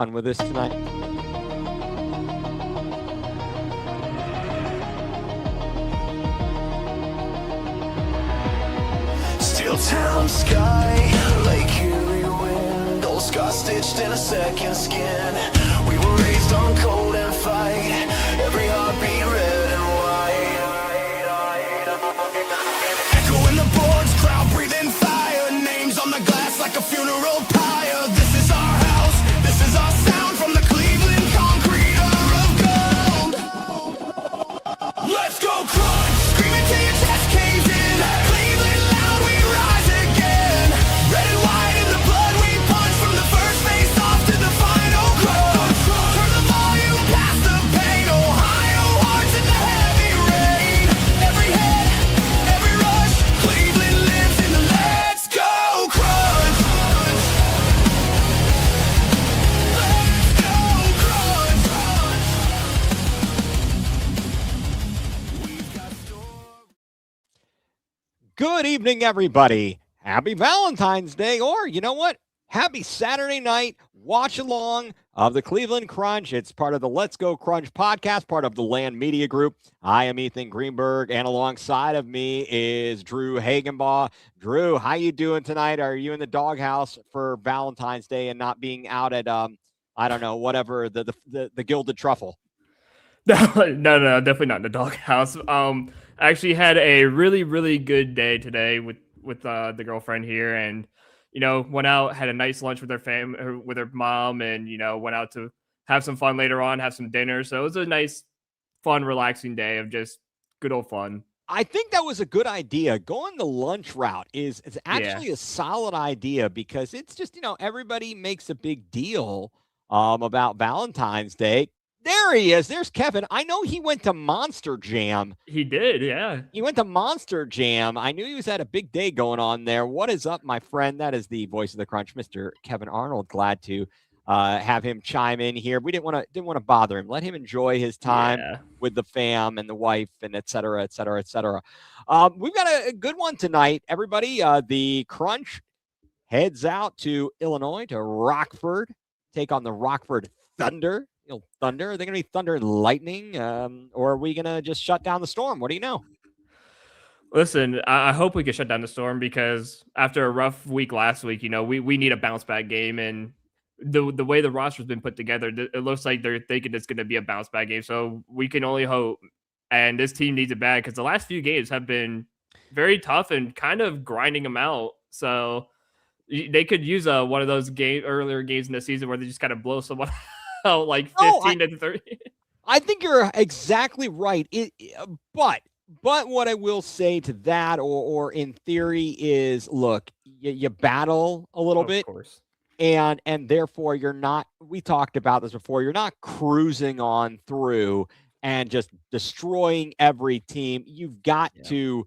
On with this tonight. Steel town sky, Lake Erie wind, old scar stitched in a second skin. We were raised on cold and fight, every heartbeat red and white. Echo in the boards, crowd breathing fire, names on the glass like a funeral pyre. This is our house, this is our sound from the Cleveland concrete of gold. Let's go crunch, screaming till your chest caves in. Cleveland loud, we rise again. Red and white in the blood we punch, from the first face off to the final crunch. Turn the volume past the pain. Ohio hearts in the heavy rain. Every head, every rush, Cleveland lives in the let's go crunch. Let's go crunch. We've got stories. Good evening, everybody. Happy Valentine's Day, or you know what? Happy Saturday night watch along of the Cleveland Crunch. It's part of the Let's Go Crunch podcast, part of the Land Media Group. I am Ethan Greenberg, and alongside of me is Drew Hagenbaugh. Drew, how you doing tonight? Are you in the doghouse for Valentine's Day and not being out at I don't know, whatever the Gilded Truffle? No, definitely not in the doghouse. I actually had a really good day today with the girlfriend here, and went out, had a nice lunch with with her mom, and went out to have some fun later on, have some dinner. So it was a nice, fun, relaxing day of just good old fun. I think that was a good idea. Going the lunch route is actually a solid idea, because it's just, everybody makes a big deal about Valentine's Day. There he is. There's Kevin. I know he went to Monster Jam. He did, yeah. He went to Monster Jam. I knew he was had a big day going on there. What is up, my friend? That is the voice of the Crunch, Mr. Kevin Arnold. Glad to have him chime in here. We didn't want to bother him. Let him enjoy his time with the fam and the wife, and et cetera, et cetera, et cetera. We've got a good one tonight, everybody. The Crunch heads out to Illinois, to Rockford, take on the Rockford Thunder. Thunder? Are they going to be thunder and lightning, or are we going to just shut down the storm? What do you know? Listen, I hope we can shut down the storm, because after a rough week last week, we need a bounce back game, and the way the roster's been put together, it looks like they're thinking it's going to be a bounce back game. So we can only hope, and this team needs it bad, because the last few games have been very tough and kind of grinding them out. So they could use one of those earlier games in the season where they just kind of blow someone out like 15 to 30. I think you're exactly right. But what I will say to that, or in theory, is look, you battle a little bit, of course, and therefore you're not. We talked about this before. You're not cruising on through and just destroying every team. You've got to.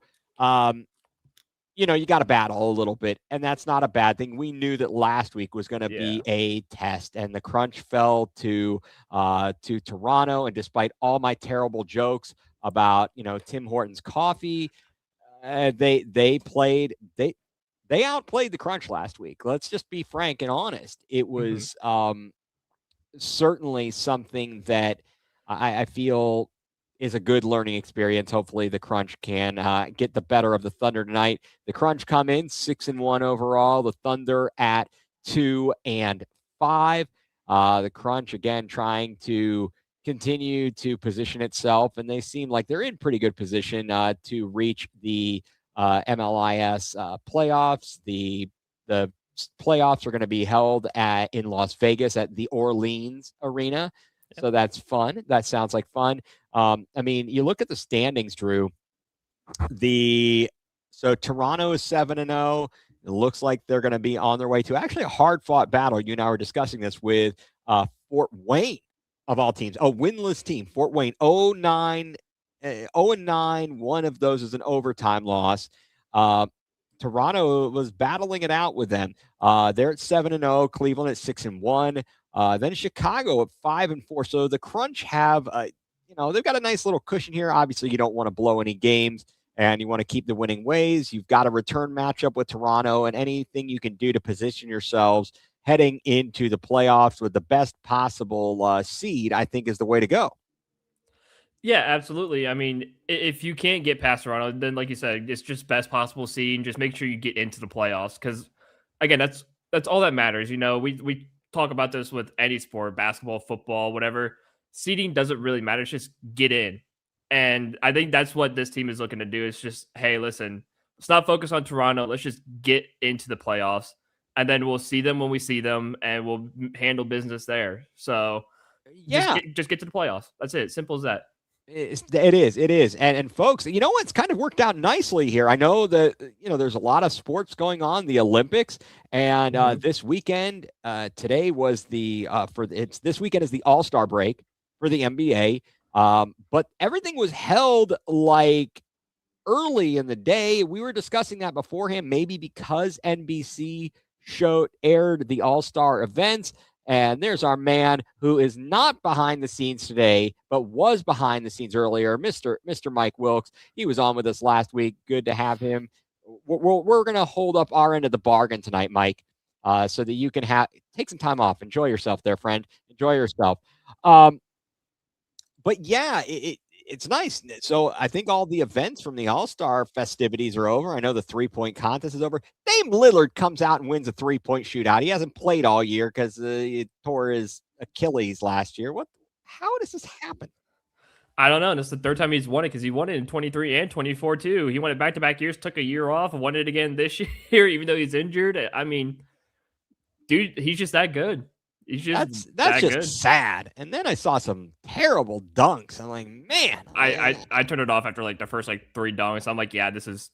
You got to battle a little bit, and that's not a bad thing. We knew that last week was going to be a test, and the Crunch fell to Toronto. And despite all my terrible jokes about Tim Hortons coffee, they outplayed the Crunch last week. Let's just be frank and honest. It was certainly something that I feel is a good learning experience. Hopefully the Crunch can get the better of the Thunder tonight. The Crunch come in 6-1 overall. The Thunder at 2-5. The Crunch again trying to continue to position itself, and they seem like they're in pretty good position to reach the MLIS playoffs. The playoffs are going to be held in Las Vegas at the Orleans Arena. So that's fun. That sounds like fun. You look at the standings, Drew. So Toronto is 7-0. It looks like they're going to be on their way to actually a hard-fought battle. You and I were discussing this with Fort Wayne, of all teams, a winless team. Fort Wayne 0-9. One of those is an overtime loss. Toronto was battling it out with them. They're at 7-0. Cleveland at 6-1. Then Chicago at 5-4. So the Crunch have, they've got a nice little cushion here. Obviously, you don't want to blow any games, and you want to keep the winning ways. You've got a return matchup with Toronto, and anything you can do to position yourselves heading into the playoffs with the best possible seed, I think is the way to go. Yeah, absolutely. I mean, if you can't get past Toronto, then like you said, it's just best possible seed. And just make sure you get into the playoffs because, again, that's all that matters. We talk about this with any sport, basketball, football, whatever. Seeding doesn't really matter. It's just get in, and I think that's what this team is looking to do. Is just, hey, listen, let's not focus on Toronto. Let's just get into the playoffs, and then we'll see them when we see them, and we'll handle business there. So, Yeah. just get to the playoffs. That's it. Simple as that. It is. And folks, you know what's kind of worked out nicely here. I know that, there's a lot of sports going on, the Olympics, and this weekend, today was this weekend is the All-Star break for the NBA. But everything was held like early in the day. We were discussing that beforehand, maybe because NBC aired the All-Star events. And there's our man who is not behind the scenes today, but was behind the scenes earlier, Mr. Mike Wilkes. He was on with us last week. Good to have him. We're going to hold up our end of the bargain tonight, Mike, so that you can take some time off. Enjoy yourself there, friend. Enjoy yourself. But yeah, it's nice. So I think all the events from the All-Star festivities are over. I know the three-point contest is over. Dame Lillard comes out and wins a three-point shootout. He hasn't played all year because he tore his Achilles last year. How does this happen? I don't know. This is the third time he's won it because he won it in 23 and 24 too. He won it back-to-back years, took a year off, and won it again this year, even though he's injured. I mean, dude, he's just that good. That's just good. Sad. And then I saw some terrible dunks. I'm like, man. I turned it off after like the first like 3 dunks. I'm like, yeah, this is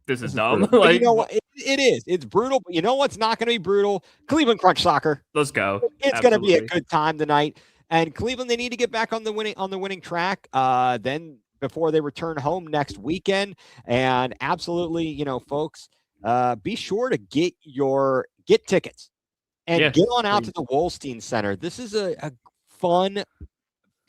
dumb. Like, you know what? It is. It's brutal. But you know what's not going to be brutal? Cleveland Crunch Soccer. Let's go. It's going to be a good time tonight. And Cleveland, they need to get back on the winning track. Then before they return home next weekend. And absolutely, folks, be sure to get tickets. And get on out to the Wolstein Center. This is a fun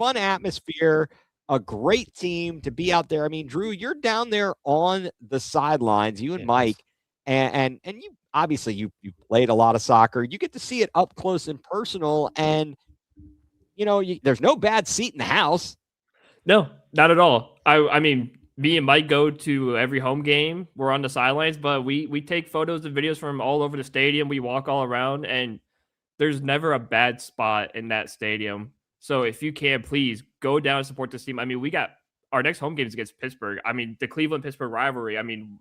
atmosphere, a great team to be out there. I mean, Drew, you're down there on the sidelines, you and Mike, and you obviously you played a lot of soccer. You get to see it up close and personal, and there's no bad seat in the house. No, not at all. I mean, me and Mike go to every home game. We're on the sidelines, but we take photos and videos from all over the stadium. We walk all around, and there's never a bad spot in that stadium. So if you can, please go down and support this team. I mean, we got our next home game is against Pittsburgh. I mean, the Cleveland-Pittsburgh rivalry. I mean,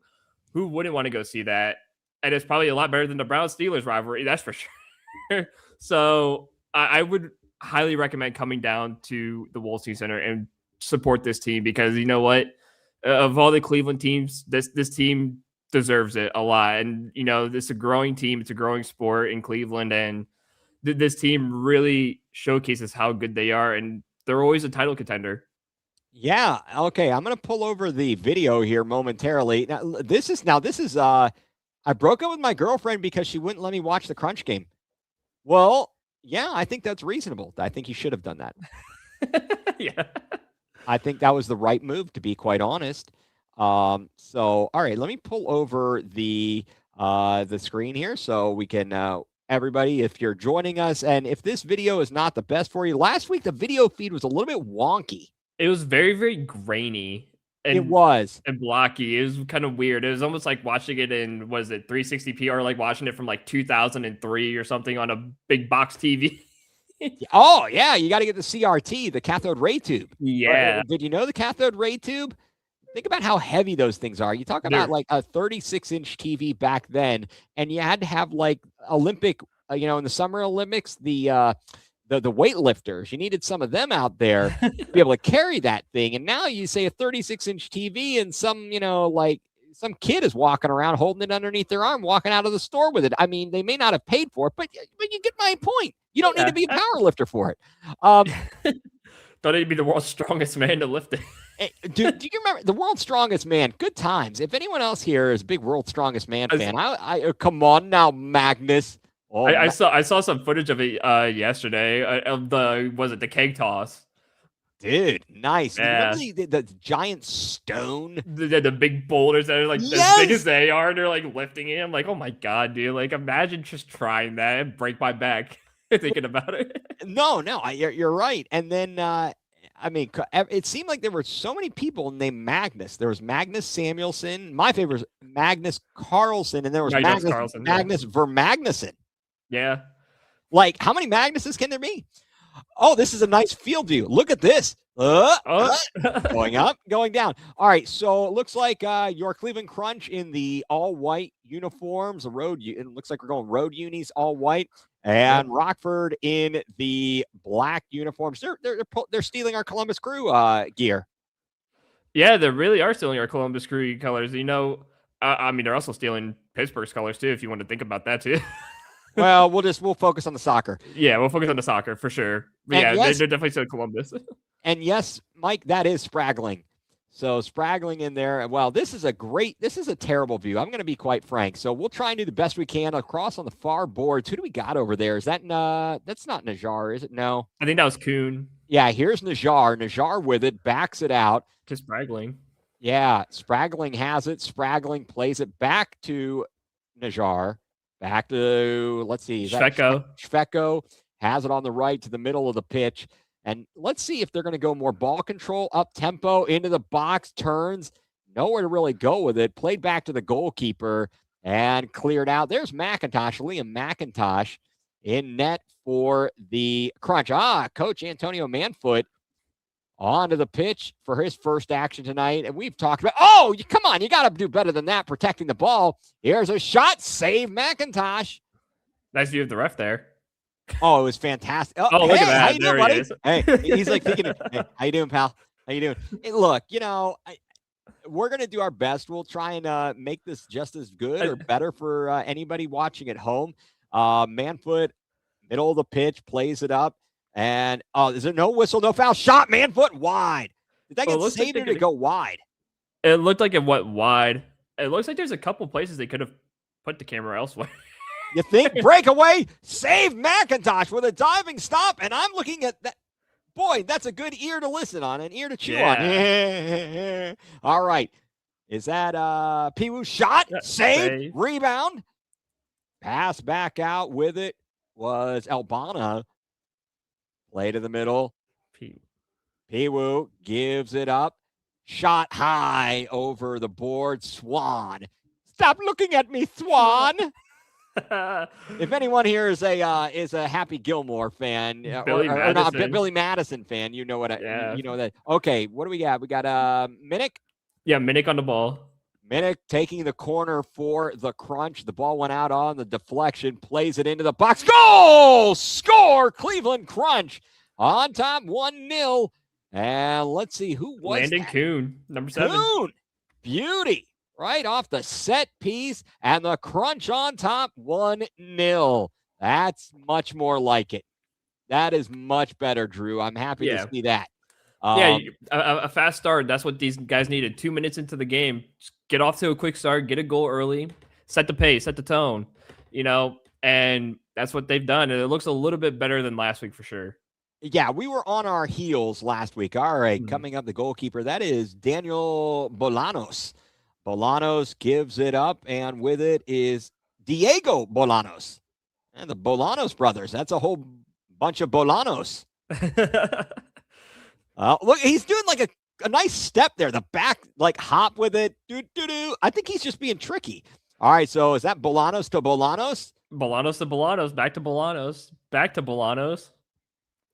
who wouldn't want to go see that? And it's probably a lot better than the Browns-Steelers rivalry, that's for sure. So I would highly recommend coming down to the Wolstein Center and support this team because you know what? Of all the Cleveland teams, this team deserves it a lot. And, this is a growing team. It's a growing sport in Cleveland. And this team really showcases how good they are. And they're always a title contender. Yeah. Okay. I'm going to pull over the video here momentarily. Now, this is I broke up with my girlfriend because she wouldn't let me watch the Crunch game. Well, yeah, I think that's reasonable. I think you should have done that. Yeah. I think that was the right move, to be quite honest. So, all right, let me pull over the screen here so we can, everybody, if you're joining us, and if this video is not the best for you, last week the video feed was a little bit wonky. It was very, very grainy. It was. And blocky. It was kind of weird. It was almost like watching it in, was it 360p or like watching it from like 2003 or something on a big box TV. Oh, yeah. You got to get the CRT, the cathode ray tube. Yeah. Did you know the cathode ray tube? Think about how heavy those things are. You talk about like a 36-inch TV back then, and you had to have like Olympic, in the Summer Olympics, the weightlifters. You needed some of them out there to be able to carry that thing. And now you say a 36-inch TV and some, some kid is walking around holding it underneath their arm, walking out of the store with it. I mean, they may not have paid for it, but you get my point. You don't need to be a power lifter for it. Don't need to be the world's strongest man to lift it. Dude, do you remember the world's strongest man? Good times. If anyone else here is a big world's strongest man fan, I come on now, Magnus. Oh, I saw some footage of it yesterday of the keg toss. Dude, nice. Yeah. You remember the giant stone? The big boulders that are like Yes! as big as they are, they're like lifting it. I'm like, oh my god, dude! Like, imagine just trying that and break my back thinking about it. No, you're right. And then, I mean, it seemed like there were so many people named Magnus. There was Magnus Samuelson. My favorite was Magnus Carlson, and there was Magnus Vermagnuson. Yeah. Like, how many Magnuses can there be? Oh, this is a nice field view. Look at this. Going up, going down. All right, so it looks like your Cleveland Crunch in the all-white uniforms. It looks like we're going road unis, all white, and Rockford in the black uniforms. They're stealing our Columbus Crew gear. Yeah, they really are stealing our Columbus Crew colors. You know, I mean, they're also stealing Pittsburgh's colors too. If you want to think about that too. Well, we'll focus on the soccer. Yeah, we'll focus on the soccer for sure. But yeah, yes, they're definitely still Columbus. And yes, Mike, that is Spraggling. So Spraggling in there. Well, this is a terrible view. I'm going to be quite frank. So we'll try and do the best we can across on the far boards. Who do we got over there? Is that that's not Najjar, is it? No. I think that was Kuhn. Yeah, here's Najjar. Najjar with it, backs it out. To Spraggling. Yeah, Spraggling has it. Spraggling plays it back to Najjar. Back to, let's see. Shveko has it on the right to the middle of the pitch. And let's see if they're going to go more ball control, up tempo, into the box, turns. Nowhere to really go with it. Played back to the goalkeeper and cleared out. There's McIntosh, Liam McIntosh in net for the Crunch. Coach Antonio Manfoot onto the pitch for his first action tonight. And we've talked about, come on, you got to do better than that, protecting the ball. Here's a shot, save McIntosh. Nice view of the ref there. Oh, it was fantastic. Oh, look at that. How you doing, buddy? Is. Hey, he's like thinking, hey, how you doing, pal? How you doing? Hey, look, we're going to do our best. We'll try and make this just as good or better for anybody watching at home. Manfoot, middle of the pitch, plays it up. And is there no whistle, no foul? Shot, Manfoot, wide. Did that get saved or did it go wide? It looked like it went wide. It looks like there's a couple places they could have put the camera elsewhere. You think? Breakaway, save McIntosh with a diving stop. And I'm looking at that. Boy, that's a good ear to listen on, an ear to chew on. All right. Is that Piwu shot? Save, rebound. Pass back out with it was Albana. Play to the middle. Piwu gives it up. Shot high over the board. Swan. Stop looking at me, Swan. If anyone here is a Happy Gilmore fan, or not Billy Madison fan, you know what you know that. Okay, what do we got? We got Minnick. Yeah, Minnick on the ball. Minnick taking the corner for the Crunch. The ball went out on the deflection. Plays it into the box. Goal! Score! Cleveland Crunch on top, 1-0. And let's see who was Landon Kuhn, number 7. Kuhn, beauty. Right off the set piece, and the Crunch on top, 1-0. That's much more like it. That is much better, Drew. I'm happy to see that. A fast start. That's what these guys needed. 2 minutes into the game, just get off to a quick start, get a goal early, set the pace, set the tone, and that's what they've done. And it looks a little bit better than last week for sure. Yeah, we were on our heels last week. All right, coming up, the goalkeeper, that is Daniel Bolanos. Bolanos gives it up, and with it is Diego Bolanos. And the Bolanos brothers. That's a whole bunch of Bolanos. Look, he's doing like a nice step there. The back, hop with it. I think he's just being tricky. All right, so is that Bolanos to Bolanos? Bolanos to Bolanos. Back to Bolanos. Back to Bolanos.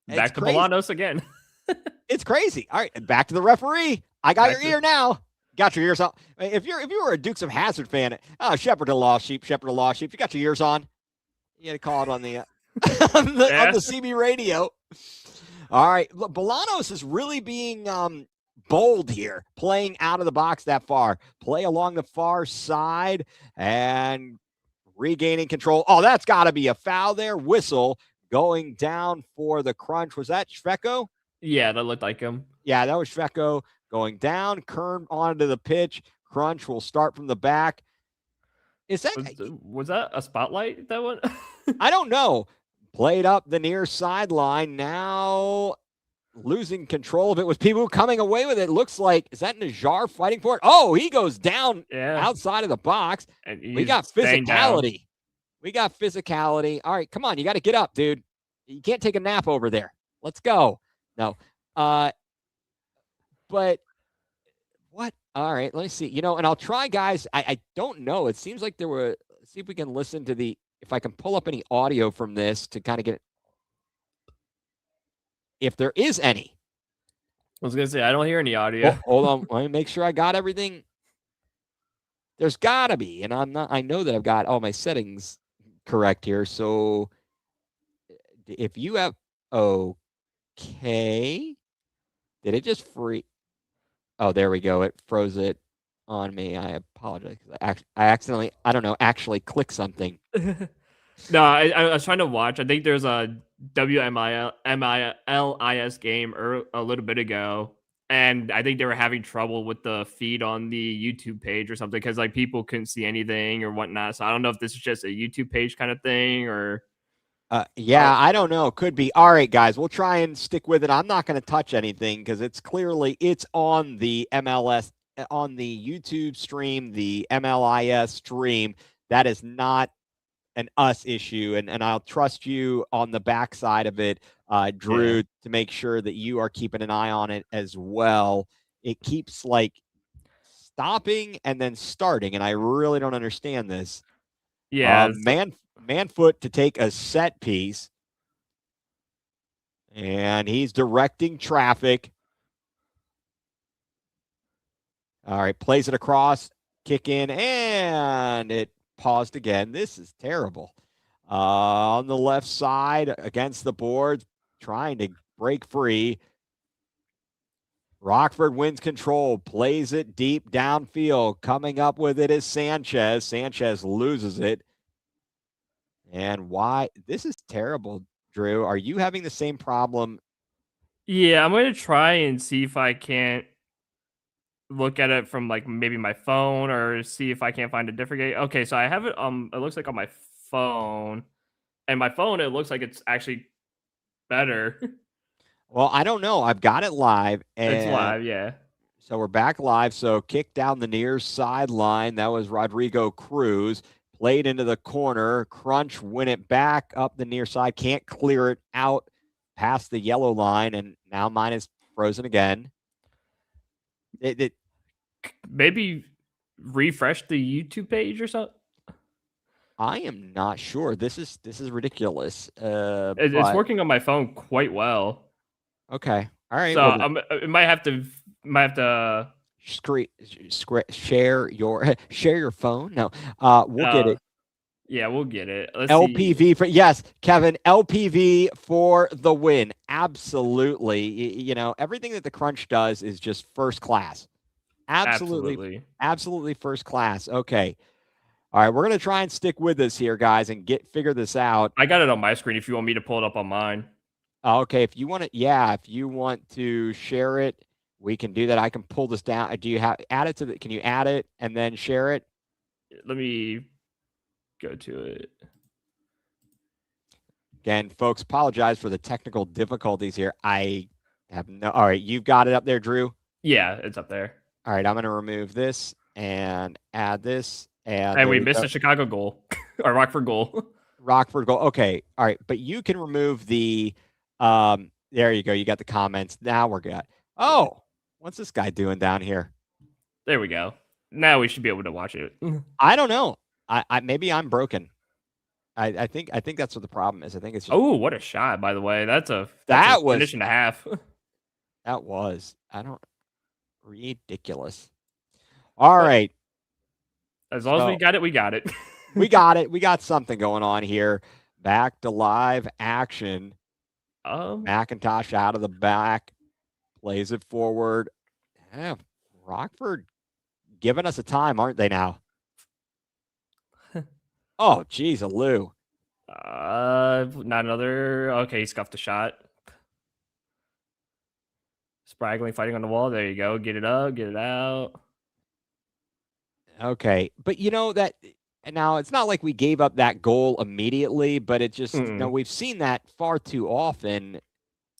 Back to Bolanos again. It's crazy. All right, back to the referee. I got your ear now. Got your ears on. If you were a Dukes of Hazzard fan, Shepherd to Lost Sheep, Shepherd to Lost Sheep. You got your ears on. You got to call it on the on the CB radio. All right, look, Bolanos is really being bold here, playing out of the box that far. Play along the far side and regaining control. Oh, that's got to be a foul there. Whistle going down for the Crunch. Was that Shveko? Yeah, that looked like him. Yeah, that was Shveko. Going down, Kern onto the pitch. Crunch will start from the back. Was that a spotlight, that one? I don't know. Played up the near sideline. Now losing control of it with Pibu coming away with it. Looks like, is that Najjar fighting for it? Oh, he goes down outside of the box. And We got physicality. We got physicality. All right, come on. You got to get up, dude. You can't take a nap over there. Let's go. No. But what? All right, let me see. And I'll try, guys. I don't know. It seems like there were, let's see if we can listen to if I can pull up any audio from this to kind of get, if there is any. I was going to say, I don't hear any audio. Hold on. Let me make sure I got everything. There's got to be. And I know that I've got all my settings correct here. So if you have, okay. Did it just free? Oh, there we go. It froze it on me. I apologize. I accidentally, I don't know, actually clicked something. No, I was trying to watch. I think there's a WMILIS game a little bit ago, and I think they were having trouble with the feed on the YouTube page or something because like people couldn't see anything or whatnot. So I don't know if this is just a YouTube page kind of thing or. Yeah, I don't know. Could be. All right, guys, we'll try and stick with it. I'm not going to touch anything because it's on the MLS, on the YouTube stream, the MLIS stream. That is not an us issue, and I'll trust you on the backside of it, Drew, to make sure that you are keeping an eye on it as well. It keeps like stopping and then starting, and I really don't understand this. Yeah, Manfoot to take a set piece, and he's directing traffic. All right, plays it across, kick in, and it paused again. This is terrible. On the left side against the boards, trying to break free. Rockford wins control, plays it deep downfield. Coming up with it is Sanchez. Sanchez loses it. And why? This is terrible, Drew. Are you having the same problem? Yeah, I'm going to try and see if I can't look at it from like maybe my phone or see if I can't find a different game. Okay, so I have it it looks like on my phone. And my phone, it looks like it's actually better. Well, I don't know. I've got it live. And it's live, yeah. So we're back live. So kick down the near sideline. That was Rodrigo Cruz. Played into the corner. Crunch win it back up the near side. Can't clear it out past the yellow line. And now mine is frozen again. Maybe refresh the YouTube page or something. I am not sure. This is ridiculous. It's working on my phone quite well. Okay. All right. So it might have to share your phone. No, we'll get it. Yeah, we'll get it. Let's LPV for yes, Kevin. LPV for the win. Absolutely. Everything that the Crunch does is just first class. Absolutely first class. Okay. All right, we're gonna try and stick with this here, guys, and figure this out. I got it on my screen. If you want me to pull it up on mine. Okay, if you want it, if you want to share it, we can do that. I can pull this down. Do you add it to the? Can you add it and then share it? Let me go to it. Again, folks, apologize for the technical difficulties here. I have no. All right, you've got it up there, Drew. Yeah, it's up there. All right, I'm going to remove this and add this. And we missed a Chicago goal or Rockford goal. Rockford goal. Okay. All right. But you can remove the, there you go. You got the comments. Now we're good. Oh, what's this guy doing down here? There we go. Now we should be able to watch it. I don't know. I maybe I'm broken. I think that's what the problem is. I think it's just, oh, what a shot, by the way. That was finish and a half. That was, ridiculous. All right. As long as we got it, we got it. We got it. We got something going on here. Back to live action. McIntosh out of the back. Plays it forward. Yeah, Rockford giving us a time, aren't they now? Oh, geez, a Lou. Not another. Okay, he scuffed a shot. Spraggling, fighting on the wall. There you go. Get it up, get it out. Okay, but that now it's not like we gave up that goal immediately, but it just we've seen that far too often.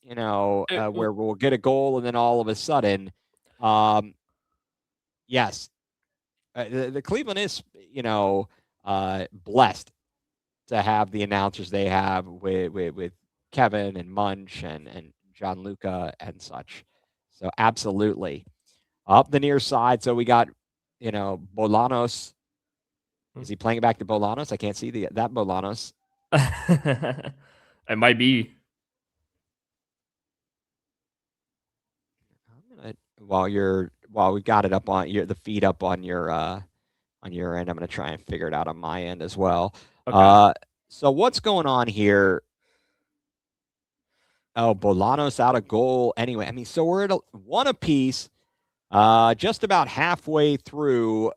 where we'll get a goal and then all of a sudden, yes, the Cleveland is, blessed to have the announcers they have with Kevin and Munch and Gianluca and such. So absolutely. Up the near side. So we got, Bolanos. Is he playing back to Bolanos? I can't see that Bolanos. It might be. While we got it up on the feed up on your end, I'm gonna try and figure it out on my end as well. Okay. So what's going on here? Oh, Bolanos out of goal. Anyway, I mean, so we're at one apiece, just about halfway through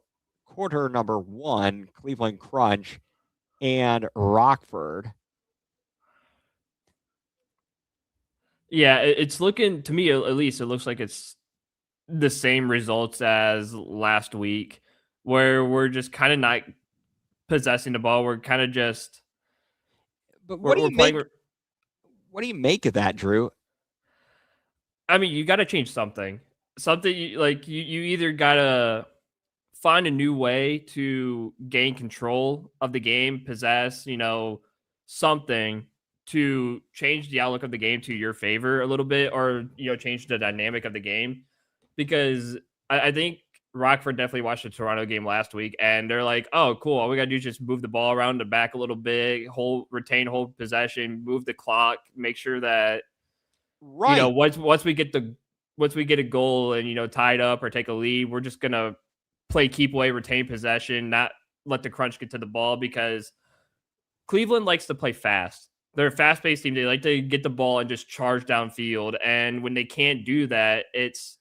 quarter number 1, Cleveland Crunch and Rockford. Yeah, it's looking, to me at least, it looks like it's the same results as last week, where we're just kind of not possessing the ball. We're kind of just. But what do you make of that, Drew? I mean, you got to change something. Something you either got to find a new way to gain control of the game, possess, something to change the outlook of the game to your favor a little bit, or, change the dynamic of the game. Because I think Rockford definitely watched the Toronto game last week, and they're like, oh, cool. All we got to do is just move the ball around the back a little bit, retain possession, move the clock, make sure that, right. Once we get a goal and, tied up or take a lead, we're just going to play keep away, retain possession, not let the Crunch get to the ball, because Cleveland likes to play fast. They're a fast-paced team. They like to get the ball and just charge downfield. And when they can't do that, it's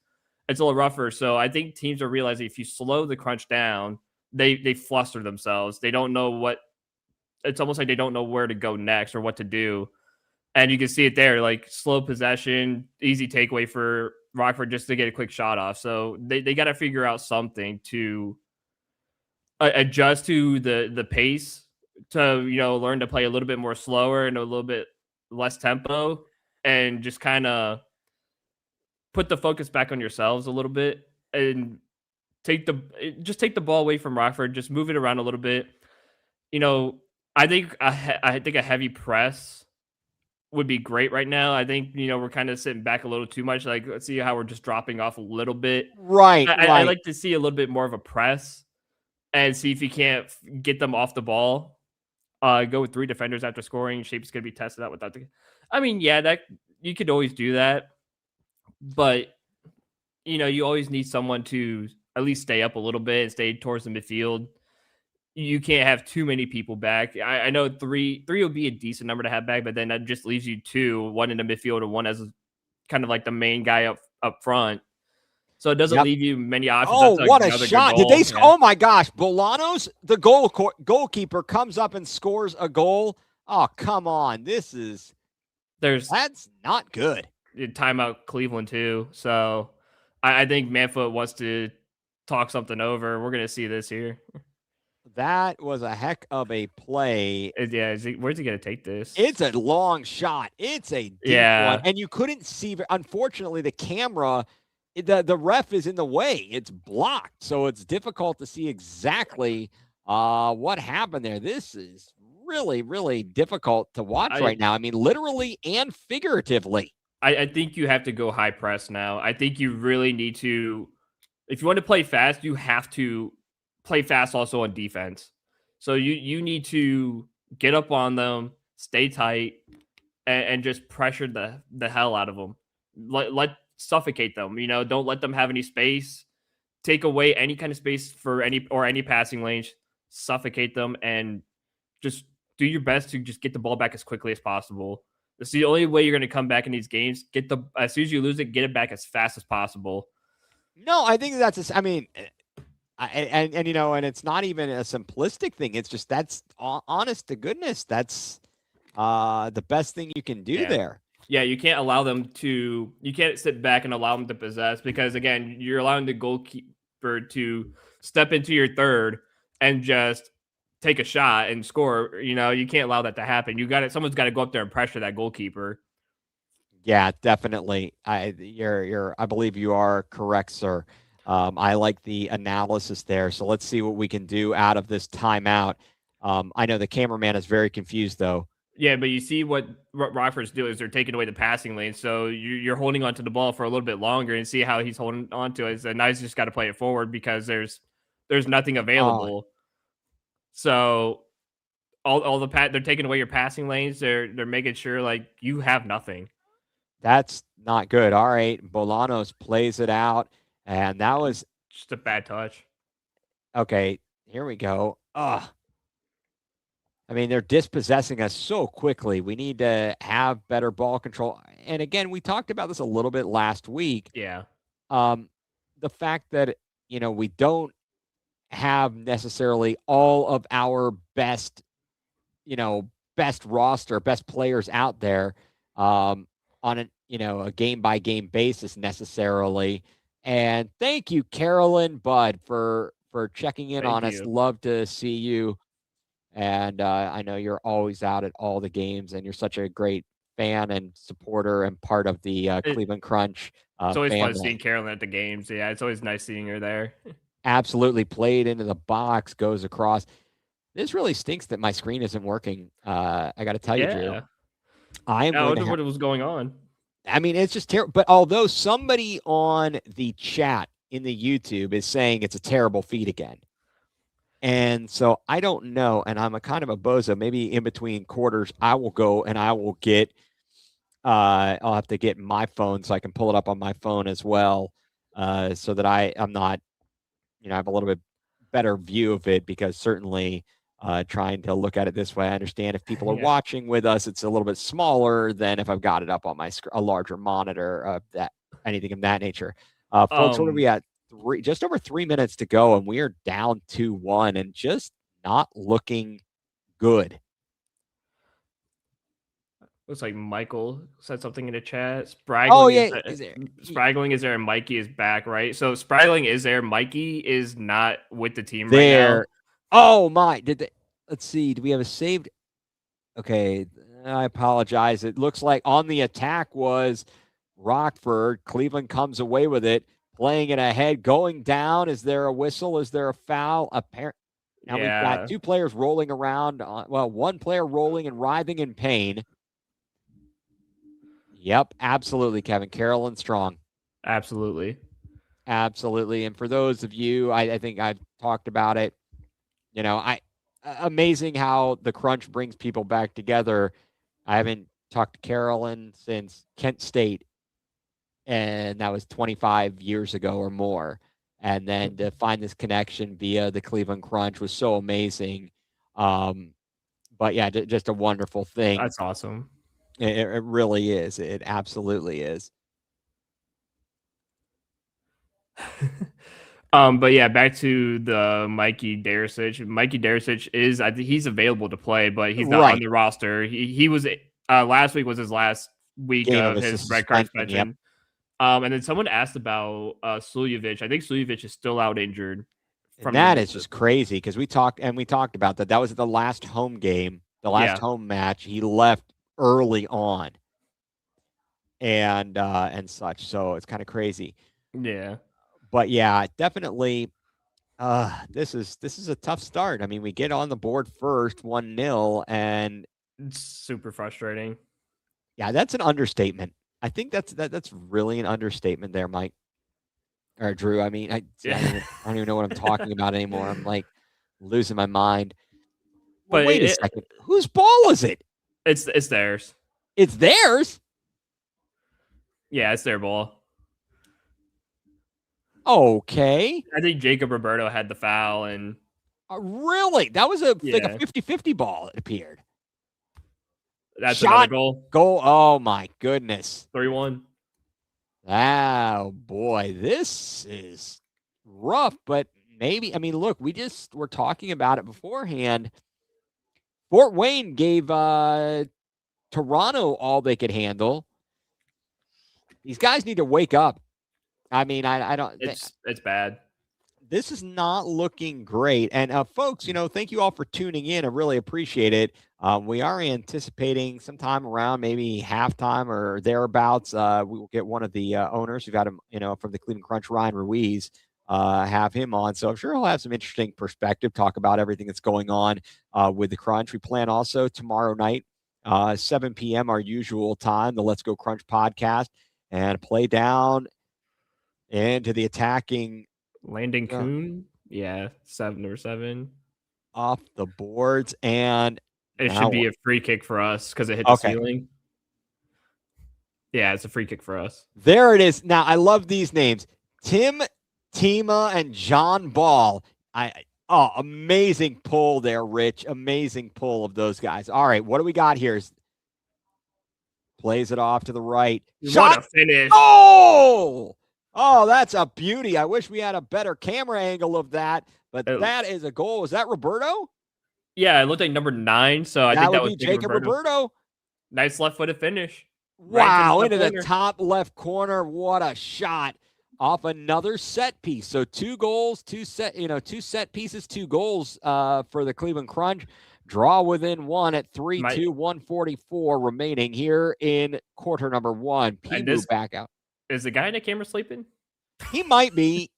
a little rougher. So I think teams are realizing if you slow the Crunch down, they fluster themselves. They don't know it's almost like they don't know where to go next or what to do. And you can see it there, like slow possession, easy takeaway for Rockford just to get a quick shot off. So they got to figure out something to adjust to the pace, to learn to play a little bit more slower and a little bit less tempo, and just kind of put the focus back on yourselves a little bit, and take the ball away from Rockford, just move it around a little bit. I think a heavy press would be great right now. I think, we're kind of sitting back a little too much. Like, let's see how we're just dropping off a little bit. Right. I like to see a little bit more of a press and see if you can't get them off the ball. Go with 3 defenders after scoring. Shape's going to be tested out without that you could always do that. But, you always need someone to at least stay up a little bit and stay towards the midfield. You can't have too many people back. I know 3 would be a decent number to have back, but then that just leaves you 2, one in the midfield and one as kind of like the main guy up front. So it doesn't leave you many options. Oh, what a shot. Did they score? Yeah. Oh, my gosh. Bolanos, the goalkeeper, comes up and scores a goal. Oh, come on. That's not good. Timeout Cleveland, too. So I think Manfoot wants to talk something over. We're going to see this here. That was a heck of a play. Yeah, where's he going to take this? It's a long shot. It's a deep one. And you couldn't see, unfortunately, the camera, the ref is in the way. It's blocked. So it's difficult to see exactly what happened there. This is really, really difficult to watch right now. I mean, literally and figuratively. I think you have to go high press now. I think you really need to, if you want to play fast, you have to play fast also on defense. So you need to get up on them, stay tight, and just pressure the hell out of them. Let suffocate them. Don't let them have any space. Take away any kind of space for any passing lanes. Suffocate them and just do your best to just get the ball back as quickly as possible. It's the only way you're going to come back in these games. As soon as you lose it, get it back as fast as possible. No, I think that's. I mean. And it's not even a simplistic thing. It's just that's honest to goodness. That's the best thing you can do there. Yeah, you can't allow them to. You can't sit back and allow them to possess, because again, you're allowing the goalkeeper to step into your third and just take a shot and score. You can't allow that to happen. Someone's got to go up there and pressure that goalkeeper. Yeah, definitely. I believe you are correct, sir. I like the analysis there. So let's see what we can do out of this timeout. I know the cameraman is very confused though. Yeah, but you see what Rockford's do is they're taking away the passing lane, so you're holding onto the ball for a little bit longer, and see how he's holding onto it. And now he's just got to play it forward because there's nothing Oh, available. So all they're taking away your passing lanes. They're making sure like you have nothing. that's not good. All right, Bolanos plays it out, and that was Just a bad touch. okay. Here we go. Ugh. I mean, they're dispossessing us so quickly. We need to have better ball control. And again, we talked about this a little bit last week. Yeah, Um, the fact that we don't have necessarily all of our best roster, best players out there on a game by game basis necessarily. And thank you, Carolyn Budd, for checking in thank on us. you. Love to see you. And I know you're always out at all the games, and you're such a great fan and supporter and part of the Cleveland Crunch It's always fun seeing family. Carolyn at the games. Yeah, it's always nice seeing her there. Absolutely played into the box, goes across. This really stinks that my screen isn't working. I got to tell you, Drew. Yeah. I am I going to wonder have. what was going on. I mean, it's just terrible. But although somebody on the chat in the YouTube is saying it's a terrible feed again, and so I don't know. And I'm a kind of a bozo. Maybe in between quarters, I will go and I will get. I'll have to get my phone so I can pull it up on my phone as well, so that I'm not I have a little bit better view of it because certainly trying to look at it this way, I understand if people are Yeah. watching with us, it's a little bit smaller than if I've got it up on my a larger monitor, that anything of that nature. Folks, what are we Um, at? Just over 3 minutes to go, and we are down 2-1 and just not looking good. looks like Michael said something in the chat. Oh yeah, is there? Spraggling is there and Mikey is back, right? So Spraggling is there. Mikey is not with the team right now. There. Oh my! Did they? Let's see. Do we have a saved? Okay, I apologize. It looks like on the attack was Rockford. Cleveland comes away with it, playing it ahead, going down. Is there a whistle? Is there a foul? Now we've got Yeah, two players rolling around. One player rolling and writhing in pain. Yep, absolutely, Kevin. Carolyn Strong. absolutely. Absolutely. And for those of you, I think I've talked about it. Amazing how the crunch brings people back together. I haven't talked to Carolyn since Kent State, and that was 25 years ago or more. And then to find this connection via the Cleveland Crunch was so amazing. But yeah, just a wonderful thing. That's awesome. It really is. It absolutely is. But yeah, back to the Mikey Darisic. Mikey Darisic I think he's available to play, but he's not on Right. the roster. He was last week was his last week Game of of his his red card suspension. Yep. suspension. And then someone asked about Suljevic. I think Suljevic is still out injured And from the that whole is just system. crazy because we talked about that. That was the last home game, the last Yeah, home match. He left early on and such. So it's kind of crazy. yeah. But yeah, definitely this is a tough start. I mean, we get on the board first, 1-0, and It's super frustrating. yeah, that's an understatement. I think that's really an understatement there, Mike or Drew. I mean, I Yeah. don't even know what I'm talking about anymore. I'm like losing my mind. Well, But wait a second. Whose ball is it? it's theirs. It's theirs. Yeah, it's their ball. Okay. I think Jacob Roberto had the foul, and Really? That was like a yeah, 50-50 ball, it appeared. that's another Shot, goal. goal. Oh my goodness. 3-1. Oh boy, this is rough, but maybe, I mean, look, we just were talking about it beforehand. Fort Wayne gave Toronto all they could handle. These guys need to wake up. I mean, I don't. It's bad. this is not looking great. And folks, thank you all for tuning in. I really appreciate it. We are anticipating sometime around maybe halftime or thereabouts. We will get one of the owners. We've got him, from the Cleveland Crunch, Ryan Ruiz, have him on. So I'm sure he'll have some interesting perspective, talk about everything that's going on with the Crunch. We plan also tomorrow night, 7 p.m., our usual time, the Let's Go Crunch podcast, and play down into the attacking Landon Kuhn. Yeah, number 7. off the boards. And it should be a free kick for us because it hit the ceiling. Yeah, it's a free kick for us. There it is. Now, I love these names. Tim, Tima, and John Ball. Amazing pull there, Rich. Amazing pull of those guys. All right, what do we got here? Plays it off to the right. Shot. What a finish. Oh, that's a beauty. I wish we had a better camera angle of that, but that is a goal. Is that Roberto? Yeah, it looked like number 9, so I think that was Jacob Roberto. Nice left-footed finich. Wow, into the top left corner. What a shot off another set piece. So 2 goals, 2 set pieces, 2 goals for the Cleveland Crunch. Draw within 1 at 3-2, 144 remaining here in quarter number 1. Pibu back out. Is the guy in the camera sleeping? He might be.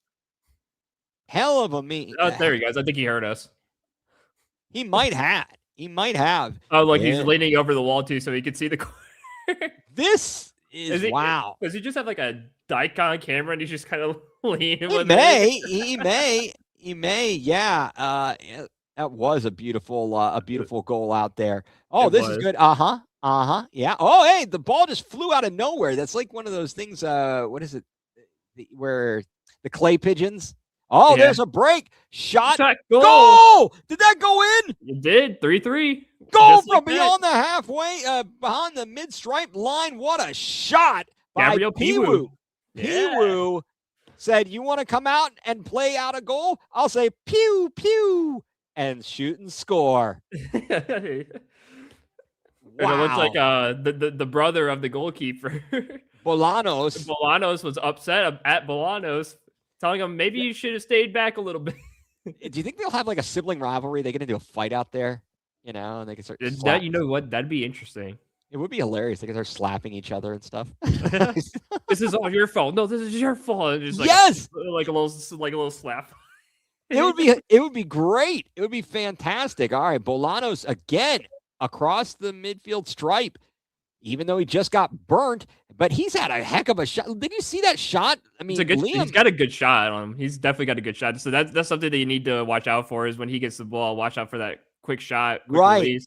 Hell of a me. Oh, there he goes. I think he heard us. He might have. Oh, look, he's leaning over the wall too, so he can see the corner. This is wow. Does he just have like a Dicon camera and he's just kind of leaning? He may. Yeah. That was a beautiful goal out there. Oh, this is good. Yeah. Oh, hey, the ball just flew out of nowhere. That's like one of those things. What is it? Where the clay pigeons. Oh, there's a break. Shot. Goal. Did that go in? It did. 3-3. Goal from beyond the halfway, behind the mid-stripe line. What a shot by Piwu. Piwu said, "You want to come out and play out a goal? I'll say pew, pew, and shoot and score." Wow. And it looks like the brother of the goalkeeper. Bolanos. Bolanos was upset at Bolanos, telling him maybe you should have stayed back a little bit. Do you think they'll have like a sibling rivalry? They get into a fight out there, and they can start. You know what? That'd be interesting. It would be hilarious. They can start slapping each other and stuff. This is all your fault. No, this is your fault. And just like a little slap. It would be great. It would be fantastic. All right, Bolanos again across the midfield stripe, even though he just got burnt, but he's had a heck of a shot. Did you see that shot? I mean, he's got a good shot on him. He's definitely got a good shot. So that's something that you need to watch out for is when he gets the ball, watch out for that quick shot. Release.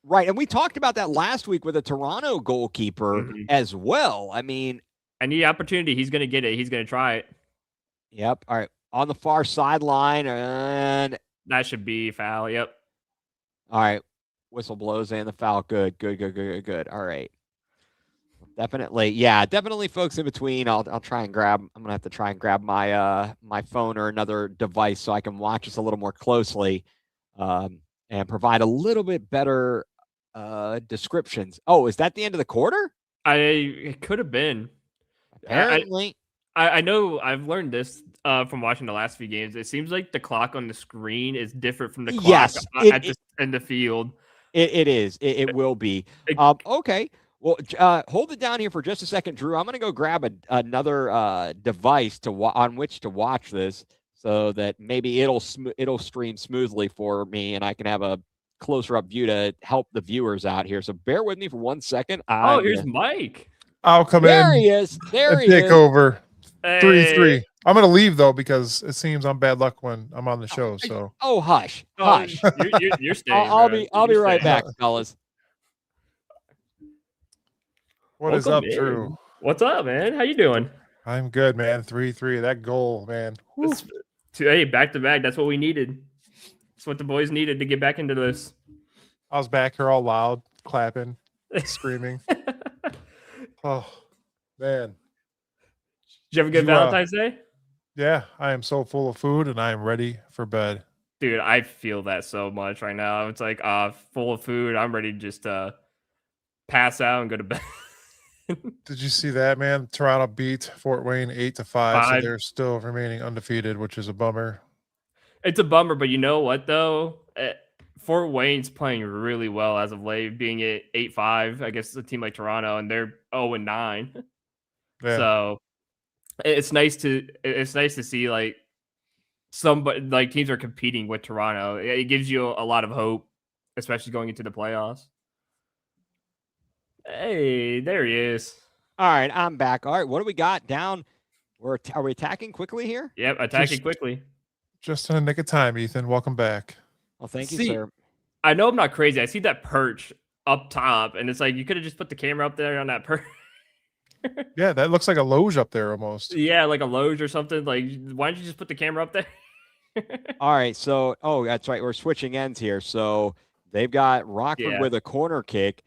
Right. And we talked about that last week with a Toronto goalkeeper as well. I mean, any opportunity, he's going to get it. He's going to try it. Yep. All right. On the far sideline, and that should be foul. Yep. All right. Whistle blows and the foul. Good. All right. Definitely folks in between. I'm going to have to try and grab my my phone or another device so I can watch this a little more closely and provide a little bit better descriptions. Oh, is that the end of the quarter? It could have been. Apparently. I know I've learned this from watching the last few games. It seems like the clock on the screen is different from the clock in the field. It is. It will be. Okay. Well, hold it down here for just a second, Drew. I'm going to go grab another device on which to watch this so that maybe it'll stream smoothly for me and I can have a closer up view to help the viewers out here. So bear with me for 1 second. Here's Mike. I'll come in. There he is. Take over. 3-3. I'm going to leave, though, because it seems I'm bad luck when I'm on the show. So. Oh, hush. You're staying. I'll be right back, fellas. What is up, Drew? What's up, man? How you doing? I'm good, man. 3-3. That goal, man. Hey, back to back. That's what we needed. That's what the boys needed to get back into this. I was back here all loud, clapping, screaming. Oh, man. Did you have a good Valentine's Day? Yeah, I am so full of food and I am ready for bed. Dude, I feel that so much right now. It's like full of food. I'm ready to just pass out and go to bed. Did you see that, man? Toronto beat Fort Wayne 8-5, so they're still remaining undefeated, which is a bummer. It's a bummer, but you know what though? Fort Wayne's playing really well as of late, being at 8-5 against a team like Toronto, and they're 0-9. Yeah. So it's nice to see like somebody like teams are competing with Toronto. It gives you a lot of hope, especially going into the playoffs. Hey, there he is. All right, I'm back. All right, what do we got down? Are we attacking quickly here? Yep, attacking Just- quickly. Just in the nick of time, Ethan. Welcome back. Well, thank you, See, sir. I know I'm not crazy. I see that perch up top, and it's like you could have just put the camera up there on that perch. Yeah, that looks like a loge up there almost. Yeah, like a loge or something. Like, why don't you just put the camera up there? All right, so that's right. We're switching ends here. So they've got Rockford Yeah. with a corner kick,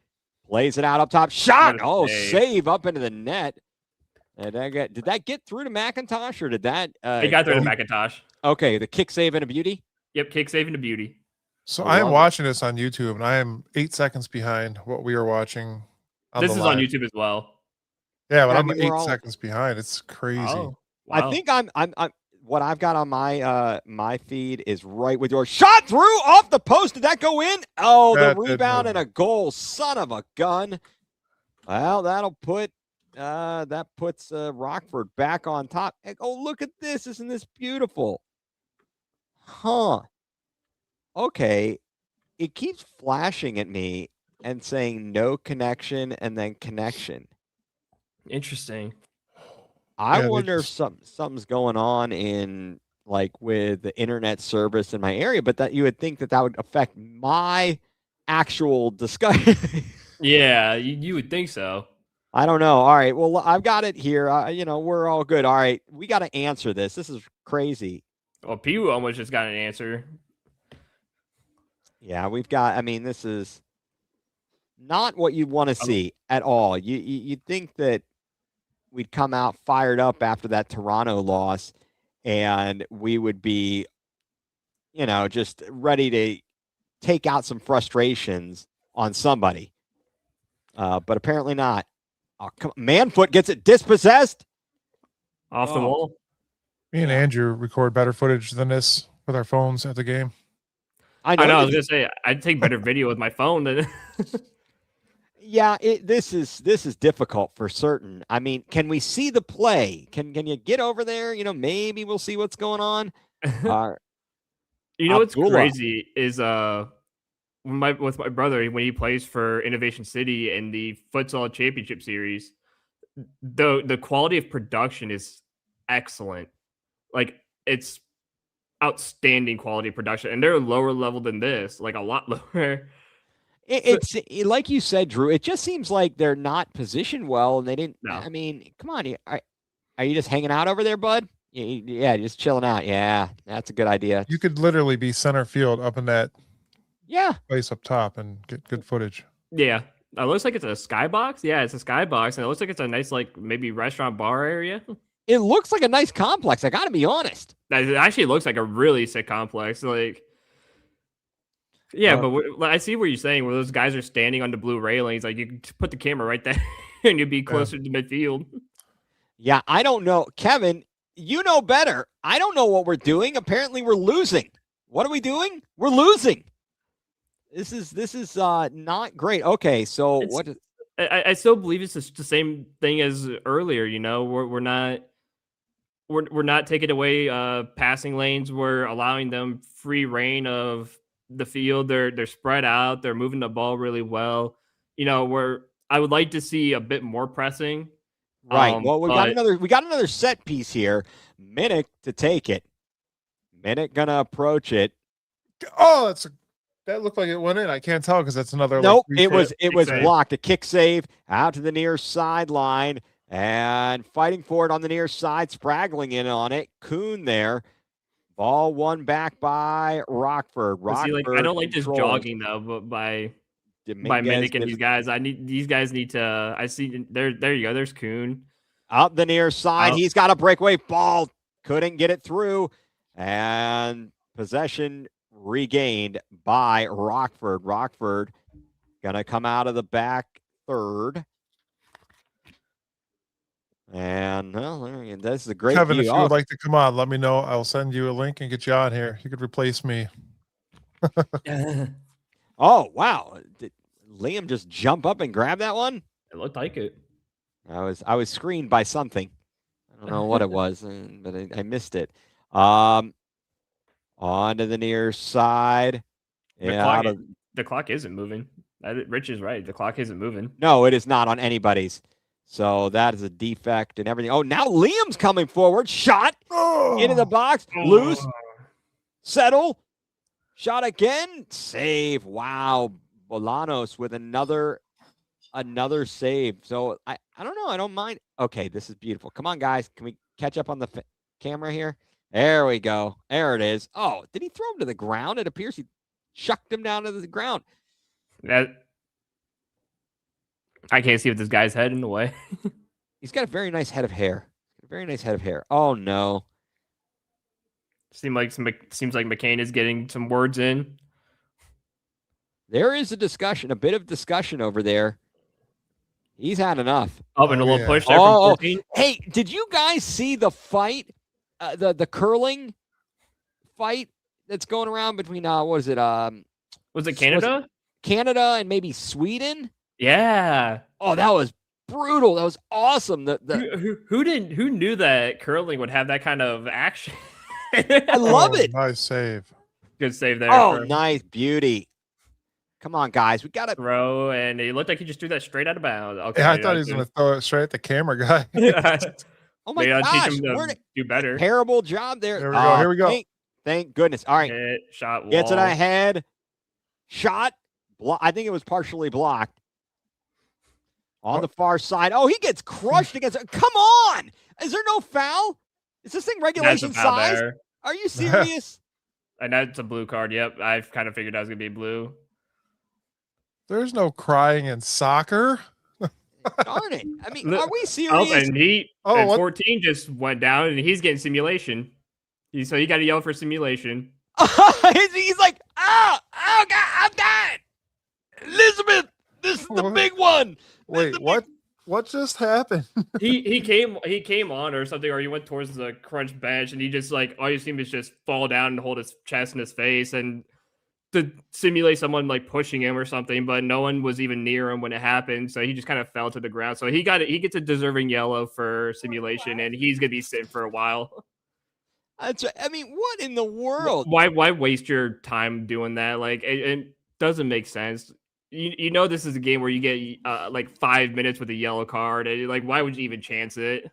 plays it out up top, shot. What a Oh, save. save up into the net. Did that get through to McIntosh or did that? It got through to McIntosh. Okay, the kick save and a beauty. Yep, kick saving to beauty. So I I am love it. watching this on YouTube, and I am 8 seconds behind what we are watching. This is on live. YouTube as well. Yeah, but I I'm mean, we're 8 all- seconds behind. It's crazy. Oh, I wow. think I'm what I've got on my my feed is right with yours. Shot through off the post. Did that go in? Oh, the That did rebound move. and a goal. Son of a gun. Well, that'll put that puts Rockford back on top. Oh, look at this. Isn't this beautiful? Huh. Okay. It keeps flashing at me and saying no connection and then connection. Interesting. I Yeah, they wonder if just- something's going on in like with the internet service in my area, but that you would think that would affect my actual discussion. Yeah, you would think so. I don't know. All right. Well, I've got it here. We're all good. All right. We got to answer this. This is crazy. Well, Pew almost just got an answer. Yeah, we've got. I mean, this is not what you want to see at all. You'd think that we'd come out fired up after that Toronto loss, and we would be, just ready to take out some frustrations on somebody. But apparently not. Oh, come on. Manfoot gets it dispossessed. Off the Oh. wall. Me and Andrew record better footage than this with our phones at the game. I know. I was you- gonna say I'd take better video with my phone than. Yeah, this is difficult for certain. I mean, can we see the play? Can you get over there? Maybe we'll see what's going on. You know what's Abdullah. crazy is with my brother when he plays for Innovation City in the futsal championship series, the quality of production is excellent. Like it's outstanding quality of production, and they're lower level than this, like a lot lower. It's like you said, Drew. It just seems like they're not positioned well, and they didn't. No. I mean, come on, are you just hanging out over there, bud? Yeah, just chilling out. Yeah, that's a good idea. You could literally be center field up in that Yeah, place up top and get good footage. Yeah, it looks like it's a skybox. Yeah, it's a skybox, and it looks like it's a nice like maybe restaurant bar area. it looks like a nice complex. I got to be honest. It actually looks like a really sick complex. Like, yeah, but I see what you're saying. Where those guys are standing on the blue railings, like you could put the camera right there, and you'd be closer to midfield. Yeah, I don't know, Kevin. You know better. I don't know what we're doing. Apparently, we're losing. What are we doing? We're losing. This is not great. Okay, so It's- what? I still believe it's the same thing as earlier. You know, we're not taking away passing lanes. We're allowing them free reign of the field. They're spread out. They're moving the ball really well. I would like to see a bit more pressing. Right. Well, we got but- another set piece here. Minnick to take it. Minnick gonna approach it. Oh, that looked like it went in. I can't tell because that's another. Nope, like, it was save. blocked. A kick save out to the near sideline and fighting for it on the near side, spraggling in on it. Kuhn there. Ball won back by Rockford. but see, like, I don't like this controls. jogging though, but by Dominguez Minnick and gets these guys. These guys need to. I see there you go. There's Kuhn. up the near side. Out. He's got a breakaway ball. Couldn't get it through. And possession regained by Rockford. Rockford gonna come out of the back third. And well, And this is a great Kevin, view. if you would like to come on, let me know. I'll send you a link and get you on here. You could replace me. Oh, wow. Did Liam just jump up and grab that one? It looked like it. I was screened by something. I don't know what it was, but I missed it. On to the near side. The clock isn't moving. Rich is right. The clock isn't moving. No, it is not on anybody's. So that is a defect and everything. Oh, now Liam's coming forward. Shot into the box. Loose. Settle. Shot again. Save. Wow. Bolanos with another save. So I don't know. I don't mind. Okay, this is beautiful. Come on, guys. Can we catch up on the camera here? There we go. There it is. Oh, did he throw him to the ground? It appears he chucked him down to the ground. I can't see with this guy's head in the way. He's got a very nice head of hair. Oh, no. Seems like McCain is getting some words in. There is a bit of discussion over there. He's had enough. Oh, and a little push there from 14. Hey, did you guys see the fight, the curling fight that's going around between, what is it? Was it Canada? Canada and maybe Sweden? Yeah. Oh, that was brutal. That was awesome. Who knew that curling would have that kind of action? I love it. Nice save. Good save there. Oh, nice beauty. Come on, guys. We got to throw, and it looked like he just threw that straight out of bounds. Okay, yeah, I thought he was going to throw it straight at the camera guy. Oh, my gosh. Teach him to do better. Terrible job there. There we go. Here we go. Thank goodness. All right. Shot wall. Gets it ahead. Shot. I think it was partially blocked. On the far side. Oh, he gets crushed against it. Come on. Is there no foul? Is this thing regulation size? There. Are you serious? And that's a blue card. Yep. I've kind of figured that was going to be blue. There's no crying in soccer. Darn it. I mean, are we serious? Oh, and 14 just went down, and he's getting simulation. So he got to yell for simulation. He's like, oh, God, I'm dying. Elizabeth, this is the big one. Wait, what just happened? he came on or something, or he went towards the crunch bench, and he just like all you see him is just fall down and hold his chest in his face and to simulate someone like pushing him or something, but no one was even near him when it happened, so he just kind of fell to the ground. So he gets a deserving yellow for simulation, and he's gonna be sitting for a while. I mean, what in the world? Why waste your time doing that? Like it doesn't make sense. You know this is a game where you get like 5 minutes with a yellow card. And, like, why would you even chance it?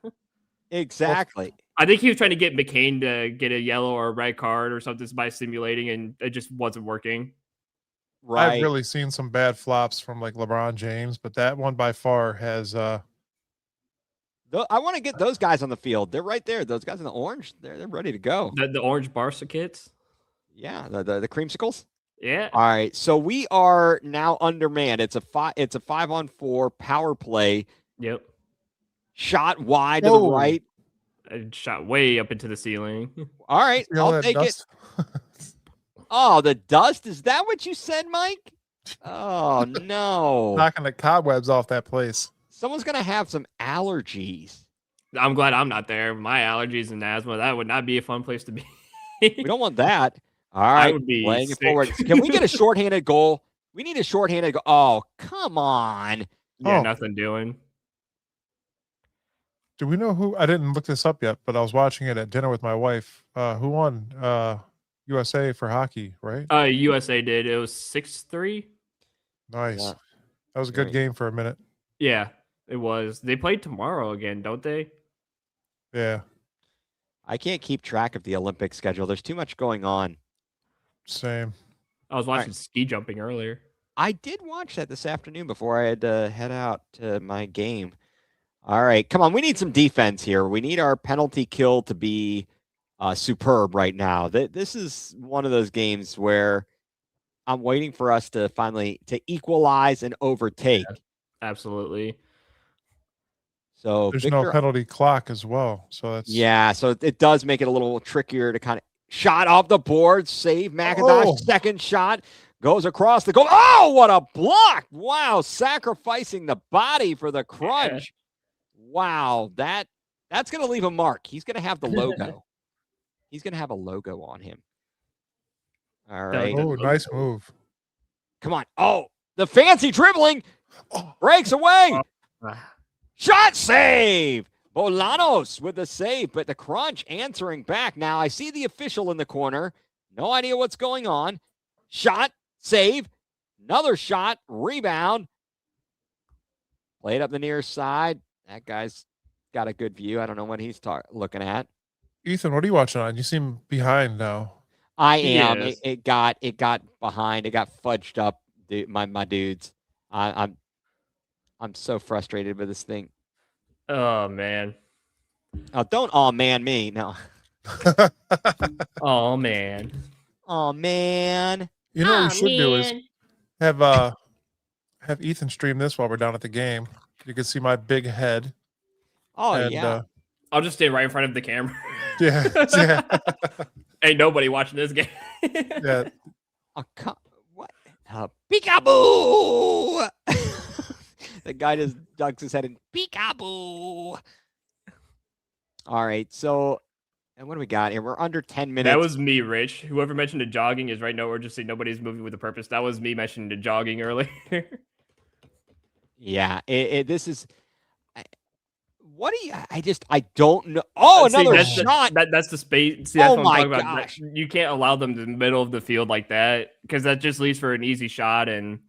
Exactly. I think he was trying to get McCain to get a yellow or a red card or something by simulating, and it just wasn't working. Right. I've really seen some bad flops from like LeBron James, but that one by far has. I want to get those guys on the field. They're right there. Those guys in the orange, they're ready to go. The orange Barca kits. Yeah, the creamsicles. Yeah. All right. So we are now undermanned. It's a 5-on-4 power play. Yep. Shot wide to the right. Shot way up into the ceiling. All right. I'll take it. Oh, the dust. Is that what you said, Mike? Oh, no. Knocking the cobwebs off that place. Someone's going to have some allergies. I'm glad I'm not there. My allergies and asthma, that would not be a fun place to be. We don't want that. All right, playing it forward. Can we get a shorthanded goal? We need a shorthanded goal. Oh, come on. Yeah, nothing doing. Do we know who? I didn't look this up yet, but I was watching it at dinner with my wife. Who won? USA for hockey, right? USA did. It was 6-3. Nice. Yeah. That was a good game for a minute. Yeah, it was. They played tomorrow again, don't they? Yeah. I can't keep track of the Olympic schedule. There's too much going on. Same. I was watching ski jumping earlier. I did watch that this afternoon before I had to head out to my game. All right, come on. We need some defense here. We need our penalty kill to be superb right now. This is one of those games where I'm waiting for us to finally to equalize and overtake. Yeah, absolutely. So there's no penalty clock as well. So that's so it does make it a little trickier to kind of shot off the board, save McIntosh, second shot goes across the goal. Oh, what a block. Wow, sacrificing the body for the crunch. Wow, that That's going to leave a mark. He's going to have the logo. He's going to have a logo on him. All right. Oh, nice move. Come on. Oh, the fancy dribbling breaks away. Shot save. Bolanos with the save, but the Crunch answering back. Now I see the official in the corner. No idea what's going on. Shot, save, another shot, rebound. Played up the near side. That guy's got a good view. I don't know what he's looking at. Ethan, what are you watching on? You seem behind now. I am. It got behind. It got fudged up, dude, my dudes. I'm so frustrated with this thing. Oh man. Oh, don't oh man me. No. Oh man. Oh man. You know what we should do is have Ethan stream this while we're down at the game. You can see my big head. Oh yeah. I'll just stay right in front of the camera. Yeah. Ain't nobody watching this game. Yeah. Oh, what? Peekaboo! The guy just ducks his head in. Peekaboo! All right, so and what do we got here? We're under 10 minutes. That was me, Rich. Whoever mentioned the jogging is right now. We're just saying nobody's moving with a purpose. That was me mentioning the jogging earlier. Yeah, this is. What do you? I don't know. Oh, another shot. That's the space. See, that's oh what my I'm talking gosh! About. You can't allow them to the middle of the field like that because that just leaves for an easy shot. And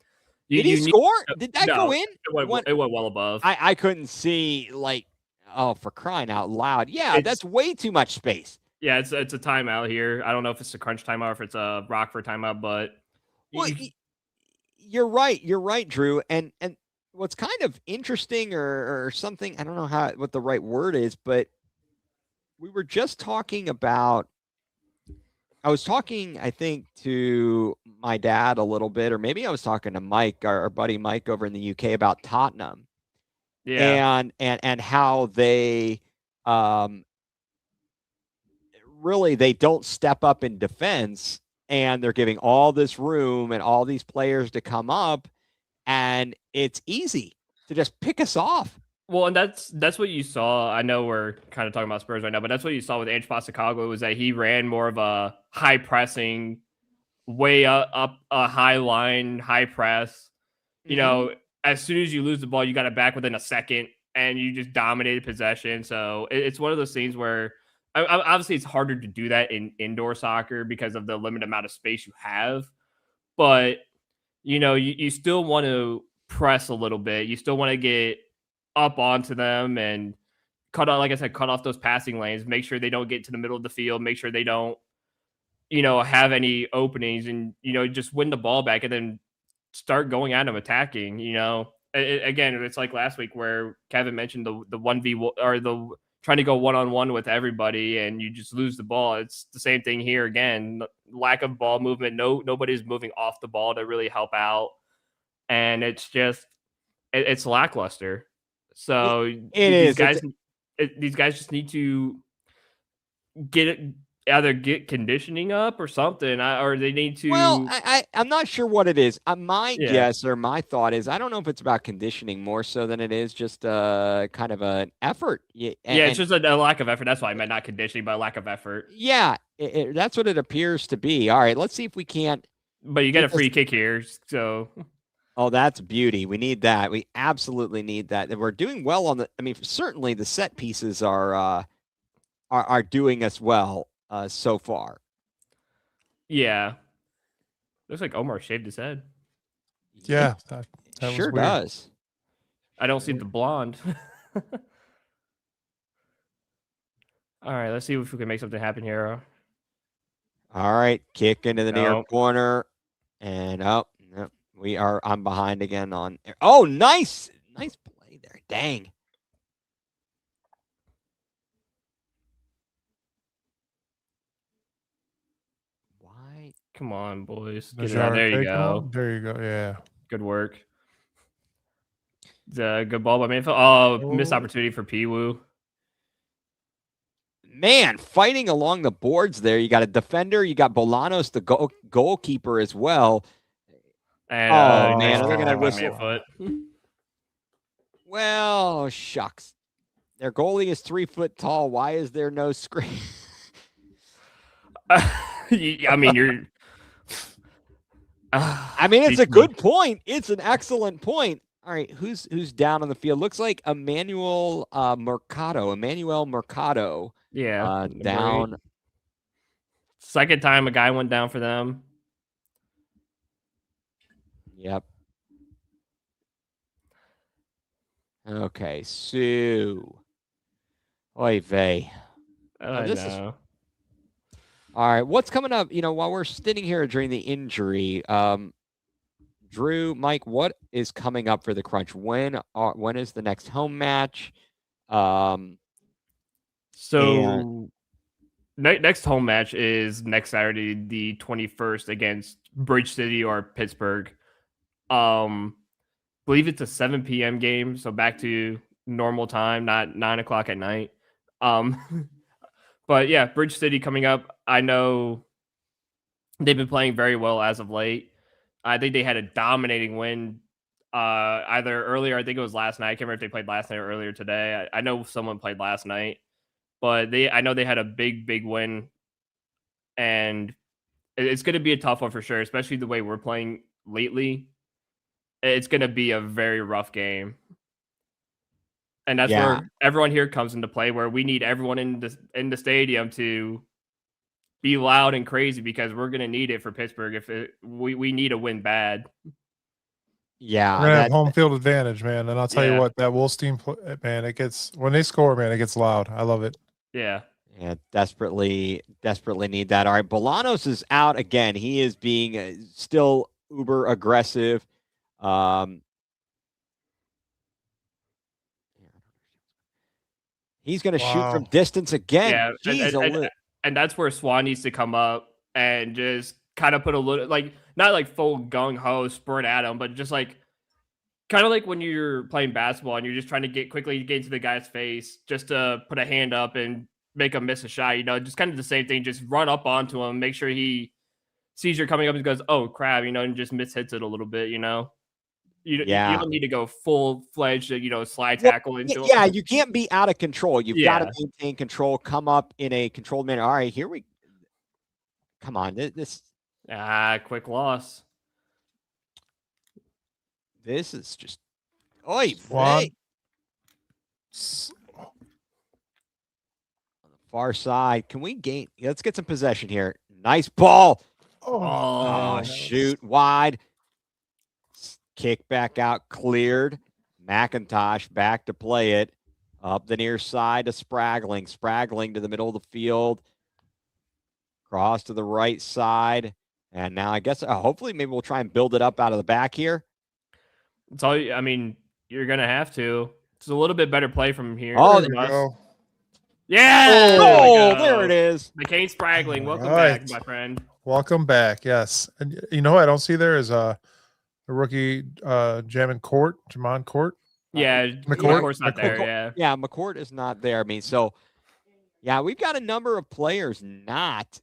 did he score? Did that go in? It went well above. I couldn't see. Like, oh, for crying out loud! Yeah, that's way too much space. Yeah, it's a timeout here. I don't know if it's a crunch timeout or if it's a Rockford timeout, but well, you're right. You're right, Drew. And what's kind of interesting or something, I don't know what the right word is, but we were just talking about, I was talking, I think, to my dad a little bit, or maybe I was talking to Mike, our buddy Mike over in the UK about Tottenham. Yeah. And how they really, they don't step up in defense, and they're giving all this room and all these players to come up, and it's easy to just pick us off. Well, and that's what you saw. I know we're kind of talking about Spurs right now, but that's what you saw with Ange Postecoglou was that he ran more of a high pressing, way up a high line, high press. You know, as soon as you lose the ball, you got it back within a second, and you just dominated possession. So it's one of those things where obviously it's harder to do that in indoor soccer because of the limited amount of space you have. But, you know, you still want to press a little bit. You still want to get up onto them and cut off those passing lanes, make sure they don't get to the middle of the field, make sure they don't, you know, have any openings, and, you know, just win the ball back and then start going at them, attacking. You know, again, it's like last week where Kevin mentioned the 1v or the trying to go one-on-one with everybody and you just lose the ball. It's the same thing here again. Lack of ball movement. Nobody's moving off the ball to really help out. And it's just, it's lackluster. So these guys just need to either get conditioning up or something, or they need to. Well, I'm not sure what it is. My guess or my thought is, I don't know if it's about conditioning more so than it is just kind of an effort. It's just a lack of effort. That's why I meant not conditioning, but a lack of effort. Yeah, that's what it appears to be. All right, let's see if we can't. But you get a free kick here, so. Oh, that's beauty. We need that. We absolutely need that. And we're doing well on the. I mean, certainly the set pieces are doing us well so far. Yeah, looks like Omar shaved his head. Yeah, that sure does. I don't see the blonde. All right, let's see if we can make something happen here. All right, kick into the near corner, and I'm behind again on. Oh, nice play there. Dang. Why? Come on, boys. Get it out. There you go. There you go. Yeah. Good work. The good ball by Mayfield. Oh, missed opportunity for Piwu. Man, fighting along the boards there. You got a defender. You got Bolanos, the goalkeeper as well. And, man, they're going to whistle. Well, shucks. Their goalie is 3 foot tall. Why is there no screen? I mean, you're. I mean, it's a good point. It's an excellent point. All right, who's down on the field? Looks like Emmanuel Mercado. Yeah, down. Second time a guy went down for them. Yep. Okay, Sue. Oy vey. This is all right. What's coming up? While we're sitting here during the injury, Drew, Mike, what is coming up for the Crunch? When is the next home match? Next home match is next Saturday, the 21st, against Bridge City or Pittsburgh. Believe it's a 7 p.m. game, so back to normal time, not 9 o'clock at night. But yeah, Bridge City coming up. I know they've been playing very well as of late. I think they had a dominating win either earlier. I think it was last night. I can't remember if they played last night or earlier today. I know someone played last night, but I know they had a big win, and it's going to be a tough one for sure, especially the way we're playing lately. It's going to be a very rough game. And that's where everyone here comes into play, where we need everyone in the stadium to be loud and crazy, because we're going to need it for Pittsburgh. We need a win bad. Yeah. We're going to have home field advantage, man. And I'll tell you what, that Wolves team, man, when they score, man, it gets loud. I love it. Yeah. Yeah, desperately need that. All right, Bolanos is out again. He is being still uber aggressive. He's going to shoot from distance again. Yeah, and that's where Swan needs to come up and just kind of put a little, not like full gung-ho sprint at him, but just like kind of like when you're playing basketball and you're just trying to quickly get into the guy's face just to put a hand up and make him miss a shot, just kind of the same thing. Just run up onto him, make sure he sees you're coming up and goes, "Oh crap," and just mishits it a little bit, You don't need to go full-fledged, slide tackle into him. Yeah, you can't be out of control. You've got to maintain control, come up in a controlled manner. All right, here we come on. Quick loss. This is just on the far side. Can we gain? Let's get some possession here. Nice ball. Oh, shoot wide. Kick back out, cleared. McIntosh back to play it. Up the near side to Spragling. Spragling to the middle of the field. Cross to the right side. And now I guess hopefully maybe we'll try and build it up out of the back here. It's all. I mean, you're going to have to. It's a little bit better play from here. Oh, there you go. Yeah! There it is. McCain Spragling, welcome back, my friend. Welcome back, yes. And you know what I don't see there is the rookie Jamon Court. Yeah, McCourt's not there, Yeah, McCourt is not there. I mean, so, yeah, we've got a number of players not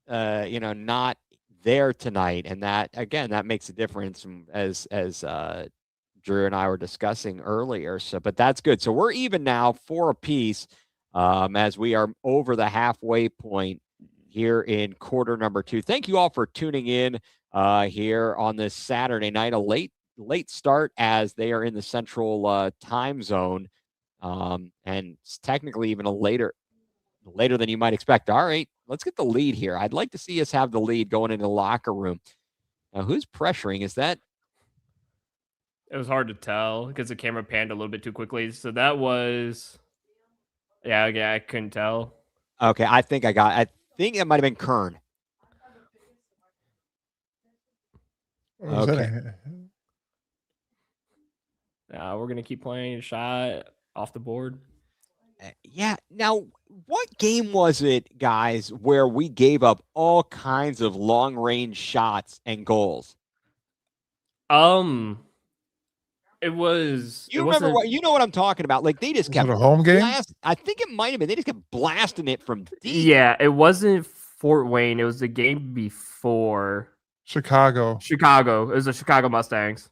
there tonight. And that, again, that makes a difference as Drew and I were discussing earlier. So, but that's good. So we're even now 4 apiece as we are over the halfway point here in quarter number 2. Thank you all for tuning in here on this Saturday night, a late start as they are in the central time zone, and it's technically even later than you might expect. All right, let's get the lead here. I'd like to see us have the lead going into the locker room. Now, who's pressuring? Is that? It was hard to tell because the camera panned a little bit too quickly. So that was, yeah, I couldn't tell. Okay, I think it might have been Kern. Okay. We're going to keep playing a shot off the board. Yeah. Now, what game was it, guys, where we gave up all kinds of long-range shots and goals? It was. You remember what? You know what I'm talking about? Like they just kept a home game. I think it might have been. They just kept blasting it from deep. Yeah, it wasn't Fort Wayne. It was the game before. Chicago. It was the Chicago Mustangs.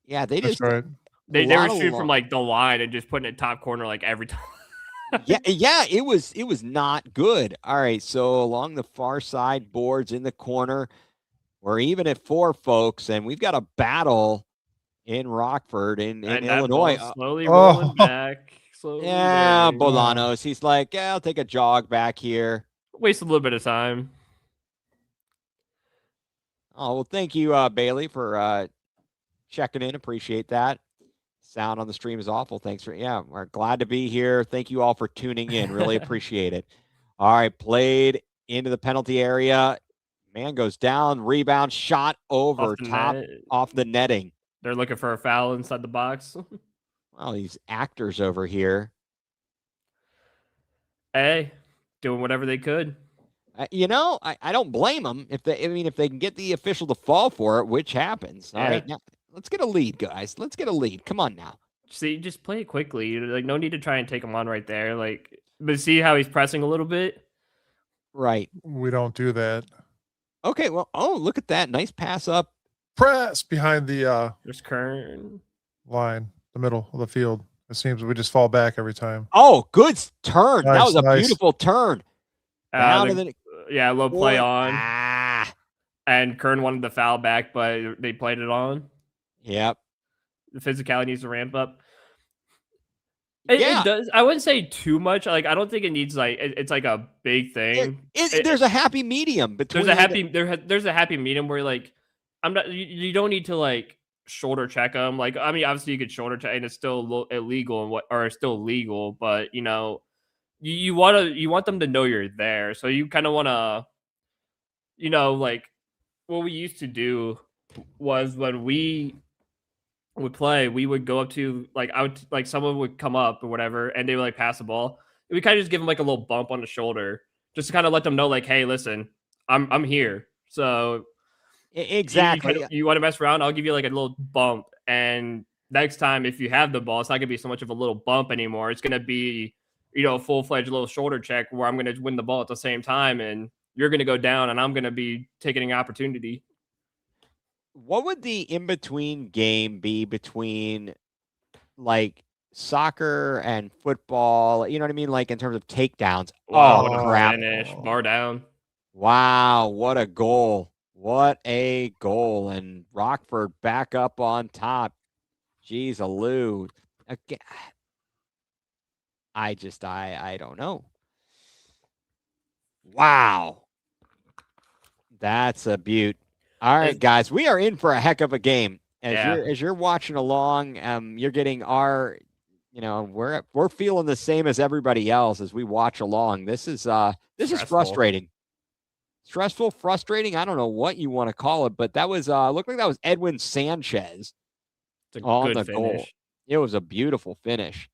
Yeah, they just. That's right. They were shooting from like the line and just putting it top corner like every time. yeah, it was not good. All right, so along the far side boards in the corner, we're even at 4, folks, and we've got a battle in Rockford in Illinois. Slowly rolling back. Yeah, Bolanos. He's like, yeah, I'll take a jog back here. Waste a little bit of time. Oh, well, thank you, Bailey, for checking in. Appreciate that. Sound on the stream is awful. Thanks we're glad to be here. Thank you all for tuning in. Really appreciate it. All right, played into the penalty area. Man goes down, rebound, shot over top off the netting. They're looking for a foul inside the box. Well, these actors over here. Hey, doing whatever they could. I don't blame them if they can get the official to fall for it, which happens. All right, now let's get a lead, guys. Let's get a lead. Come on now. See, just play it quickly. Like, no need to try and take him on right there. Like, but see how he's pressing a little bit. Right. We don't do that. Okay. Well, look at that. Nice pass up. Press behind the there's Kern line, the middle of the field. It seems we just fall back every time. Oh, good turn. Nice, that was a beautiful turn. Low play on. And Kern wanted the foul back, but they played it on. Yep. The physicality needs to ramp up. It does. I wouldn't say too much. Like, I don't think it needs it's like a big thing. There's a happy medium between. There's a happy medium where like you don't need to like shoulder check them. Like, I mean, obviously you could shoulder check and it's still illegal or still legal, but you want them to know you're there. So you kind of want to, like what we used to do was when we would play, we would go up to someone would come up or whatever, and they would like pass the ball. We kind of just give them like a little bump on the shoulder, just to kind of let them know, like, hey, listen, I'm here. So exactly, you want to mess around? I'll give you like a little bump, and next time if you have the ball, it's not gonna be so much of a little bump anymore. It's gonna be a full-fledged little shoulder check where I'm gonna win the ball at the same time, and you're gonna go down, and I'm gonna be taking an opportunity. What would the in-between game be between like soccer and football? You know what I mean? Like in terms of takedowns. Wow, what a crap. Finish. Bar down. Wow, what a goal. What a goal. And Rockford back up on top. Jeez, Alou. Again, I don't know. Wow. That's a beaut. All right, guys, we are in for a heck of a game. As you're watching along, you're getting our, we're feeling the same as everybody else as we watch along. This is frustrating. Stressful, frustrating. I don't know what you want to call it, but that was looked like that was Edwin Sanchez on the goal. It was a beautiful finish.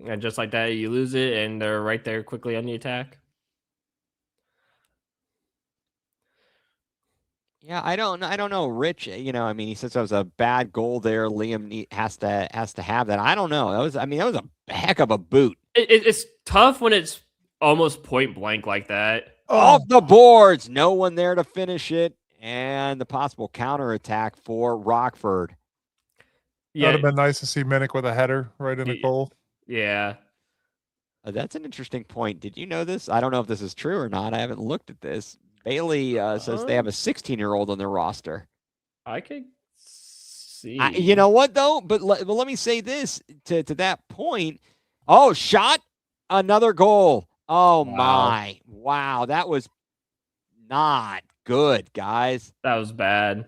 And just like that, you lose it, and they're right there quickly on the attack. Yeah, I don't know. Rich, he says that was a bad goal there. Liam has to have that. I don't know. That was a heck of a boot. It's tough when it's almost point blank like that. Off the boards, no one there to finish it, and the possible counterattack for Rockford. Yeah, that would have been nice to see Minnick with a header right in the goal. Yeah. That's an interesting point. Did you know this? I don't know if this is true or not. I haven't looked at this. Bailey says they have a 16-year-old on their roster. I could see. You know what, though? But let me say this to that point. Oh, shot, another goal. Oh, wow. My. Wow, that was not good, guys. That was bad.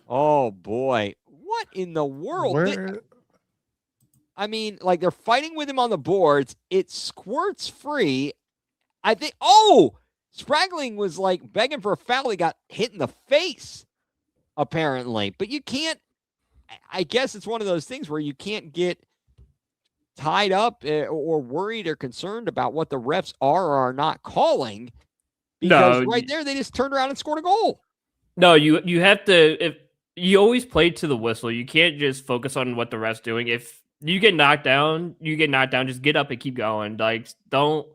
Oh, boy. What in the world? They're fighting with him on the boards. It squirts free. I think, Spragling was like begging for a foul. He got hit in the face, apparently. But you can't, I guess it's one of those things where you can't get tied up or worried or concerned about what the refs are or are not calling. Because right there, they just turned around and scored a goal. No, you have to, if you always play to the whistle. You can't just focus on what the ref's doing. If you get knocked down, just get up and keep going. Like, don't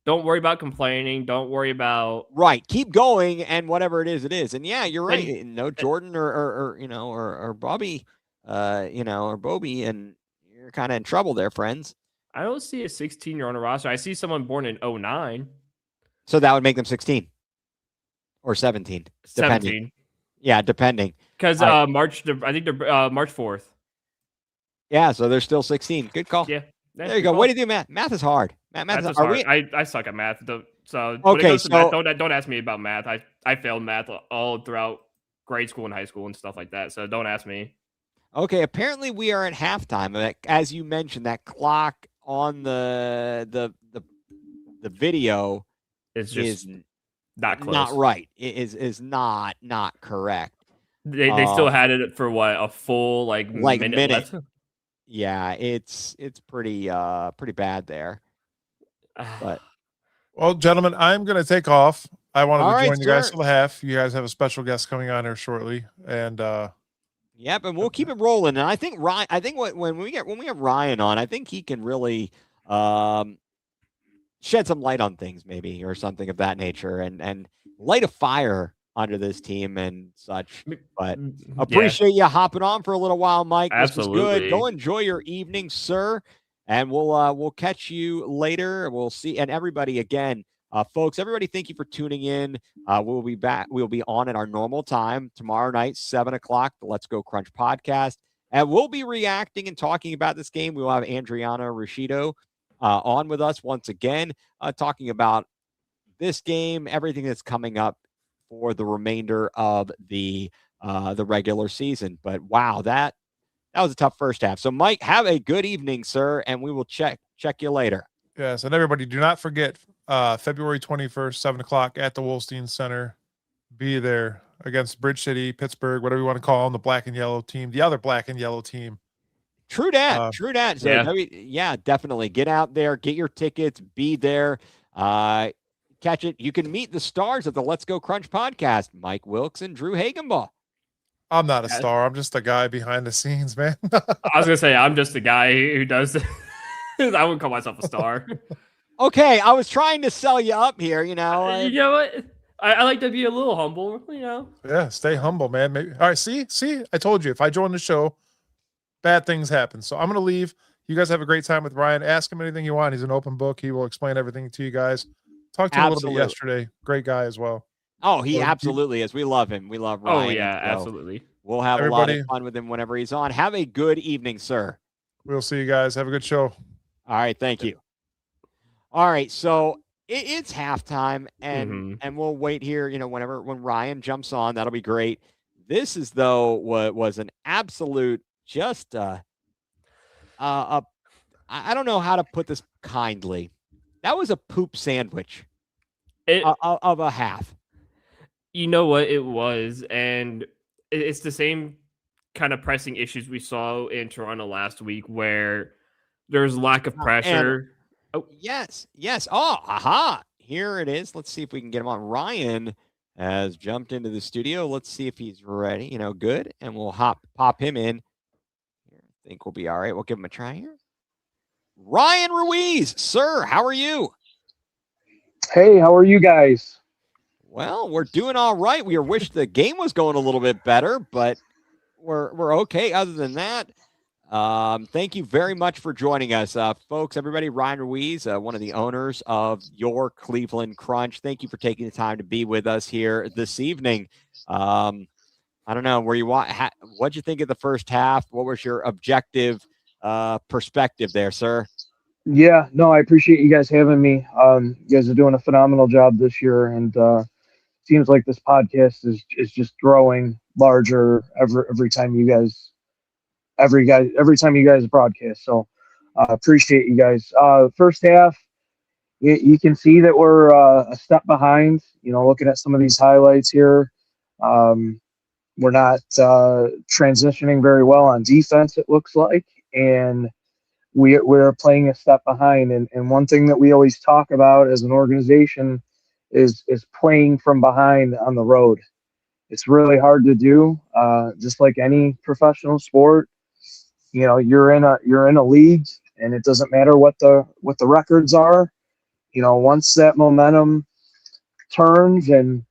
worry about complaining. Don't worry about keep going, and whatever it is, it is. And yeah, you're right. Jordan or Bobby or Bobby, and you're kind of in trouble there, friends. I don't see a 16-year on a roster. I see someone born in 09. So that would make them 16 or 17, depending. 17. Yeah, depending. Because I think they're March 4th. Yeah, so they're still 16. Good call. Yeah. There you go. Way to do math. Math is hard. Math is hard. I suck at math. So when Okay, it comes to math, don't ask me about math. I failed math all throughout grade school and high school and stuff like that. So don't ask me. Okay, apparently we are at halftime. As you mentioned, that clock on the video It's just not close. Not right. It is not correct. They still had it for what, a full minute left? Yeah, it's pretty bad there. But well, gentlemen, I'm going to take off. I wanted to join you guys sir. for the half. You guys have a special guest coming on here shortly, and yep, and we'll keep it rolling. And I think Ryan. I think when we have Ryan on, I think he can really shed some light on things, maybe, or something of that nature, and light a fire under this team and such. But appreciate you hopping on for a little while, Mike. Absolutely. This was good. Go enjoy your evening, sir. And we'll catch you later. We'll see. And everybody, again, folks, everybody, thank you for tuning in. We'll be back. We'll be on at our normal time tomorrow night, 7:00, the Let's Go Crunch podcast. And we'll be reacting and talking about this game. We will have Adriana Ruscido on with us once again, talking about this game, everything that's coming up for the remainder of the regular season. But wow, that was a tough first half. So, Mike, have a good evening, sir, and we will check you later. Yes, and everybody, do not forget February 21st, 7:00 at the Wolstein Center. Be there against Bridge City, Pittsburgh, whatever you want to call them, the black and yellow team, the other black and yellow team. True that. So, yeah. Definitely get out there, get your tickets, be there, catch it. You can meet the stars of the Let's Go Crunch podcast, Mike Wilkes and Drew Hagenbaugh. I'm not a star. I'm just a guy behind the scenes, man. I was gonna say I'm just the guy who does. I wouldn't call myself a star. Okay, I was trying to sell you up here. You know what? I like to be a little humble. Yeah, stay humble, man. Maybe. All right, see, I told you if I join the show, bad things happen. So I'm gonna leave. You guys have a great time with Ryan. Ask him anything you want. He's an open book. He will explain everything to you guys. Talked to him a little bit yesterday. Great guy as well. Oh, he absolutely is. We love him. We love Ryan. Oh, yeah, absolutely. We'll have a lot of fun with him whenever he's on. Have a good evening, sir. We'll see you guys. Have a good show. All right. Thank you. All right. So it's halftime, and we'll wait here, when Ryan jumps on. That'll be great. This is, though, what was an absolute just I don't know how to put this kindly. That was a poop sandwich of a half. You know what it was, and it's the same kind of pressing issues we saw in Toronto last week, where there's lack of pressure. Yes. Oh, aha! Here it is. Let's see if we can get him on. Ryan has jumped into the studio. Let's see if he's ready. Good, and we'll pop him in. I think we'll be all right. We'll give him a try here. Ryan Ruiz, sir, how are you? Hey, how are you guys? Well, we're doing all right. We wish the game was going a little bit better, but we're okay. Other than that, thank you very much for joining us, folks. Everybody, Ryan Ruiz, one of the owners of your Cleveland Crunch. Thank you for taking the time to be with us here this evening. I don't know where you want. What'd you think of the first half? What was your objective perspective there, sir? Yeah, no, I appreciate you guys having me. You guys are doing a phenomenal job this year, and seems like this podcast is just growing larger every time you guys broadcast. So appreciate you guys. First half, you can see that we're a step behind. Looking at some of these highlights here, we're not transitioning very well on defense, it looks like, and we're playing a step behind. And one thing that we always talk about as an organization is playing from behind on the road. It's really hard to do, just like any professional sport. You're in a league, and it doesn't matter what the records are. Once that momentum turns and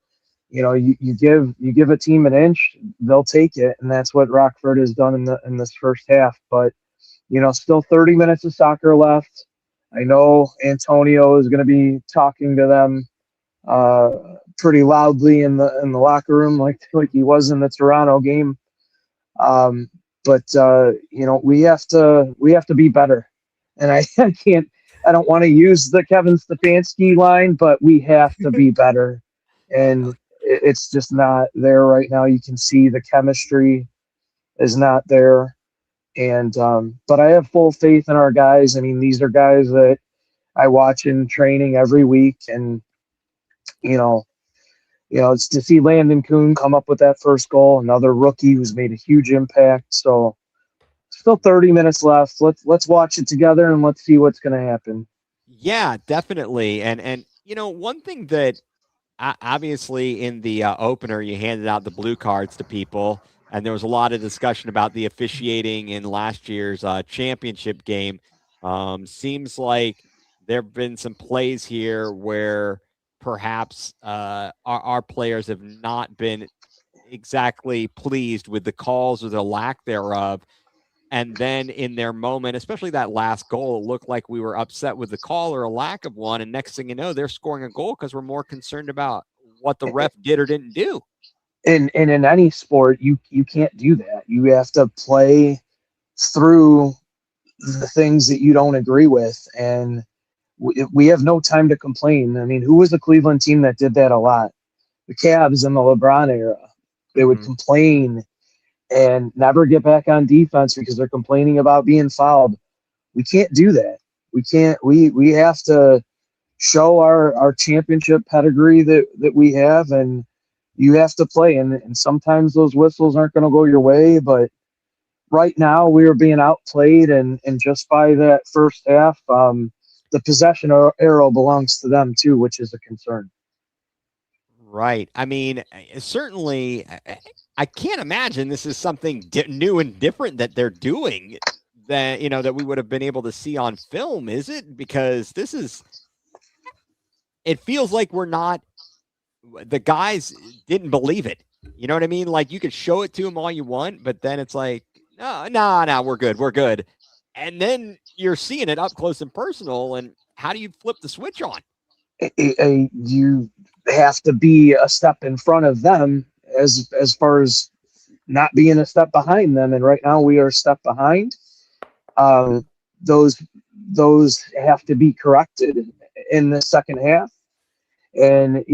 you give a team an inch, they'll take it, and that's what Rockford has done in this first half. But still 30 minutes of soccer left. I know Antonio is going to be talking to them pretty loudly in the locker room, like he was in the Toronto game. But we have to be better, and I can't. I don't want to use the Kevin Stefanski line, but we have to be better, and it's just not there right now. You can see the chemistry is not there, and but I have full faith in our guys. I mean, these are guys that I watch in training every week, and it's to see Landon Kuhn come up with that first goal, another rookie who's made a huge impact. So still 30 minutes left. Let's watch it together and let's see what's going to happen. Yeah, definitely. And one thing that obviously in the opener, you handed out the blue cards to people, and there was a lot of discussion about the officiating in last year's championship game. Seems like there have been some plays here where perhaps our players have not been exactly pleased with the calls or the lack thereof. And then in their moment, especially that last goal, it looked like we were upset with the call or a lack of one. And next thing you know, they're scoring a goal because we're more concerned about what the ref did or didn't do. And in any sport, you can't do that. You have to play through the things that you don't agree with. And we have no time to complain. I mean, who was the Cleveland team that did that a lot? The Cavs in the LeBron era. They would complain and never get back on defense because they're complaining about being fouled. We can't do that. We can't. We have to show our championship pedigree that we have, and you have to play. And sometimes those whistles aren't going to go your way, but right now we are being outplayed, and just by that first half, the possession arrow belongs to them too, which is a concern. Right. I mean, certainly, I can't imagine this is something new and different that they're doing that, that we would have been able to see on film, is it? Because it feels like the guys didn't believe it. You know what I mean? Like you could show it to them all you want, but then it's like, no, we're good. And then you're seeing it up close and personal. And how do you flip the switch on? You have to be a step in front of them as far as not being a step behind them. And right now we are a step behind. Those have to be corrected in the second half. And,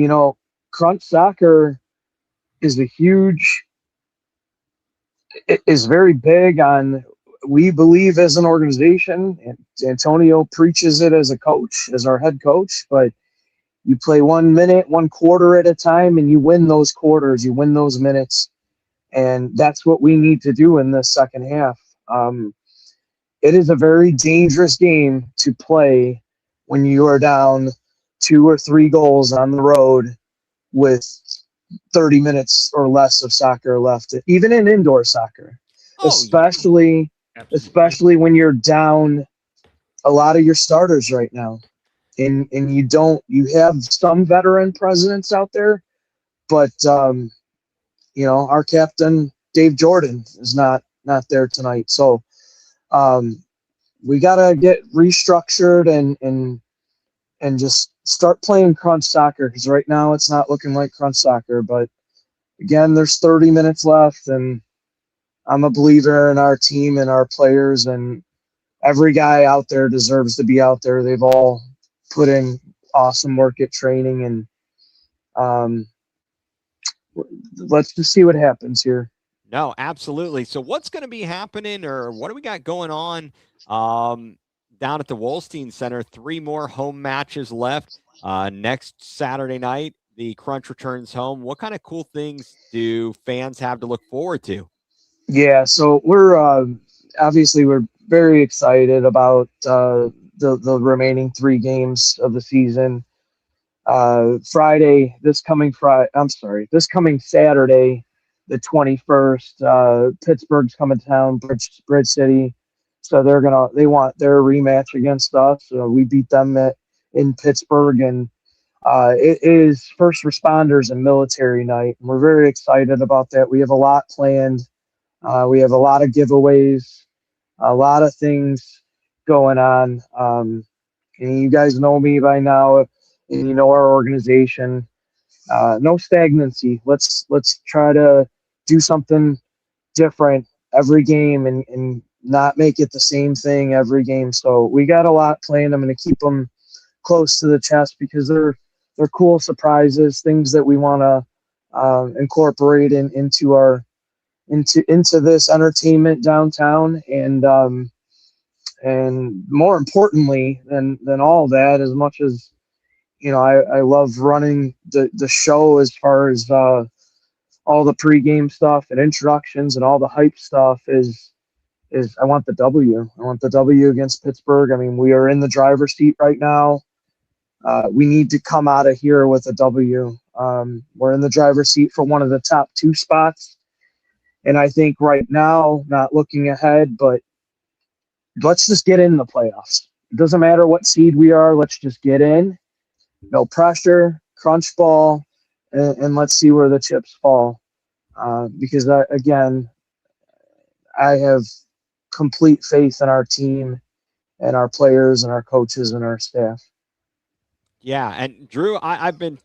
crunch soccer is very big on, we believe as an organization, and Antonio preaches it as a coach, as our head coach, but you play 1 minute, 1 quarter at a time, and you win those quarters, you win those minutes. And that's what we need to do in this second half. It is a very dangerous game to play when you are down 2 or 3 goals on the road with 30 minutes or less of soccer left, even in indoor soccer, especially when you're down a lot of your starters right now. And you have some veteran presidents out there, but our captain Dave Jordan is not there tonight. So we gotta get restructured and just start playing crunch soccer, because right now it's not looking like crunch soccer. But again, there's 30 minutes left, and I'm a believer in our team and our players, and every guy out there deserves to be out there. They've all put in awesome work at training, and let's just see what happens here. No, absolutely. So what's going to be happening, or what do we got going on down at the Wolstein Center? 3 more home matches left. Next Saturday night, the Crunch returns home. What kind of cool things do fans have to look forward to? Yeah, so we're obviously we're very excited about the remaining 3 games of the season. This coming Saturday, the 21st, Pittsburgh's coming to town, Bridge City. So they want their rematch against us. We beat them in Pittsburgh, and It is first responders and military night. And we're very excited about that. We have a lot planned. We have a lot of giveaways, a lot of things going on. And you guys know me by now, and you know our organization. No stagnancy. Let's try to do something different every game and not make it the same thing every game. So we got a lot planned. I'm going to keep them close to the chest because they're cool surprises, things that we want to incorporate into our into this entertainment downtown. And more importantly than all that, as much as I love running the show as far as all the pregame stuff and introductions and all the hype stuff is I want the W. I want the W against Pittsburgh. I mean, we are in the driver's seat right now. We need to come out of here with a W. We're in the driver's seat for one of the top 2 spots. And I think right now, not looking ahead, but let's just get in the playoffs. It doesn't matter what seed we are. Let's just get in. No pressure, crunch ball, and let's see where the chips fall. Because, again, I have complete faith in our team and our players and our coaches and our staff. Yeah, and Drew, I've been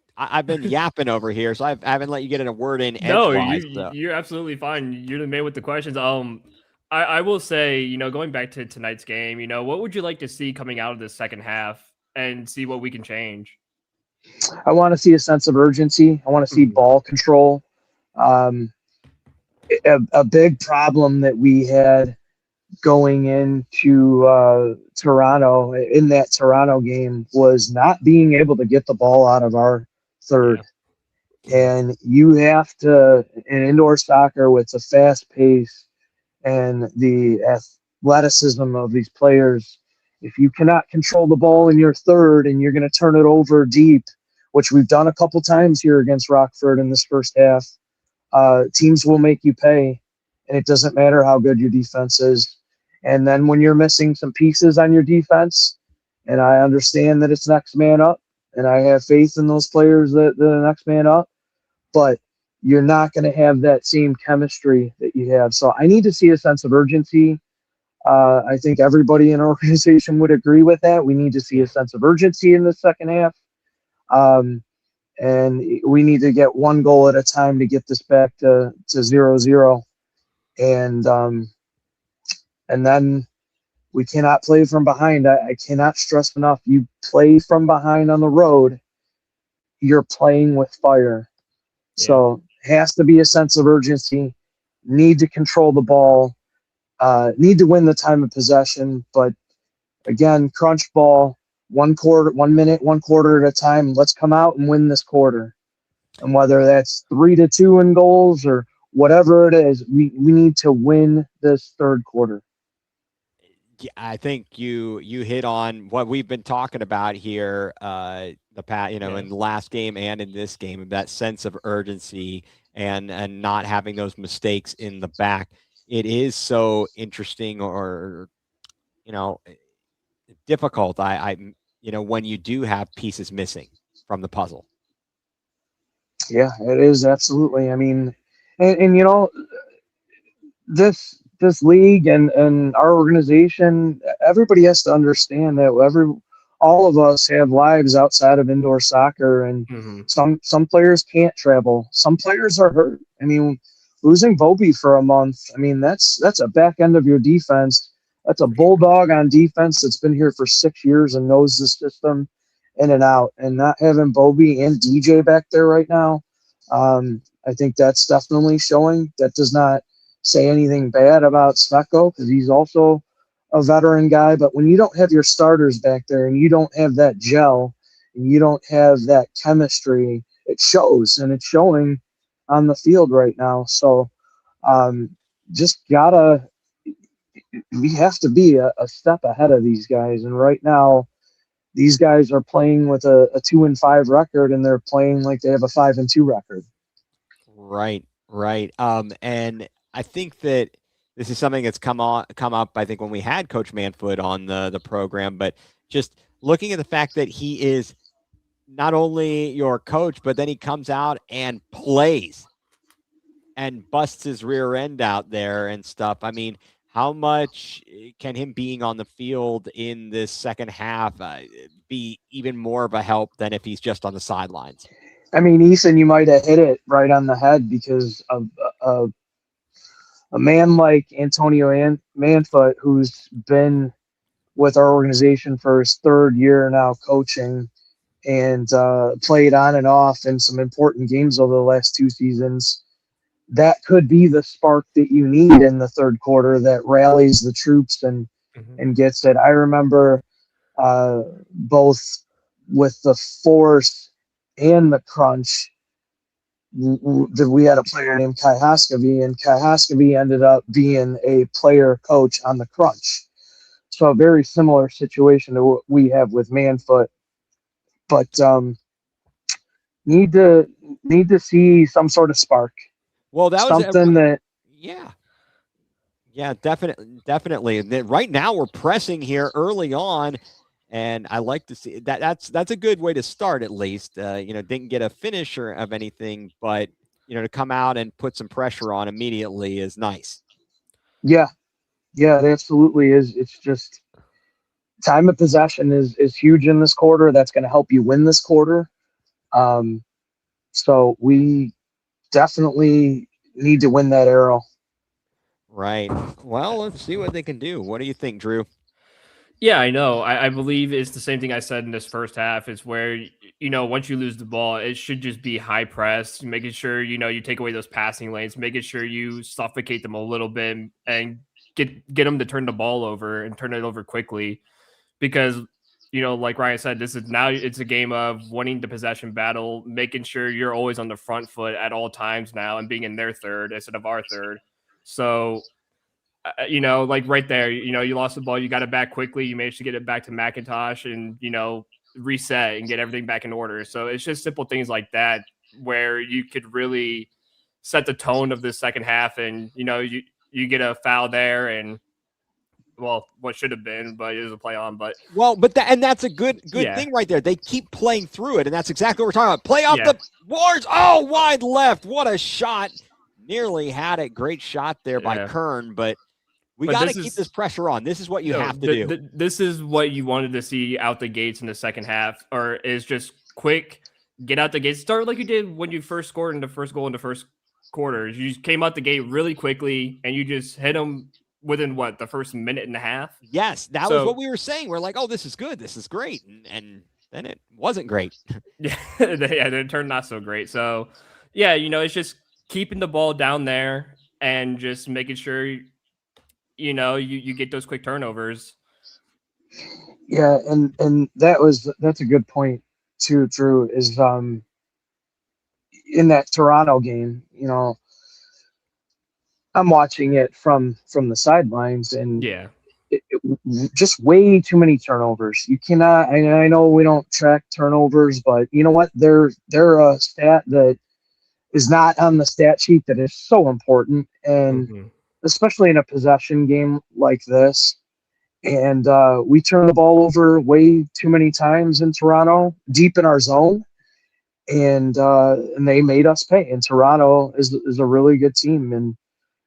yapping over here, so I haven't let you get in a word in. No, edgewise, so. you're absolutely fine. You're the man with the questions. I will say, going back to tonight's game, what would you like to see coming out of this second half and see what we can change? I want to see a sense of urgency. I want to see ball control. A big problem that we had going into Toronto, in that Toronto game, was not being able to get the ball out of our third. Yeah. And you have to, in indoor soccer with the fast pace and the athleticism of these players, if you cannot control the ball in your third and you're going to turn it over deep, which we've done a couple times here against Rockford in this first half, teams will make you pay. And it doesn't matter how good your defense is. And then when you're missing some pieces on your defense, and I understand that it's next man up, and I have faith in those players that the next man up, but you're not going to have that same chemistry that you have. So I need to see a sense of urgency. I think everybody in our organization would agree with that. We need to see a sense of urgency in the second half. And we need to get one goal at a time to get this back to 0-0. And then we cannot play from behind. I cannot stress enough. You play from behind on the road, you're playing with fire. Yeah. So has to be a sense of urgency, need to control the ball, need to win the time of possession. But again, crunch ball, 1 minute, 1 quarter at a time. Let's come out and win this quarter. And whether that's 3-2 in goals or whatever it is, we need to win this third quarter. Yeah, I think you hit on what we've been talking about here, in the last game and in this game, that sense of urgency and not having those mistakes in the back. It is so interesting or difficult. When you do have pieces missing from the puzzle. Yeah, it is absolutely. I mean, and this league and our organization, everybody has to understand that all of us have lives outside of indoor soccer, and some players can't travel. Some players are hurt. I mean, losing Bobby for a month, I mean, that's a back end of your defense. That's a bulldog on defense that's been here for 6 years and knows the system in and out. And not having Bobby and DJ back there right now, I think that's definitely showing. That does not say anything bad about Smeko because he's also a veteran guy. But when you don't have your starters back there and you don't have that gel and you don't have that chemistry, it shows, and it's showing on the field right now. So we have to be a step ahead of these guys. And right now, these guys are playing with a 2-5 record, and they're playing like they have a 5-2 record. Right. And I think that this is something that's come up, I think, when we had Coach Manfoot on the program, but just looking at the fact that he is not only your coach, but then he comes out and plays and busts his rear end out there and stuff. I mean, how much can him being on the field in this second half be even more of a help than if he's just on the sidelines? I mean, Ethan, you might have hit it right on the head because of a man like Antonio Manfoot, who's been with our organization for his third year now coaching and played on and off in some important games over the last 2 seasons. That could be the spark that you need in the third quarter that rallies the troops and gets it. I remember both with the force and the crunch that we had a player named Kai Haskavy, and Kai Haskavy ended up being a player coach on the crunch. So a very similar situation to what we have with Manfoot, but need to see some sort of spark. Well, that was something that, yeah, definitely. Right now we're pressing here early on, and I like to see that. That's a good way to start, at least. Didn't get a finisher of anything, but to come out and put some pressure on immediately is nice. Yeah, it absolutely is. It's just time of possession is huge in this quarter. That's going to help you win this quarter. So we definitely need to win that arrow. Right. Well, let's see what they can do. What do you think, Drew? Yeah, I know. I believe it's the same thing I said in this first half. Is where, once you lose the ball, it should just be high press, making sure, you take away those passing lanes, making sure you suffocate them a little bit and get them to turn the ball over and turn it over quickly. Because, like Ryan said, it's a game of winning the possession battle, making sure you're always on the front foot at all times now and being in their third instead of our third. So, like right there, you lost the ball, you got it back quickly. You managed to get it back to McIntosh and, reset and get everything back in order. So it's just simple things like that where you could really set the tone of the second half and, you get a foul there and, well, what should have been, but it was a play on. But that's a good thing right there. They keep playing through it, and that's exactly what we're talking about. Play off the boards. Oh, wide left. What a shot. Nearly had it. Great shot there by Kern, but we got to keep this pressure on. This is what you have to do. This is what you wanted to see out the gates in the second half, or is just quick, get out the gates. Start like you did when you first scored in the first goal in the first quarter. You just came out the gate really quickly, and you just hit them within the first minute and a half. Yes, that was what we were saying. We're like, oh, this is good. This is great. And then it wasn't great. Yeah, it turned not so great. So, yeah, it's just keeping the ball down there and just making sure, you get those quick turnovers. Yeah, and that's a good point too, Drew, is in that Toronto game, I'm watching it from the sidelines, and just way too many turnovers. You cannot. I know we don't track turnovers, but you know what? They're a stat that is not on the stat sheet that is so important, and especially in a possession game like this. And we turn the ball over way too many times in Toronto, deep in our zone, and they made us pay. And Toronto is a really good team, and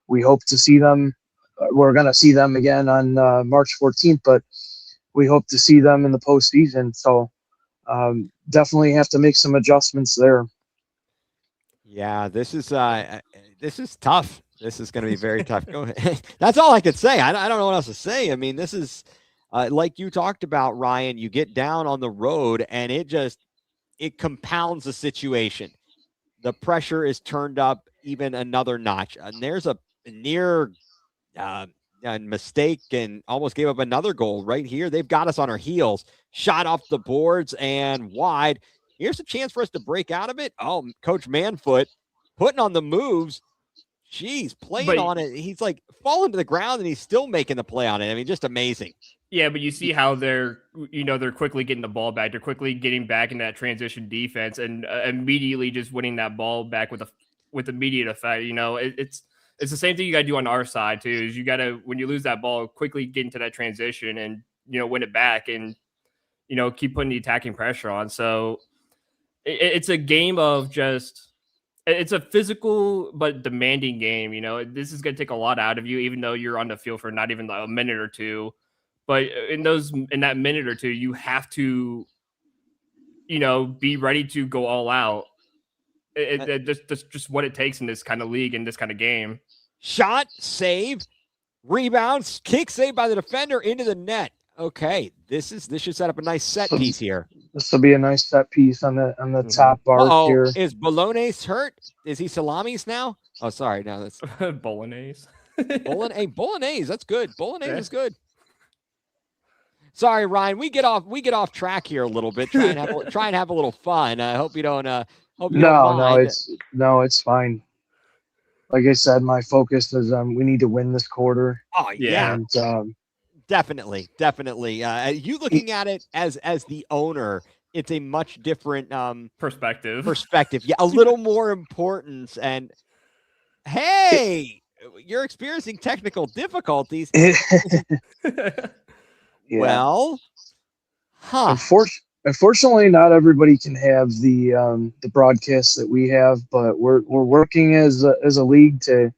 we hope to see them. We're going to see them again on March 14th, but we hope to see them in the postseason. So definitely have to make some adjustments there. Yeah, this is tough. This is going to be very tough. Go ahead. That's all I could say. I don't know what else to say. I mean, this is like you talked about, Ryan. You get down on the road, and it compounds the situation. The pressure is turned up even another notch. And there's a near mistake and almost gave up another goal right here. They've got us on our heels. Shot off the boards and wide. Here's a chance for us to break out of it. Oh, Coach Manfoot putting on the moves. Jeez, playing on it. He's like falling to the ground and he's still making the play on it. I mean, just amazing. Yeah, but you see how they're quickly getting the ball back. They're quickly getting back in that transition defense and immediately just winning that ball back with immediate effect. It's the same thing you got to do on our side too. Is you got to, when you lose that ball, quickly get into that transition and win it back and keep putting the attacking pressure on. So it's a game of just. It's a physical but demanding game. You know, this is going to take a lot out of you, even though you're on the field for not even a minute or two. But in that minute or two, you have to, be ready to go all out. That's just what it takes in this kind of league, in this kind of game. Shot, save, rebounds, kick save by the defender into the net. Okay, this should set up a nice set piece here. This will be a nice set piece on the top bar here. Is Bolognese hurt? Is he Salamis now? Oh, sorry, no, that's Bolognese. Bolognese, that's good. Bolognese is good. Sorry, Ryan, we get off track here a little bit. Try and have a little fun. I hope you don't. Don't mind. It's fine. Like I said, my focus is we need to win this quarter. Oh yeah. And, definitely. You looking at it as the owner, it's a much different perspective. Yeah, a little more importance. And hey, you're experiencing technical difficulties. Yeah. Well, Unfortunately, not everybody can have the broadcast that we have, but we're working as a league to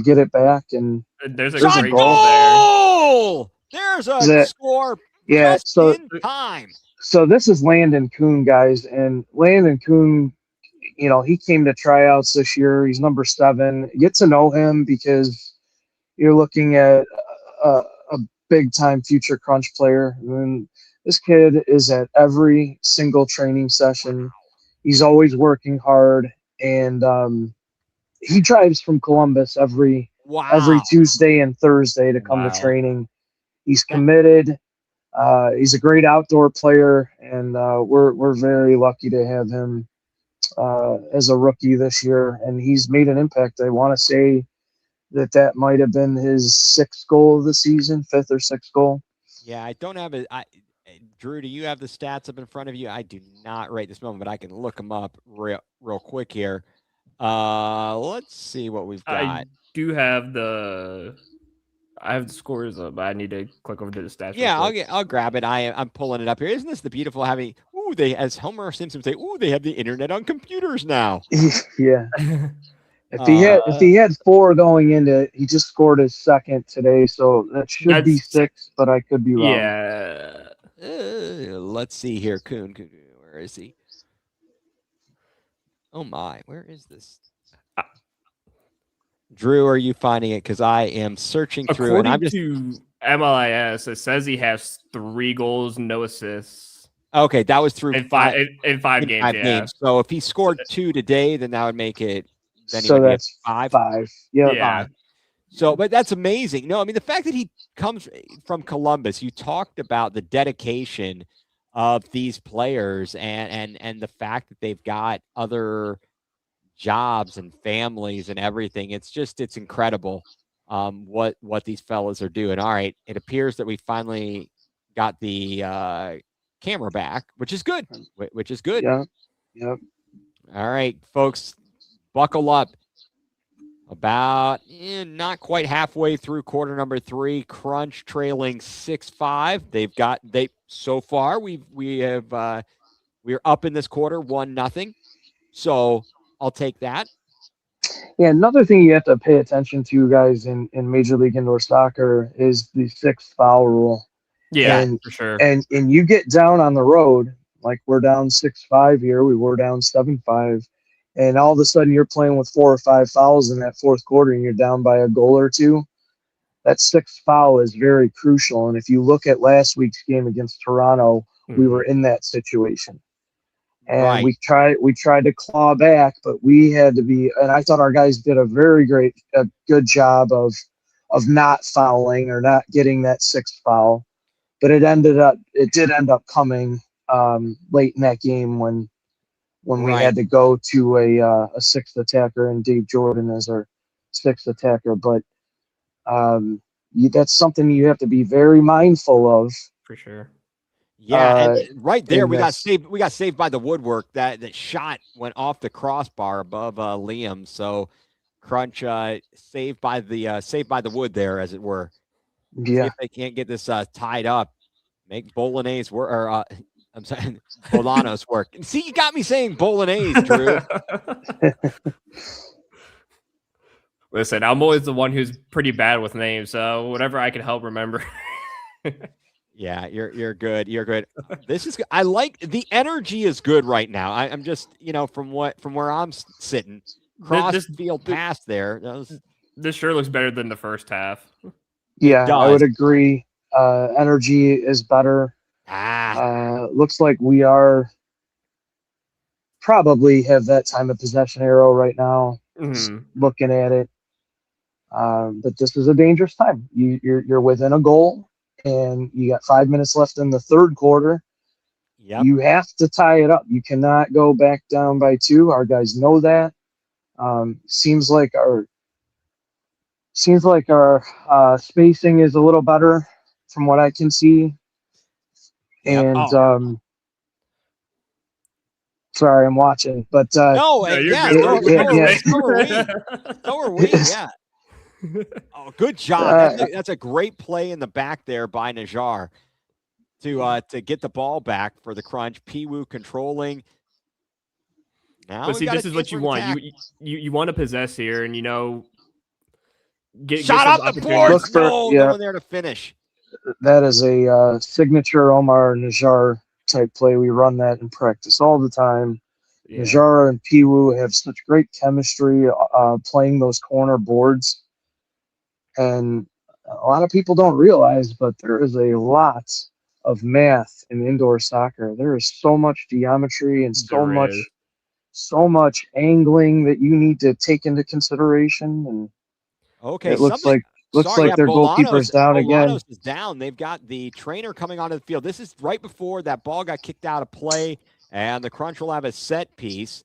get it back. And there's a great goal there. There's a score. Yeah, just in time. So this is Landon Kuhn, guys, and Landon Kuhn, he came to tryouts this year. He's number 7. Get to know him because you're looking at a big time future crunch player. And this kid is at every single training session. He's always working hard, and he drives from Columbus every Tuesday and Thursday to come to training. He's committed. He's a great outdoor player, and we're very lucky to have him as a rookie this year. And he's made an impact. I want to say that might have been his 6th goal of the season, 5th or 6th goal. Yeah, I don't have it. Drew, do you have the stats up in front of you? I do not right this moment, but I can look them up real quick here. Let's see what we've got. I do have the scores up, but I need to click over to the stats. Yeah, I'll grab it. I'm pulling it up here. Isn't this the beautiful having? They, as Homer Simpson would say, they have the internet on computers now. Yeah. If he had 4 going into, he just scored his 2nd today, so that should be 6, but I could be wrong. Yeah. Let's see here, Kuhn. Where is he? Oh my, where is this? Drew, are you finding it? Because I am searching through, and I'm just to MLIS. It says he has 3 goals, no assists. Okay, that was through in five games. So if he scored 2 today, then that would make it. Then so that's 5. Yeah. 5. So, but that's amazing. No, I mean, the fact that he comes from Columbus, you talked about the dedication of these players and the fact that they've got other jobs and families and everything. It's incredible what these fellas are doing. All right. It appears that we finally got the camera back, which is good. Yeah. Yep. All right, folks, buckle up. About not quite halfway through quarter number 3, Crunch trailing 6-5. So far we're up in this quarter 1-0. So I'll take that. Yeah, another thing you have to pay attention to, guys, in Major League Indoor Soccer is the 6th foul rule. Yeah, for sure. And you get down on the road, like we're down 6-5 here. We were down 7-5. And all of a sudden you're playing with 4 or 5 fouls in that 4th quarter and you're down by a goal or 2. That 6th foul is very crucial. And if you look at last week's game against Toronto, we were in that situation. And we tried to claw back, but we had to be, and I thought our guys did a good job of not fouling or not getting that 6th foul. But it did end up coming late in that game when we had to go to a 6th attacker and Dave Jordan as our 6th attacker. But that's something you have to be very mindful of. For sure. Yeah, and right there we got saved. We got saved by the woodwork. That shot went off the crossbar above Liam. So Crunch saved by the wood there, as it were. Yeah, see if they can't get this tied up, make Bolognese work or I'm saying Bolanos work. See, you got me saying Bolognese, Drew. Listen, I'm always the one who's pretty bad with names, so whatever I can help remember. Yeah, you're good. You're good. This is. I like the energy is good right now. I'm just from where I'm sitting, cross field pass there. This sure looks better than the first half. Yeah, I would agree. Energy is better. Looks like we are probably have that time of possession arrow right now. Looking at it, but this is a dangerous time. You're within a goal, and you got 5 minutes left in the third quarter. Yep. You have to tie it up. You cannot go back down by 2. Our guys know that. Seems like our spacing is a little better from what I can see. Yep. And sorry, I'm watching, but no, yeah, so are we. Yeah. Oh, good job. That's a great play in the back there by Najjar to get the ball back for the Crunch. Pee-woo controlling. Now but see, this is what you want. You want to possess here, and shot up the boards. No one there to finish. That is a signature Omar Najjar type play. We run that in practice all the time. Yeah. Najjar and Pee-woo have such great chemistry playing those corner boards. And a lot of people don't realize, but there is a lot of math in indoor soccer. There is so much geometry and so much angling that you need to take into consideration. And it looks like their goalkeeper's down again. Bolanos is down. They've got the trainer coming onto the field. This is right before that ball got kicked out of play, and the Crunch will have a set piece.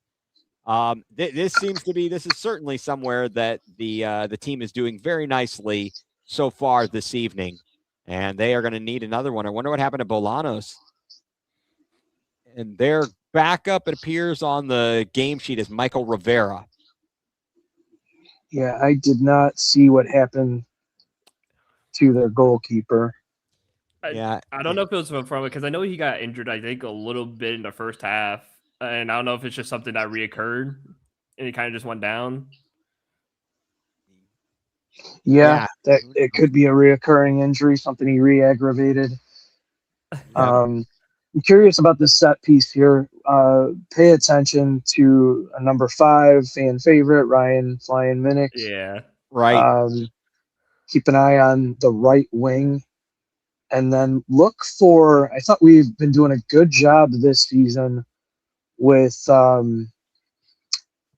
This is certainly somewhere that the team is doing very nicely so far this evening, and they are going to need another one. I wonder what happened to Bolanos. And their backup, it appears on the game sheet, is Michael Rivera. Yeah, I did not see what happened to their goalkeeper. I don't know if it was from because I know he got injured, I think, a little bit in the first half. And I don't know if it's just something that reoccurred and he kind of just went down. Yeah, that it could be a reoccurring injury, something he re-aggravated. I'm curious about this set piece here. Pay attention to a number 5 fan favorite, Ryan Flying Minix. Yeah, right. Keep an eye on the right wing. And then look for, I thought we've been doing a good job this season with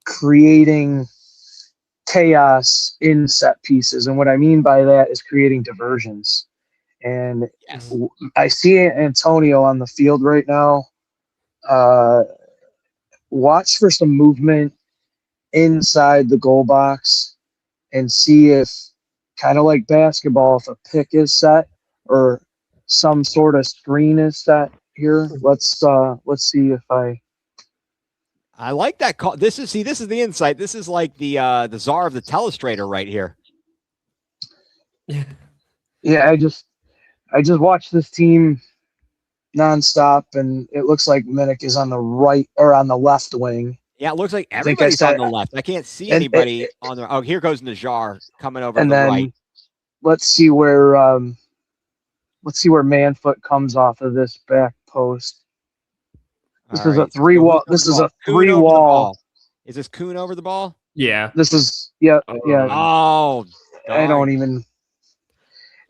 creating chaos in set pieces. And what I mean by that is creating diversions. And I see Antonio on the field right now. Watch for some movement inside the goal box and see if, kind of like basketball, if a pick is set or some sort of screen is set here. Let's see if I like that call. This is the insight. This is like the czar of the telestrator right here. Yeah, I just watched this team nonstop, and it looks like Minnick is on the right or on the left wing. Yeah, it looks like everybody's on the left. I can't see anybody on the. Oh, here goes Najjar coming over to the right. Let's see where Manfoot comes off of this back post. This is a 3-wall. This is a 3-wall. Is this Kuhn over the ball? Yeah. This is yeah. Oh, I don't even.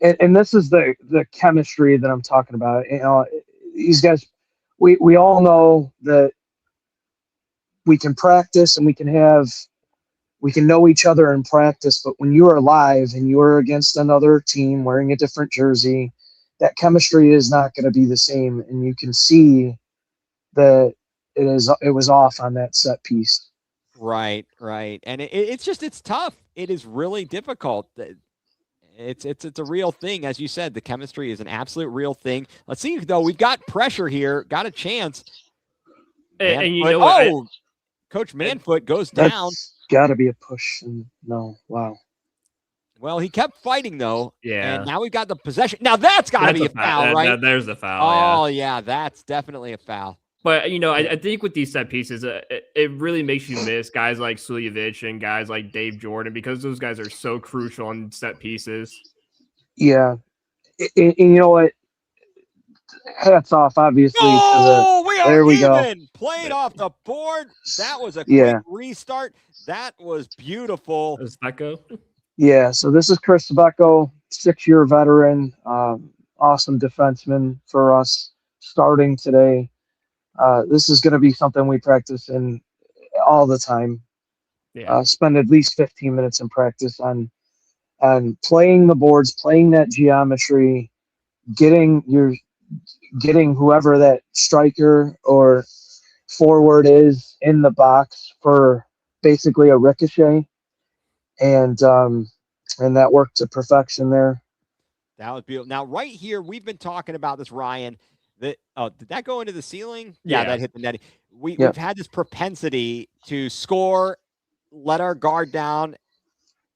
And this is the chemistry that I'm talking about. These guys, we all know that we can practice and we can know each other in practice, but when you are live and you are against another team wearing a different jersey, that chemistry is not going to be the same, and you can see that it was off on that set piece. Right. And it's tough. It is really difficult. It's a real thing. As you said, the chemistry is an absolute real thing. Let's see, though. We've got pressure here. Got a chance. And you know what? Coach Manfoot goes down. That's got to be a push. No, wow. Well, he kept fighting though. Yeah. And now we've got the possession. Now that's got to be a foul, right? There's a foul. Oh, yeah, that's definitely a foul. But, I think with these set pieces, it really makes you miss guys like Suljevic and guys like Dave Jordan because those guys are so crucial on set pieces. Yeah. And you know what? Hats off, obviously. Oh, we are there we even. go. Played off the board. That was a Yeah. quick restart. That was beautiful. Does that go? Yeah, so this is Chris Sabecco, 6-year veteran, awesome defenseman for us starting today. This is going to be something we practice in all the time. Yeah. Spend at least 15 minutes in practice on playing the boards, playing that geometry, getting whoever that striker or forward is in the box for basically a ricochet, and that worked to perfection there. That was beautiful. Now, right here, we've been talking about this, Ryan. Did that go into the ceiling? Yeah. That hit the netting. We've had this propensity to score, let our guard down,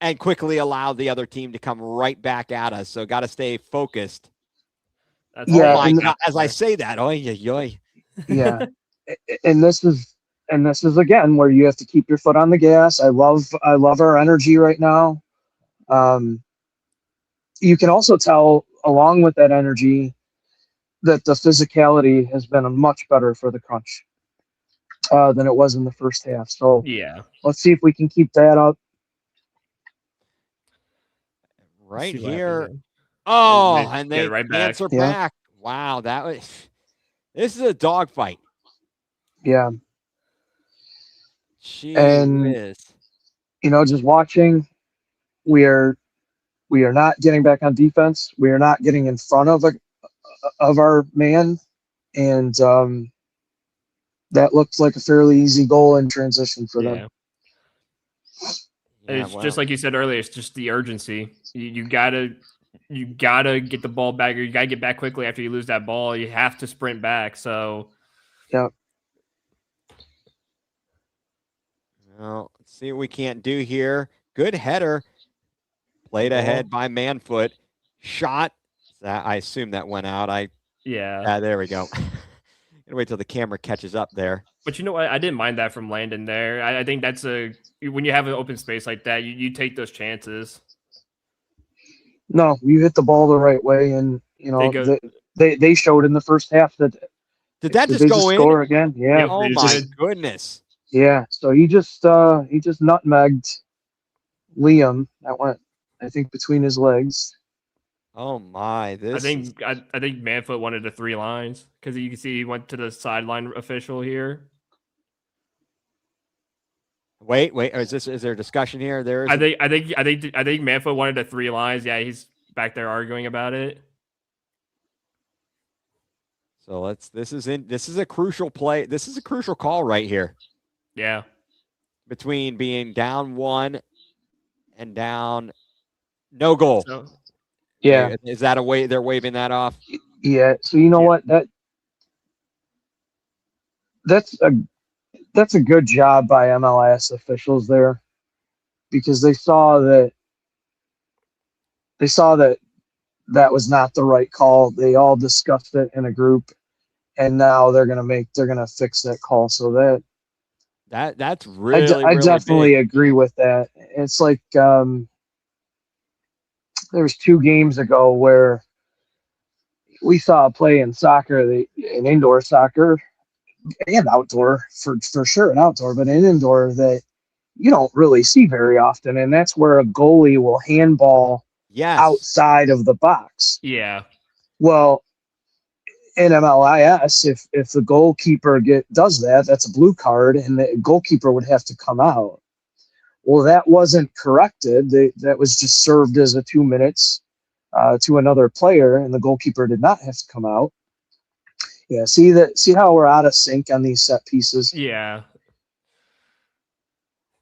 and quickly allow the other team to come right back at us. So got to stay focused. That's Yeah, oh my God! As I say that, yeah, and this is again where you have to keep your foot on the gas. I love our energy right now. You can also tell along with that energy that the physicality has been much better for the Crunch than it was in the first half. So yeah, let's see if we can keep that up. Right here. Oh, and they right answer back. Wow, this is a dogfight. Yeah. And just watching, we are not getting back on defense. We are not getting in front of our man, and that looked like a fairly easy goal in transition for them. It's just like you said earlier. It's just the urgency. You gotta get the ball back, or you gotta get back quickly after you lose that ball. You have to sprint back. So, yeah. Well, let's see what we can't do here. Good header. Played ahead by Manfoot. Shot. I assume that went out. There we go. Gotta wait till the camera catches up there. But you know what? I didn't mind that from Landon there. I think that's when you have an open space like that, you take those chances. No, you hit the ball the right way, and they showed in the first half that. Did that just go in? Score again? Yeah. Oh my goodness. Yeah. So he just nutmegged Liam. That went, I think, between his legs. Oh my! I think Manfoot wanted the 3 lines because you can see he went to the sideline official here. Wait! Is there a discussion here? I think Manfoot wanted the 3 lines. Yeah, he's back there arguing about it. So this is a crucial play. This is a crucial call right here. Yeah. Between being down 1 and down no goal. So, yeah. Is that a way they're waving that off? Yeah. So you know what? That's a good job by MLS officials there, because they saw that was not the right call. They all discussed it in a group, and now they're gonna fix that call. So that's really I definitely big. agree with that. It's like there was 2 games ago where we saw a play in soccer, in indoor soccer and outdoor, for sure, an outdoor, but an indoor that you don't really see very often, and that's where a goalie will handball outside of the box. Yeah. Well, in MLS, if the goalkeeper does that, that's a blue card, and the goalkeeper would have to come out. Well, that wasn't corrected. That was just served as a 2 minutes to another player, and the goalkeeper did not have to come out. Yeah, see how we're out of sync on these set pieces? Yeah.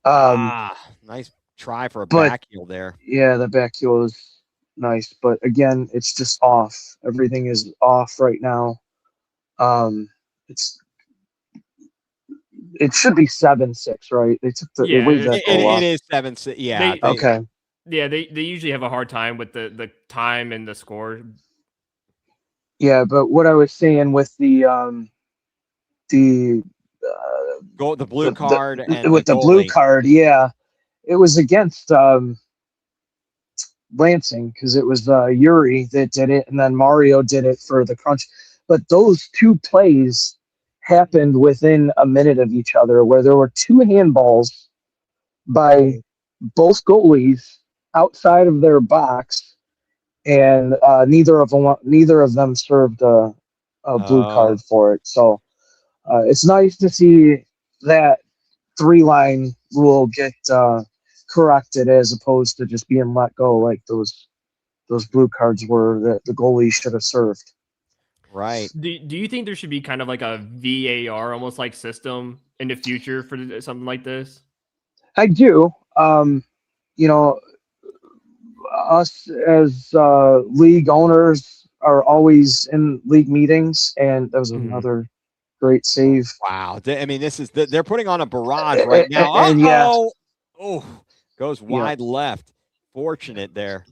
Nice try for a back heel there. Yeah, the back heel is nice, but again, it's just off. Everything is off right now. It should be 7-6, right? They took the it is 7-6. Yeah. Okay. Yeah, they usually have a hard time with the time and the score. Yeah, but what I was saying with the Goal, the blue card and the with the blue goalie. card, yeah, it was against Lansing because it was Yuri that did it, and then Mario did it for the Crunch. But those two plays happened within a minute of each other, where there were two handballs by both goalies outside of their box, and neither of them served a blue card for it. So it's nice to see that 3-line rule get corrected as opposed to just being let go like those blue cards were that the goalie should have served. Right. Do you think there should be kind of like a VAR almost like system in the future for something like this? I do. You know, us as league owners are always in league meetings, and that was another great save. Wow. I mean, they're putting on a barrage right now. And yeah, Oh, goes wide left. Fortunate there.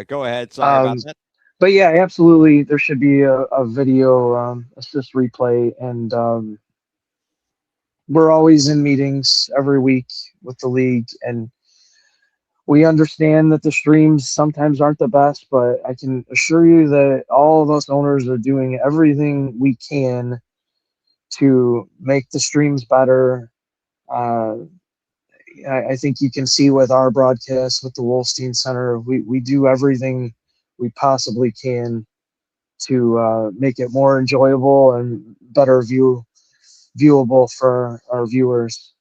Go ahead. Sorry about that. But yeah, absolutely. There should be a video assist replay, and we're always in meetings every week with the league, and we understand that the streams sometimes aren't the best, but I can assure you that all of us owners are doing everything we can to make the streams better. I think you can see with our broadcast with the Wolfstein Center, we do everything we possibly can to make it more enjoyable and better viewable for our viewers.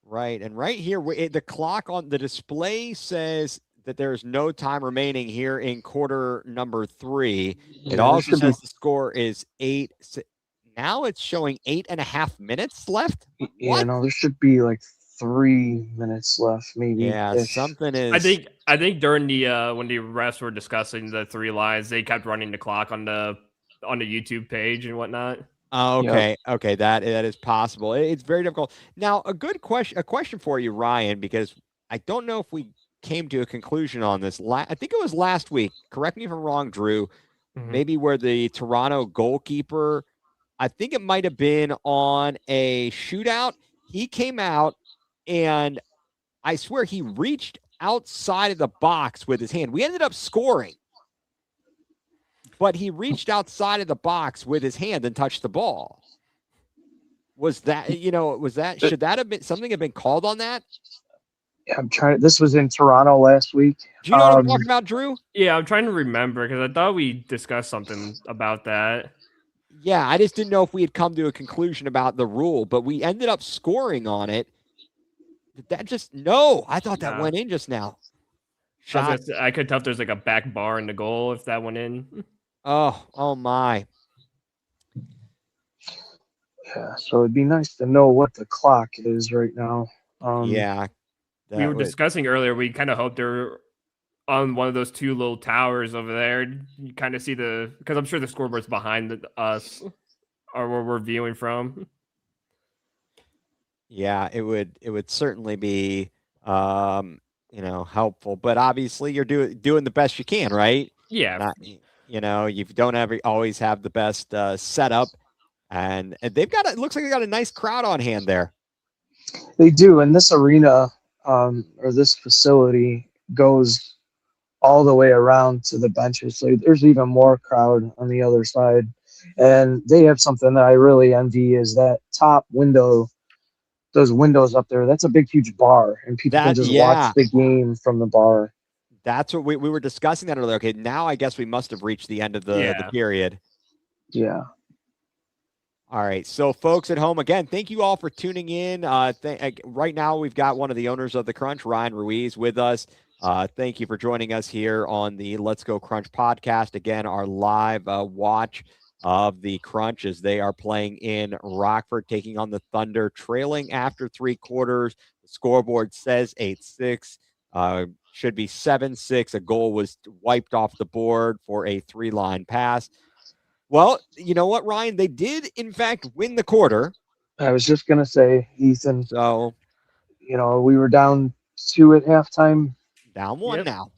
Right. And right here, the clock on the display says that there is no time remaining here in quarter number 3. It also says the score is 8. Now it's showing 8.5 minutes left. Yeah, no, there should be like 3 minutes left, maybe. Yeah, something is. I think during the when the refs were discussing the 3 lines, they kept running the clock on the YouTube page and whatnot. Oh, okay. Yep. Okay. That is possible. It's very difficult. Now, a question for you, Ryan, because I don't know if we came to a conclusion on this. I think it was last week. Correct me if I'm wrong, Drew. Maybe where the Toronto goalkeeper, I think it might have been on a shootout. He came out and I swear he reached outside of the box with his hand. We ended up scoring. But he reached outside of the box with his hand and touched the ball. Was that, should that have been something have been called on that? Yeah, I'm trying. This was in Toronto last week. Do you know what I'm talking about, Drew? Yeah, I'm trying to remember because I thought we discussed something about that. Yeah, I just didn't know if we had come to a conclusion about the rule, but we ended up scoring on it. Did that I thought that went in just now. I could tell if there's like a back bar in the goal if that went in. Oh my. Yeah, so it'd be nice to know what the clock is right now. Yeah. We were discussing earlier, we kind of hoped they're on one of those 2 little towers over there. You kind of see because I'm sure the scoreboard's behind us or where we're viewing from. Yeah, it would certainly be helpful, but obviously you're doing the best you can, right? Yeah. You don't always have the best setup, and they've got it looks like they got a nice crowd on hand there. They do, and this arena or this facility goes all the way around to the benches. So there's even more crowd on the other side, and they have something that I really envy is that top window. Those windows up there, that's a big, huge bar, and people can just watch the game from the bar. That's what we were discussing that earlier. Okay, now I guess we must have reached the end of the period. Yeah. All right. So, folks at home, again, thank you all for tuning in. Right now, we've got one of the owners of the Crunch, Ryan Ruiz, with us. Thank you for joining us here on the Let's Go Crunch podcast. Again, our live watch of the Crunch as they are playing in Rockford, taking on the Thunder, trailing after 3 quarters. The scoreboard says 8-6. Should be 7-6. A goal was wiped off the board for a 3-line pass. Well, you know what, Ryan? They did, in fact, win the quarter. I was just going to say, Ethan. So, we were down 2 at halftime. Down one Yep. now.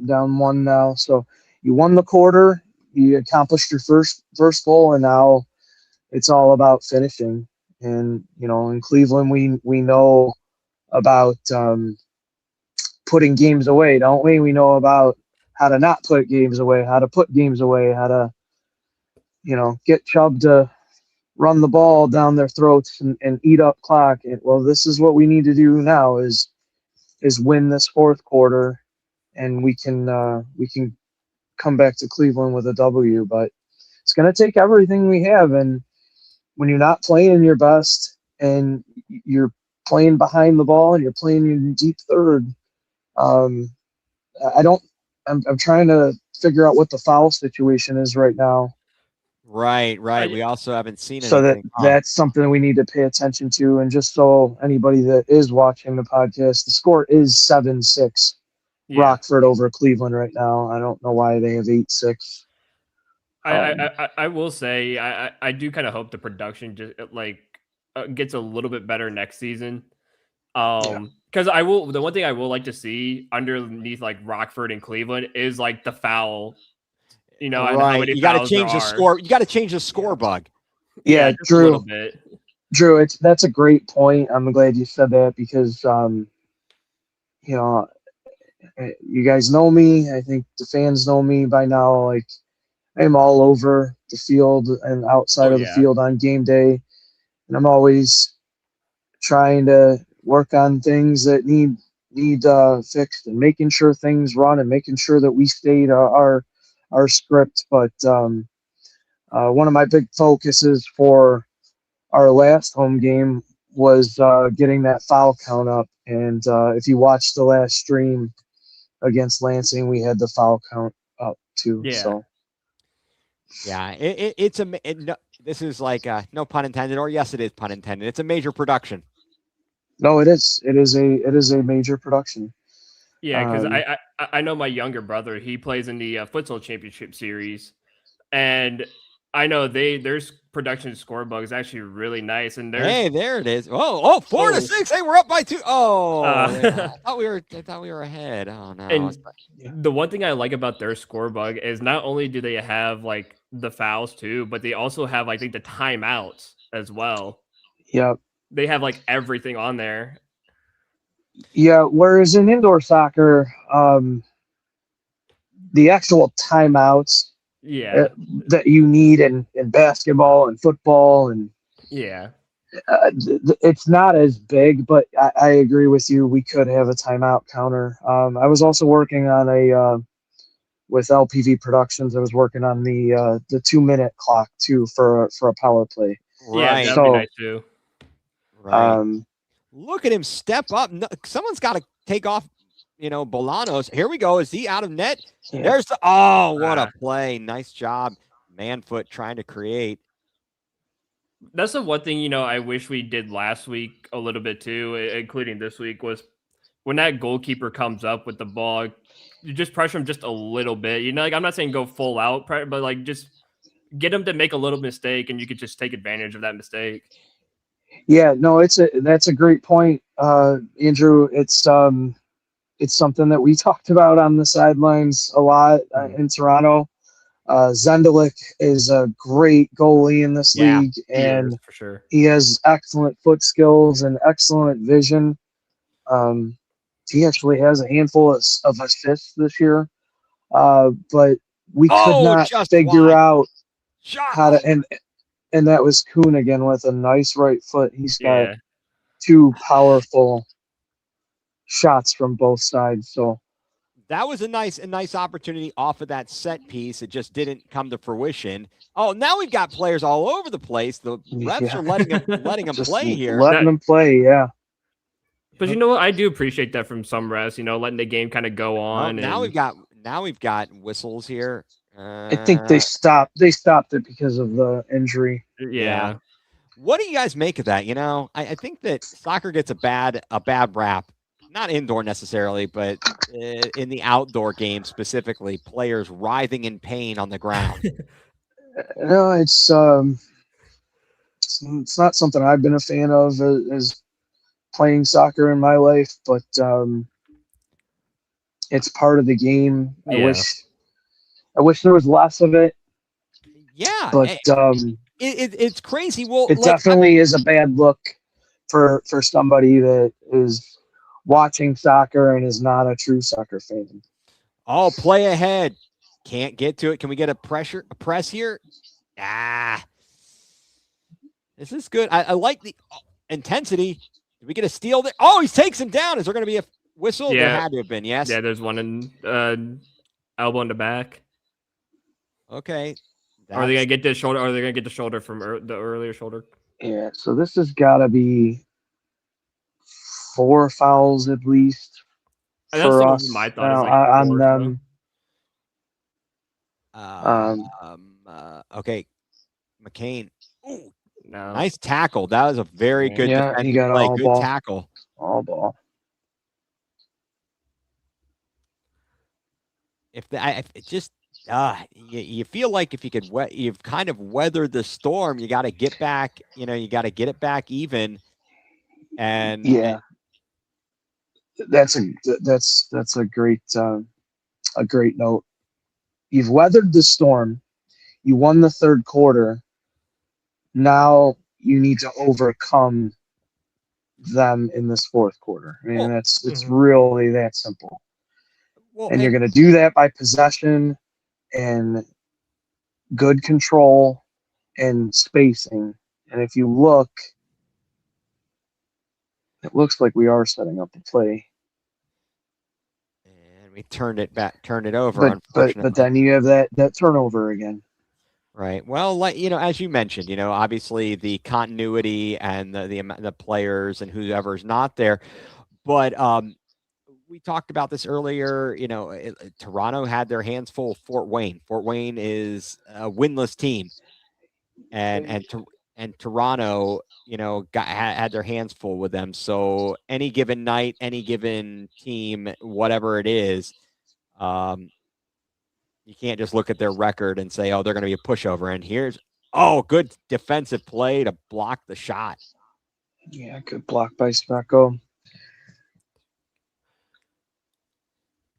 Down one now. So you won the quarter, you accomplished your first goal, and now it's all about finishing. And in Cleveland, we know about putting games away, don't we? We know about how to not put games away, how to put games away, how to get Chubb to run the ball down their throats and eat up clock. And, well, this is what we need to do now is win this fourth quarter, and we can come back to Cleveland with a W. But it's going to take everything we have, and when you're not playing your best and you're playing behind the ball and you're playing in deep third, I'm trying to figure out what the foul situation is right now. Right. We also haven't seen So anything. that's something we need to pay attention to. And just so anybody that is watching the podcast, the score is 7-6 Rockford over Cleveland right now. I don't know why they have 8-6. I will say I do kind of hope the production just gets a little bit better next season. Because the one thing I will like to see underneath like Rockford and Cleveland is like the foul. And how many you got to fouls change there the are. score. You got to change the score bug. Yeah, just a little bit. Drew, that's a great point. I'm glad you said that because you guys know me. I think the fans know me by now. Like, I'm all over the field and outside of the field on game day, and I'm always trying to work on things that need fixed and making sure things run and making sure that we stayed our script. But one of my big focuses for our last home game was getting that foul count up. And if you watch the last stream against Lansing, we had the foul count up too. Yeah. So. Yeah, this is like no pun intended, or yes, it is pun intended. It's a major production. No, it is. It is a major production. Yeah, because I know my younger brother. He plays in the futsal championship series, and I know their production score bug is actually really nice. And hey, there it is. 4-6. Hey, we're up by 2. I thought we were ahead. Oh no. And the one thing I like about their score bug is not only do they have like the fouls too, but they also have I think the timeouts as well. Yep. They have like everything on there. Yeah, whereas in indoor soccer, the actual timeouts that you need in basketball and football and it's not as big, but I agree with you. We could have a timeout counter. I was also working on with LPV Productions. I was working on the 2-minute clock too for a power play. Right. Yeah, that'd be nice too. Right. Look at him step up. No, someone's got to take off, Bolanos. Here we go. Is he out of net? Yeah. There's what a play. Nice job. Manfoot trying to create. That's the one thing, I wish we did last week a little bit too, including this week, was when that goalkeeper comes up with the ball, you just pressure him just a little bit. I'm not saying go full out, but like just get him to make a little mistake and you could just take advantage of that mistake. Yeah, no, that's a great point, Andrew. It's something that we talked about on the sidelines a lot in Toronto. Zendelik is a great goalie in this league, and for sure. He has excellent foot skills and excellent vision. He actually has a handful of assists this year, but we could not figure out how to. And that was Kuhn again with a nice right foot. He's got two powerful shots from both sides. So that was a nice opportunity off of that set piece. It just didn't come to fruition. Oh, now we've got players all over the place. The refs are letting them play here. Letting them play, yeah. But you know what? I do appreciate that from some refs. Letting the game kind of go on. Now we've got whistles here. I think they stopped it because of the injury. Yeah. What do you guys make of that? I think that soccer gets a bad rap, not indoor necessarily, but in the outdoor game specifically, players writhing in pain on the ground. No, it's not something I've been a fan of as playing soccer in my life, but It's part of the game. Yeah. I wish there was less of it, Yeah, but it's crazy. Well, it definitely is a bad look for somebody that is watching soccer and is not a true soccer fan. Oh, play ahead. Can't get to it. Can we get a press here? This is good. I like the intensity. Did we get a steal there? Oh, he takes him down. Is there going to be a whistle? Yeah. There had to have been, yes. Yeah, there's one in elbow in the back. Okay. Are they going to get the shoulder? Or are they going to get the shoulder from the earlier shoulder? Yeah, so this has got to be 4 fouls at least for us. My thought is on them. Okay. McCain. Ooh, no. Nice tackle. That was a very good he got play. all Good ball. tackle. All ball. You feel like if you could, you've kind of weathered the storm. You got to get back. You got to get it back even. And yeah, that's a great note. You've weathered the storm. You won the third quarter. Now you need to overcome them in this fourth quarter. I mean, it's really that simple. Well, and you're going to do that by possession and good control and spacing. And if you look, it looks like we are setting up the play. And we turned it over. But then you have that turnover again. Right. Well, as you mentioned, obviously the continuity and the players and whoever's not there, but we talked about this earlier. Toronto had their hands full of Fort Wayne. Fort Wayne is a winless team, and Toronto, had their hands full with them. So any given night, any given team, whatever it is, you can't just look at their record and say, oh, they're going to be a pushover. And here's, good defensive play to block the shot. Yeah, good block by Smecko.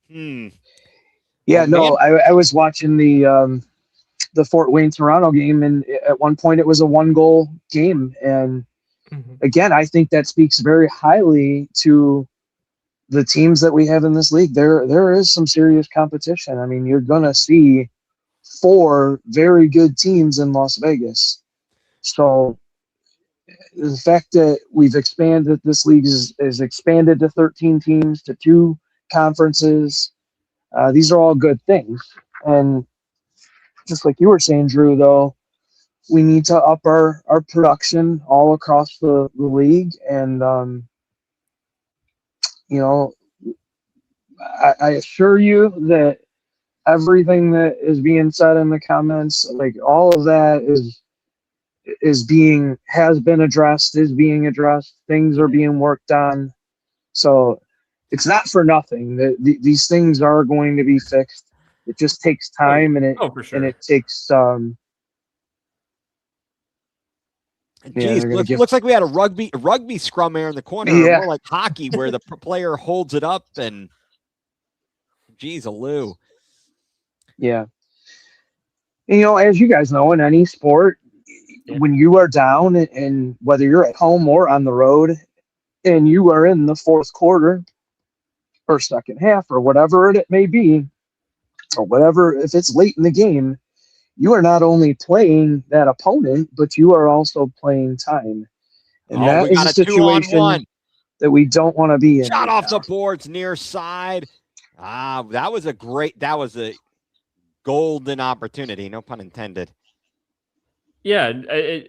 Yeah, I was watching the Fort Wayne Toronto game, and at one point it was a 1-goal game. And again, I think that speaks very highly to the teams that we have in this league. There is some serious competition. I mean, you're gonna see 4 very good teams in Las Vegas. So the fact that we've expanded, this league is expanded to 13 teams, to 2 conferences. These are all good things. And just like you were saying, Drew, though, we need to up our production all across the league. And, I assure you that everything that is being said in the comments, like all of that has been addressed, is being addressed. Things are being worked on. So it's not for nothing. These things are going to be fixed. It just takes time, and for sure. And it takes. Looks like we had a rugby scrum there in the corner, more like hockey, where the player holds it up and, geez, Lou. Yeah. And, as you guys know, in any sport, when you are down, and whether you're at home or on the road, and you are in the fourth quarter or second half or whatever it may be, or whatever, if it's late in the game, you are not only playing that opponent, but you are also playing time. And that is a situation that we don't want to be in. Shot off the boards near side. That was a golden opportunity. No pun intended. Yeah,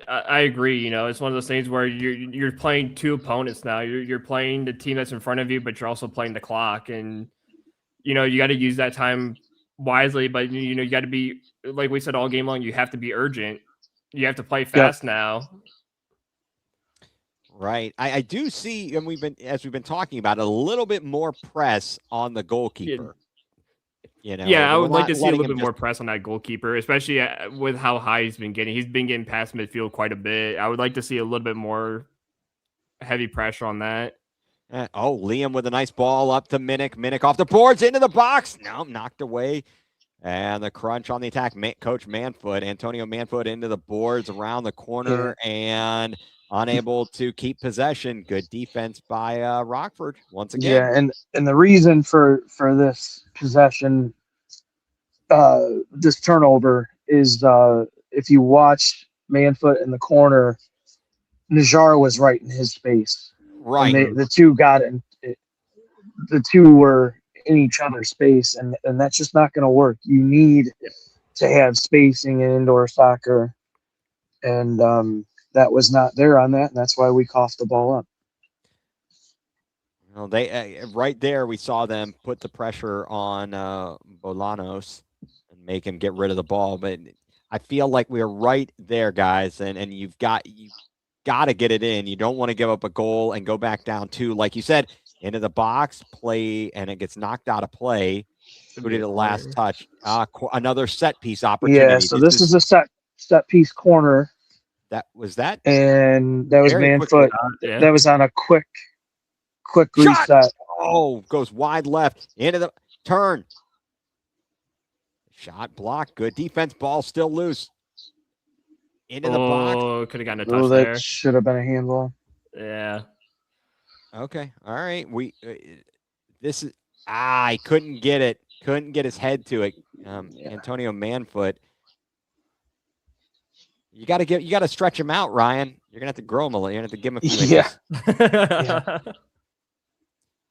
I agree. It's one of those things where you're playing 2 opponents now. You're playing the team that's in front of you, but you're also playing the clock. And, you got to use that time wisely, but you got to be, like we said all game long, you have to be urgent. You have to play fast now. Right. I do see, and we've been talking about, a little bit more press on the goalkeeper. I would like to see a little bit more press on that goalkeeper, especially with how high he's been getting. He's been getting past midfield quite a bit. I would like to see a little bit more heavy pressure on that. Liam with a nice ball up to Minnick. Minnick off the boards into the box. No, knocked away. And the crunch on the attack. Coach Manfoot, Antonio Manfoot into the boards around the corner and unable to keep possession. Good defense by Rockford once again. Yeah, and the reason for this possession, this turnover is if you watch Manfoot in the corner, Najjar was right in his space. Right. And the two got in. The two were in each other's space, and that's just not going to work. You need to have spacing in indoor soccer, and that was not there on that, and that's why we coughed the ball up. Well, they right there we saw them put the pressure on Bolanos and make him get rid of the ball, but I feel like we're right there, guys, and you've got to get it in. You don't want to give up a goal and go back down 2, like you said, into the box, play, and it gets knocked out of play. Who did it last touch? Another set piece opportunity. Yeah, so this is a set piece corner. Was that? And that was Manfoot. Yeah. That was on a quick Shot! reset. Oh, goes wide left into the turn. Shot blocked. Good defense. Ball still loose. Into the box. Could have gotten a touch That there. should have been a handball. Yeah. Okay. All right. This is he couldn't get it. Couldn't get his head to it. Antonio Manfoot. You got to stretch him out, Ryan. You're gonna have to grow him a little. You're gonna have to give him a few inches.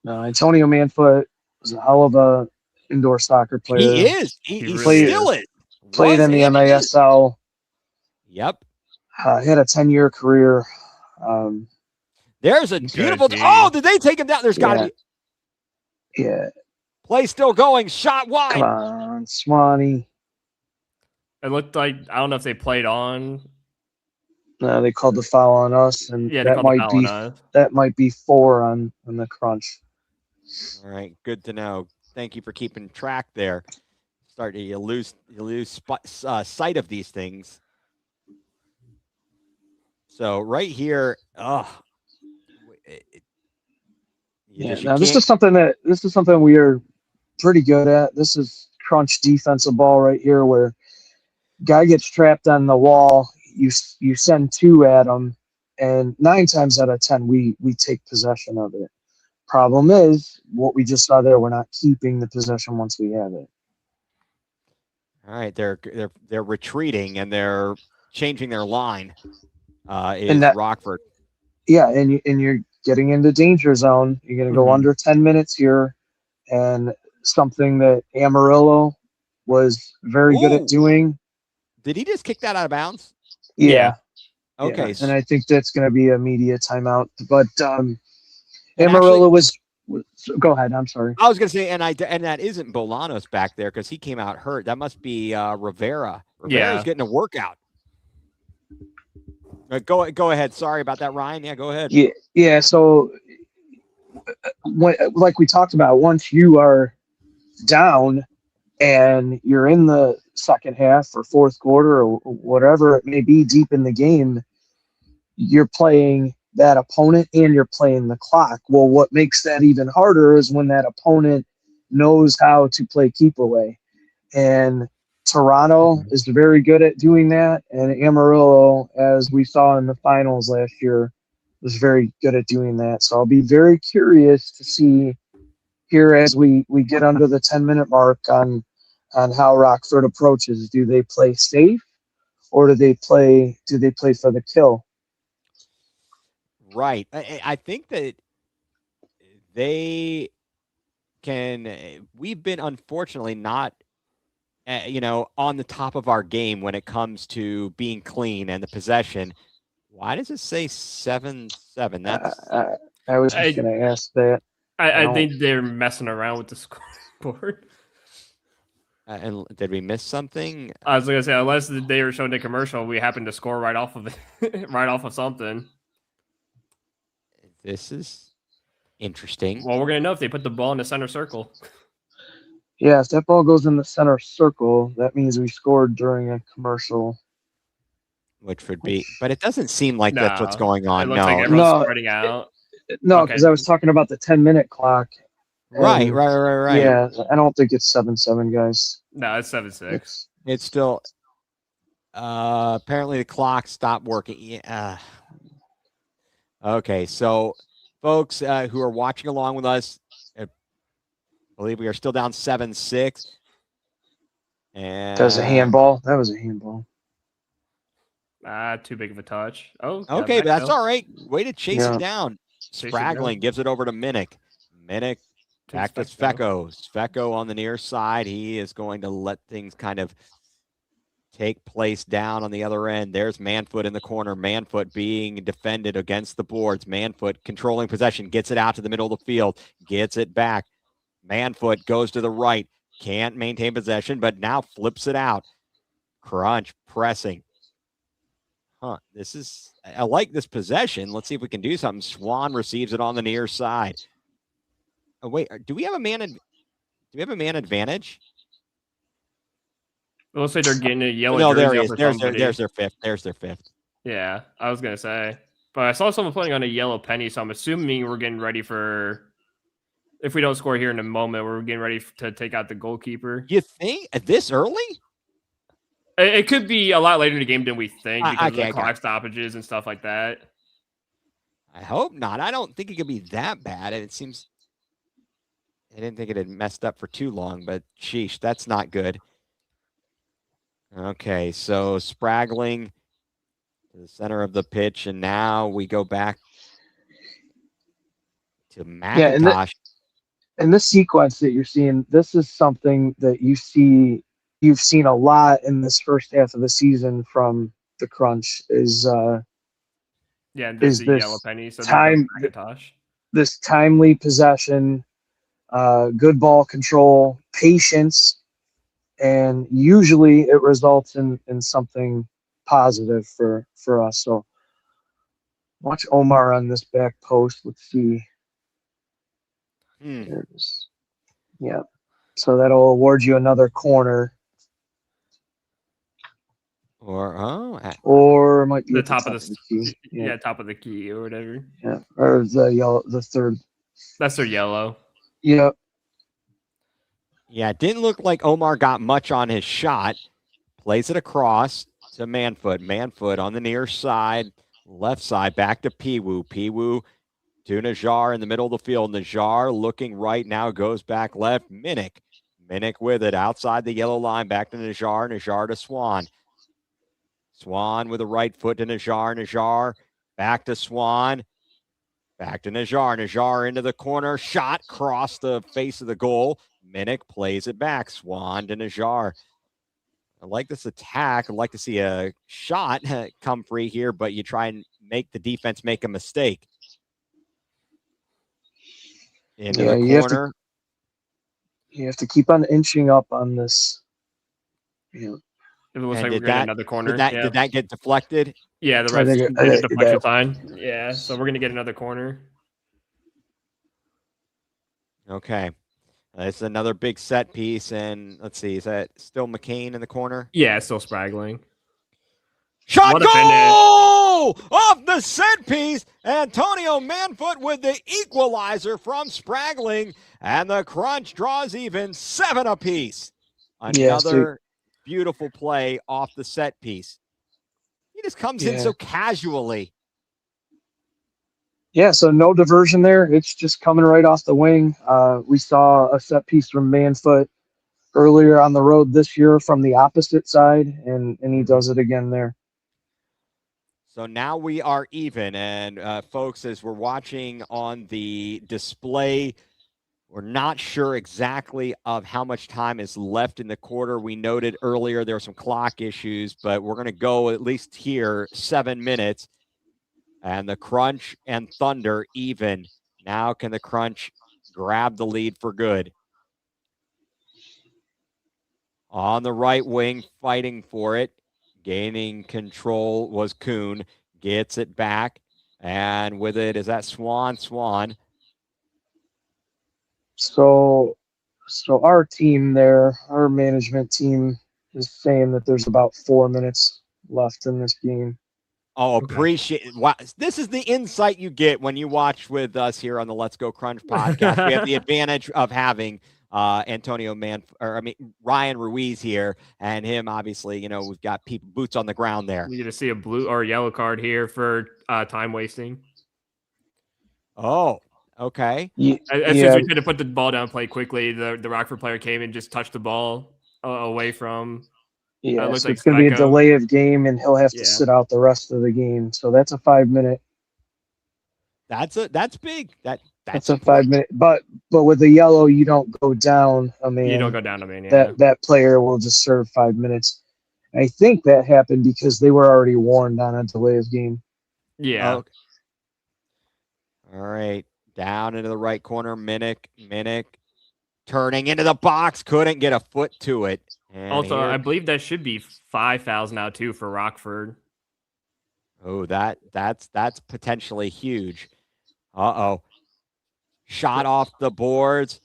No, Antonio Manfoot was a hell of a indoor soccer player. He is. He really still is. Played in the MASL. Yep. Had a 10-year career. There's a beautiful. Good, Oh, did they take him down? There's got to be. Yeah. Play still going. Shot wide. Come on, Swanee. It looked like, I don't know if they played on. No, they called the foul on us, and Yeah, they that called the foul on us. might be 4 on the crunch. All right, good to know. Thank you for keeping track there. You lose sight of these things. So right here, Now this is something we are pretty good at. This is crunch defensive ball right here, where guy gets trapped on the wall. You send 2 at him, and 9 times out of 10 we take possession of it. Problem is what we just saw there. We're not keeping the possession once we have it. all right, they're retreating and they're changing their line. Rockford. Yeah, and you're getting into danger zone. You're going to go under 10 minutes here, and something that Amarillo was very good at doing. Did he just kick that out of bounds? Yeah. Okay. Yeah. And I think that's going to be a media timeout. But Amarillo was. Go ahead. I'm sorry. I was going to say, and that isn't Bolanos back there because he came out hurt. That must be Rivera. Rivera's getting a workout. Go ahead. Sorry about that, Ryan. Yeah, go ahead. Yeah. So, like we talked about, once you are down and you're in the second half or fourth quarter or whatever it may be, deep in the game, you're playing that opponent and you're playing the clock. Well, what makes that even harder is when that opponent knows how to play keep away. And Toronto is very good at doing that, and Amarillo, as we saw in the finals last year, was very good at doing that. So I'll be very curious to see here as we get under the 10-minute mark on how Rockford approaches. Do they play safe, or do they play for the kill? Right. I think that they can. We've been unfortunately not. On the top of our game when it comes to being clean and the possession. Why does it say 7-7? That's I was just going to ask that. I think they're messing around with the scoreboard. And did we miss something? I was going to say, unless they were showing the commercial, we happened to score right off of it, right off of something. This is interesting. Well, we're going to know if they put the ball in the center circle. Yeah, if that ball goes in the center circle, that means we scored during a commercial. Which would be, but it doesn't seem like that's what's going on. It looks like everyone's spreading out. No, Okay. because I was talking about the 10-minute clock. Right. And, Right. Yeah, I don't think it's 7-7, guys. No, it's 7-6. It's still apparently the clock stopped working. Yeah. Okay, so folks who are watching along with us, I believe we are still down 7-6. And That was a handball. That was a handball. Too big of a touch. Oh, okay, but that's all right. Way to chase Yeah. it down. Chase it down. Spraggling gives it over to Minnick. Minnick back to Sveko. Sveko on the near side. He is going to let things kind of take place down on the other end. There's Manfoot in the corner. Manfoot being defended against the boards. Manfoot controlling possession, gets it out to the middle of the field, gets it back. Manfoot goes to the right, can't maintain possession, but now flips it out. Crunch pressing. I like this possession. Let's see if we can do something. Swan receives it on the near side. Oh, wait, do we have a man advantage? It looks like they're getting a yellow. No, there jersey he up is. for There's somebody. their fifth. Yeah, I was gonna say, but I saw someone putting on a yellow penny, so I'm assuming we're getting ready for. If we don't score here in a moment, we're getting ready to take out the goalkeeper. You think this early? It could be a lot later in the game than we think because of the Okay, clock stoppages and stuff like that. I hope not. I don't think it could be that bad. It seems I didn't think it had messed up for too long, but sheesh, that's not good. Okay, so Spraggling to the center of the pitch, and now we go back to McIntosh. And this sequence that you're seeing, this is something that you've seen a lot in this first half of the season from the Crunch is This yellow penny. So McIntosh. This timely possession, good ball control, patience, and usually it results in something positive for us. So watch Omar on this back post. Let's see. There's, yeah. So that'll award you another corner. Or it might be the at top of the key. Yeah, top of the key or whatever. Yeah, or the yellow, the third. That's their yellow. Yep. Yeah, it didn't look like Omar got much on his shot. Plays it across to Manfoot. Manfoot on the near side, left side, back to Piwu. Piwu to Najjar in the middle of the field. Najjar looking right now, goes back left. Minnick with it outside the yellow line, back to Najjar. Najjar to Swan. Swan with the right foot to Najjar. Najjar back to Swan. Back to Najjar. Najjar into the corner. Shot across the face of the goal. Minnick plays it back. Swan to Najjar. I like this attack. I'd like to see a shot come free here, but you try and make the defense make a mistake. Into the corner. You have to keep on inching up on this. It looks like we're getting another corner. Did that get deflected? Yeah, the refs did a deflection sign. Yeah, so we're going to get another corner. Okay. It's another big set piece, and let's see, is that still McCain in the corner? Yeah, still Spraggling. Shot goal off the set piece. Antonio Manfoot with the equalizer from Spraggling, and the Crunch draws even 7 apiece. Another beautiful play off the set piece. He just comes in so casually. Yeah, so no diversion there. It's just coming right off the wing. We saw a set piece from Manfoot earlier on the road this year from the opposite side, and he does it again there. So now we are even, and folks, as we're watching on the display, we're not sure exactly of how much time is left in the quarter. We noted earlier there were some clock issues, but we're going to go at least here 7 minutes. And the Crunch and Thunder even. Now can the Crunch grab the lead for good? On the right wing, fighting for it. Gaining control was Kuhn. Gets it back. And with it, is that Swan? Swan. So our team there, our management team is saying that there's about 4 minutes left in this game. Oh, appreciate wow. This is the insight you get when you watch with us here on the Let's Go Crunch podcast. We have the advantage of having Ryan Ruiz here, and him obviously, we've got people boots on the ground there. We get to see a blue or yellow card here for time wasting. Oh, okay. As soon as we tried to put the ball down, play quickly, the Rockford player came and just touched the ball away from. Yeah, looks so like it's going to be a Psycho. delay of game, and he'll have to sit out the rest of the game. So that's a 5-minute. That's big. That's a 5-minute. But with the yellow, you don't go down a man. You don't go down a man. Yeah. That player will just serve 5 minutes. I think that happened because they were already warned on a delay of game. Yeah. Okay. All right. Down into the right corner. Minnick turning into the box. Couldn't get a foot to it. And also, I believe that should be 5 fouls now too for Rockford. Oh, that's potentially huge. Uh-oh. Shot off the boards.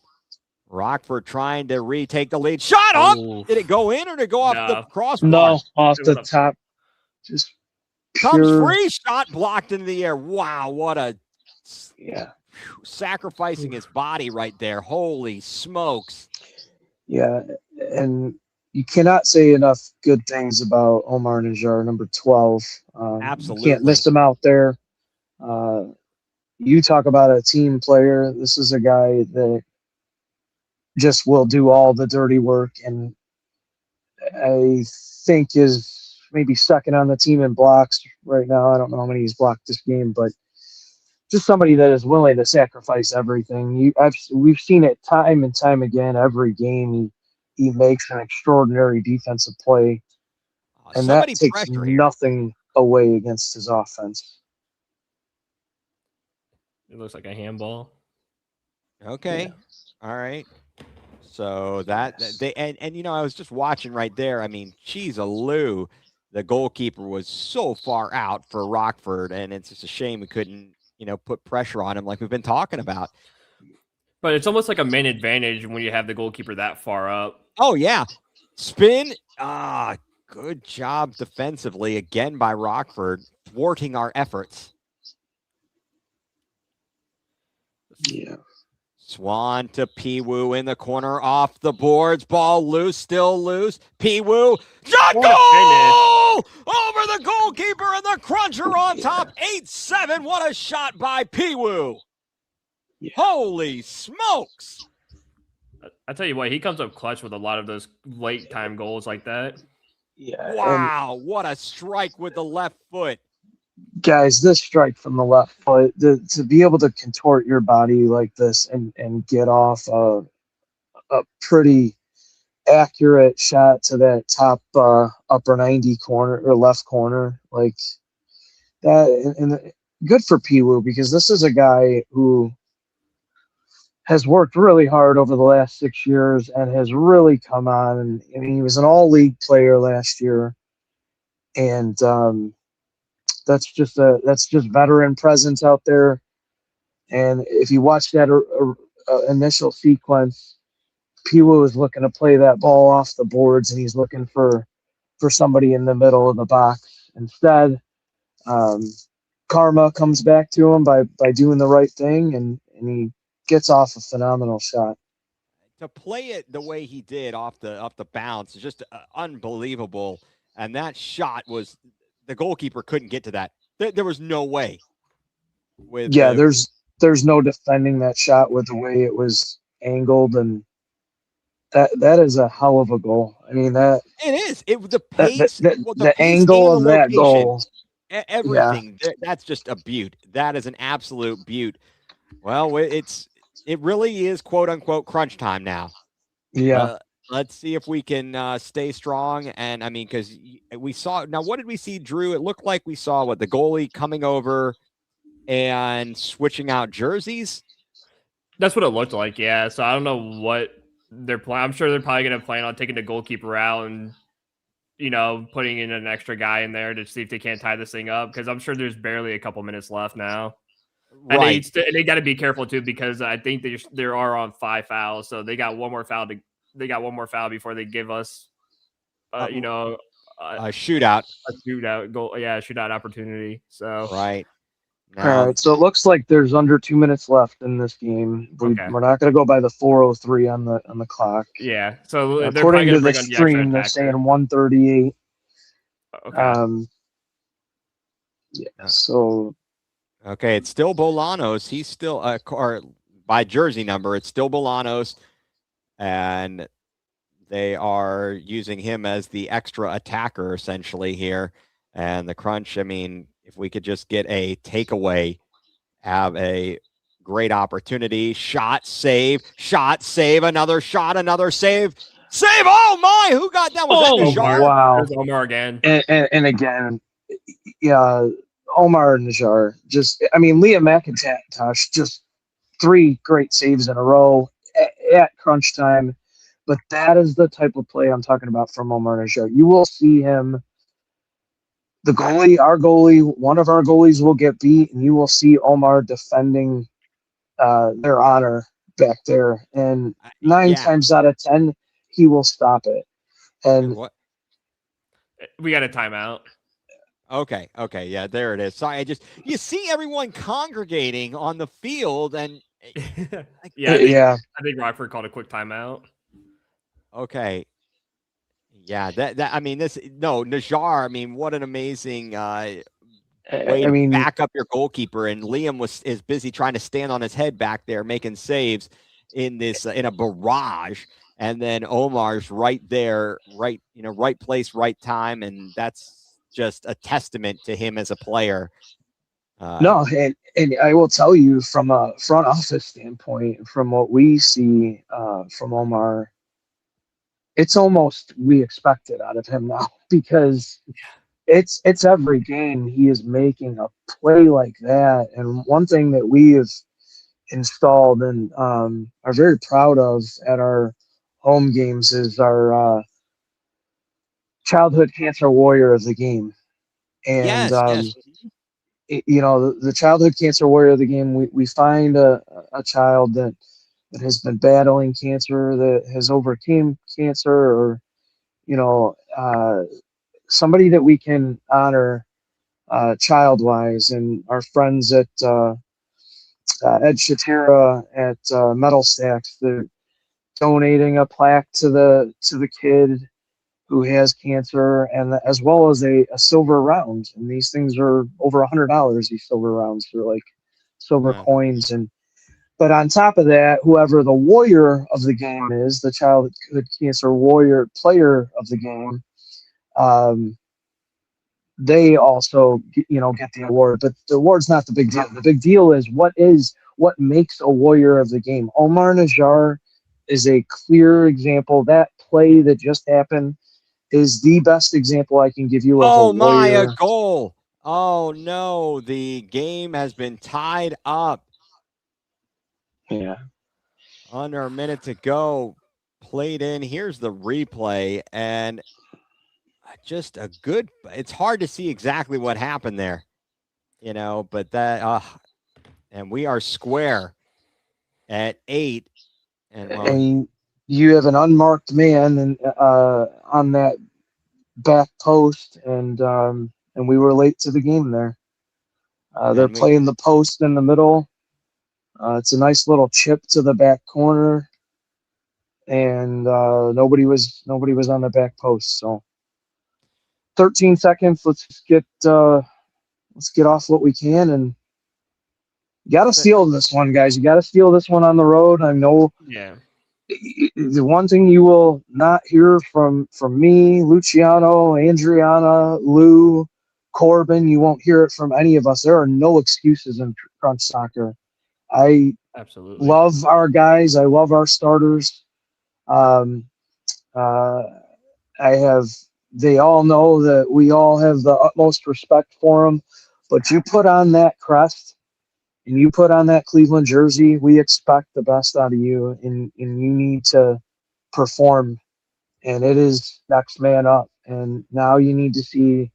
Rockford trying to retake the lead. Shot up! Did it go in or did it go off the crossbar? No, off the top. Just comes free. Shot blocked into the air. Wow, what a sacrificing his body right there. Holy smokes. Yeah, and you cannot say enough good things about Omar Najjar, number 12. Absolutely. You can't miss him out there. You talk about a team player. This is a guy that just will do all the dirty work, and I think is maybe second on the team in blocks right now. I don't know how many he's blocked this game, but just somebody that is willing to sacrifice everything. We've seen it time and time again. Every game he makes an extraordinary defensive play, and that takes nothing away against his offense. It looks like a handball. Okay. Yeah. All right. So I was just watching right there. I mean, geez, Lou, the goalkeeper was so far out for Rockford, and it's just a shame we couldn't, put pressure on him like we've been talking about. But it's almost like a main advantage when you have the goalkeeper that far up. Oh, yeah. Spin. Good job defensively again by Rockford, thwarting our efforts. Yeah. Swan to P-Woo in the corner, off the boards, ball loose, still loose. P-Woo, shot goal! Over the goalkeeper and the cruncher on top, 8-7. What a shot by P-Woo. Yeah. Holy smokes. I tell you what, he comes up clutch with a lot of those late time goals like that. Yeah. Wow, what a strike with the left foot. Guys, this strike from the left foot, to be able to contort your body like this and get off a pretty accurate shot to that top upper 90 corner or left corner, like that, and good for P-Woo, because this is a guy who has worked really hard over the last 6 years and has really come on. And I mean, he was an all-league player last year, and that's just veteran presence out there. And if you watch that initial sequence, P-Woo is looking to play that ball off the boards, and he's looking for somebody in the middle of the box. Instead, karma comes back to him by doing the right thing, and he gets off a phenomenal shot. To play it the way he did off the bounce is just unbelievable. And that shot was, the goalkeeper couldn't get to that. There was no way. There's no defending that shot with the way it was angled, and that is a hell of a goal. I mean, that it is. The pace, the angle of that goal, everything. Yeah. That's just a beaut. That is an absolute beaut. Well, it really is quote unquote crunch time now. Yeah. Let's see if we can stay strong. And I mean, because we saw, now what did we see, Drew? It looked like we saw the goalie coming over and switching out jerseys. That's what it looked like. Yeah. So I don't know what they're playing. I'm sure they're probably going to plan on taking the goalkeeper out and, putting in an extra guy in there to see if they can't tie this thing up. Cause I'm sure there's barely a couple minutes left now. Right. And they got to be careful too, because I think they are on 5 fouls. So they got one more foul before they give us, a a shootout. A shootout goal. Yeah, a shootout opportunity. So Right. All Now, right, so it looks like there's under 2 minutes left in this game. Okay. We're not going to go by the 4:03 on the clock. yeah, so they're probably According going to the bring on the extra stream, they're attacker. saying 138. Okay. Yeah, so okay, it's still Bolanos. He's still or by jersey number, it's still Bolanos, and they are using him as the extra attacker essentially here. And the Crunch, I mean, if we could just get a takeaway, have a great opportunity. Shot, save, another shot, another save. Save! Oh my! Who got that? Was that Najar? wow. There's Omar again. And again, yeah, Omar and Najar. Just, I mean, Liam McIntosh, just 3 great saves in a row at crunch time. But that is the type of play I'm talking about from Omar Najar. You will see him, the goalie, our goalie, one of our goalies will get beat, and you will see Omar defending their honor back there. And 9 times out of 10, he will stop it. And what? We got a timeout. Okay. Yeah, there it is. Sorry, you see everyone congregating on the field, and I think Rockford called a quick timeout. Okay. Yeah, that I mean, Najar, I mean, what an amazing way to back up your goalkeeper. And Liam is busy trying to stand on his head back there making saves in this in a barrage. And then Omar's right there, right place, right time, and that's just a testament to him as a player. No, and I will tell you from a front office standpoint, from what we see from Omar, it's almost we expect it out of him now, because it's every game he is making a play like that. And one thing that we have installed and are very proud of at our home games is our childhood cancer warrior of the game. And yes. The childhood cancer warrior of the game, we find a child that has been battling cancer, that has overcame cancer, or somebody that we can honor child-wise. And our friends at Ed Shatira at Metal Stacks, they're donating a plaque to the kid who has cancer, and as well as a silver round. And these things are over $100. These silver rounds are like silver coins. But on top of that, whoever the warrior of the game is, the childhood cancer warrior player of the game, they also get the award. But the award's not the big deal. The big deal is what makes a warrior of the game. Omar Najar is a clear example. That play that just happened is the best example I can give you of a goal. Oh no, the game has been tied up. Yeah. Under a minute to go. Played in. Here's the replay, and just a good, it's hard to see exactly what happened there, but that and we are square at 8, and you have an unmarked man and on that back post, and we were late to the game there. They're playing the post in the middle. It's a nice little chip to the back corner, and nobody was on the back post. So 13 seconds. Let's get off what we can, and you got to steal this one, guys. You got to steal this one on the road. I know. Yeah. The one thing you will not hear from me, Luciano, Andriana, Lou, Corbin, you won't hear it from any of us. There are no excuses in crunch soccer. I absolutely love our guys. I love our starters. They all know that we all have the utmost respect for them, but you put on that crest and you put on that Cleveland jersey, we expect the best out of you, and you need to perform, and it is next man up. And now you need to see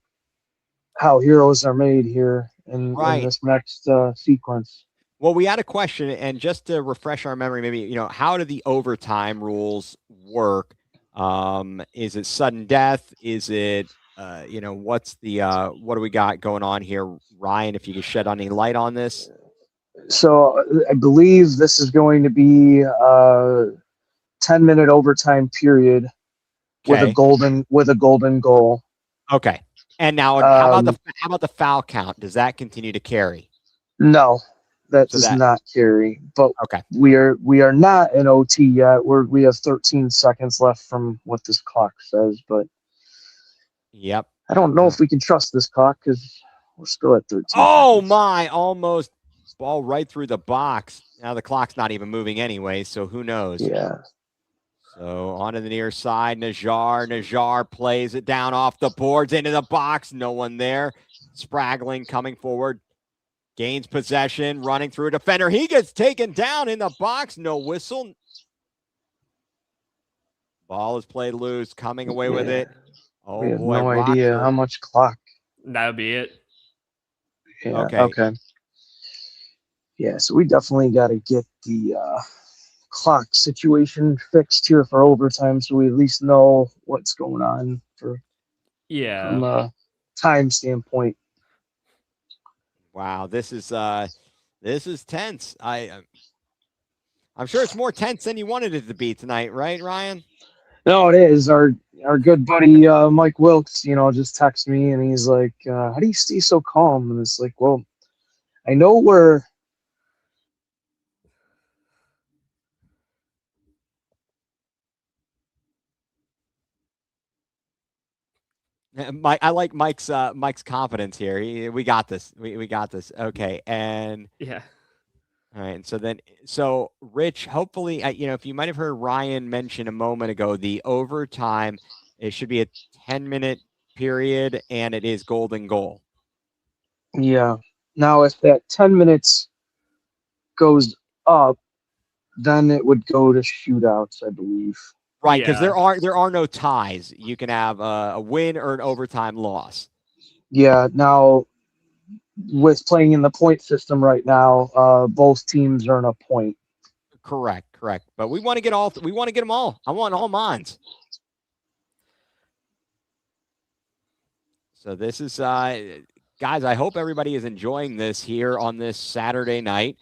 how heroes are made here in this next sequence. Well, we had a question, and just to refresh our memory, maybe, how do the overtime rules work? Is it sudden death? Is it what's the what do we got going on here, Ryan? If you could shed any light on this. So I believe this is going to be a 10-minute overtime period with a golden goal. Okay. And now, how about the foul count? Does that continue to carry? No, that does not carry. But okay, we are not in OT yet. We have 13 seconds left from what this clock says. But yep, I don't know if we can trust this clock because we're still at 13. Oh my! Almost ball right through the box. Now the clock's not even moving anyway, so who knows? Yeah. So onto the near side, Najjar plays it down off the boards into the box. No one there. Spraggling coming forward. Gains possession, running through a defender. He gets taken down in the box. No whistle. Ball is played loose, coming away with it. Oh, we have boy, no idea how much clock. That would be it. Yeah, okay. Yeah, so we definitely got to get the clock situation fixed here for overtime, so we at least know what's going on from a time standpoint. Wow, this is tense. I'm sure it's more tense than you wanted it to be tonight, right, Ryan? No, it is. Our good buddy Mike Wilkes, just texted me and he's like, "How do you stay so calm?" And it's like, well, I know we're. Mike, I like Mike's confidence here. We got this. We got this. Okay, and yeah. All right, and so Rich, hopefully, if you might have heard Ryan mention a moment ago, the overtime, it should be a 10-minute period, and it is golden goal. Yeah. Now, if that 10 minutes goes up, then it would go to shootouts, I believe. Right, because there are no ties. You can have a win or an overtime loss. Yeah. Now, with playing in the point system right now, both teams earn a point. Correct. But we want to get them all. I want all mines. So this is guys, I hope everybody is enjoying this here on this Saturday night.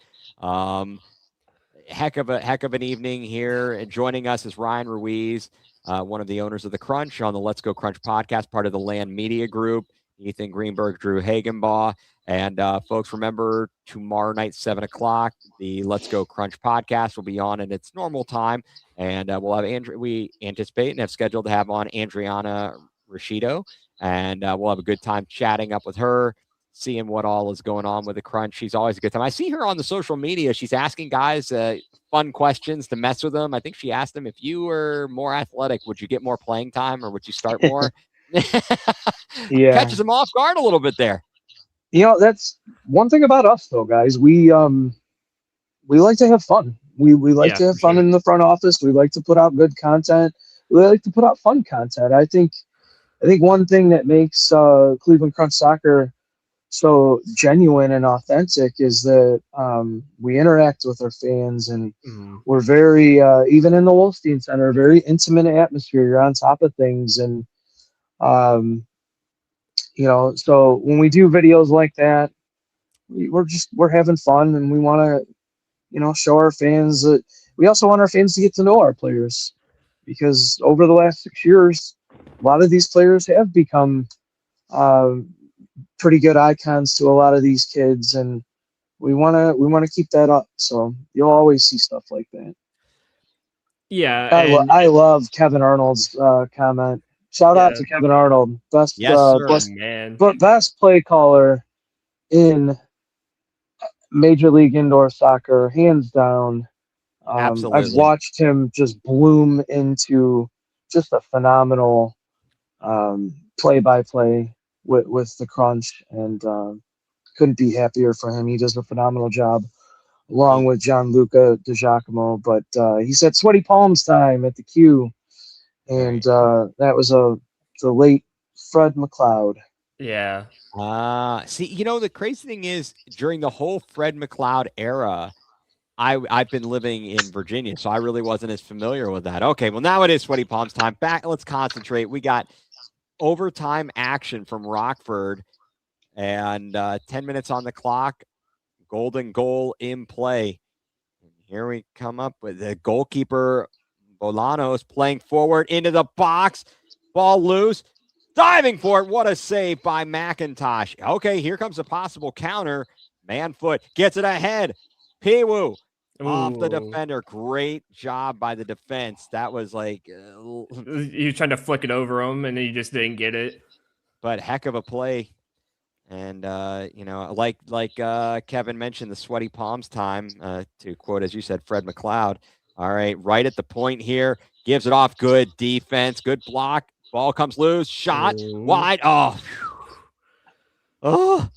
Heck of an evening here. And joining us is Ryan Ruiz, one of the owners of the Crunch on the Let's Go Crunch podcast, part of the Land Media Group. Ethan Greenberg, Andrew Hagenbaugh. And folks, remember tomorrow night, 7:00, the Let's Go Crunch podcast will be on in its normal time. And we'll have we anticipate and have scheduled to have on Andriana Rashido. And we'll have a good time chatting up with her, seeing what all is going on with the Crunch. She's always a good time. I see her on the social media. She's asking guys fun questions to mess with them. I think she asked them, if you were more athletic, would you get more playing time or would you start more? Yeah. Catches them off guard a little bit there. That's one thing about us, though, guys. We like to have fun. We like to have fun in the front office. We like to put out good content. We like to put out fun content. I think one thing that makes Cleveland Crunch Soccer so genuine and authentic is that we interact with our fans, and we're very even in the Wolfstein Center, very intimate atmosphere. You're on top of things, and so when we do videos like that, we're having fun, and we want to show our fans that we also want our fans to get to know our players, because over the last 6 years, a lot of these players have become pretty good icons to a lot of these kids, and we want to keep that up. So you'll always see stuff like that. Yeah, I love Kevin Arnold's comment. Shout out to Kevin Arnold, best play caller in Major League Indoor Soccer, hands down. Absolutely. I've watched him just bloom into just a phenomenal play-by-play with the Crunch, and couldn't be happier for him. He does a phenomenal job along with Gianluca Di Giacomo. But he said sweaty palms time at the Q, and that was the late Fred McLeod. Yeah. See, the crazy thing is, during the whole Fred McLeod era, I've been living in Virginia, so I really wasn't as familiar with that. Okay, well, now it is sweaty palms time. Back, let's concentrate. We got overtime action from Rockford, and 10 minutes on the clock. Golden goal in play. And here we come up with the goalkeeper, Bolanos, playing forward into the box. Ball loose. Diving for it. What a save by McIntosh. Okay, here comes a possible counter. Manfoot gets it ahead. Piwu off the defender. Great job by the defense. That was like... he was trying to flick it over him, and he just didn't get it. But heck of a play. And, like Kevin mentioned, the sweaty palms time, to quote, as you said, Fred McLeod. All right, right at the point here. Gives it off. Good defense. Good block. Ball comes loose. Shot. Wide. Oh. Oh.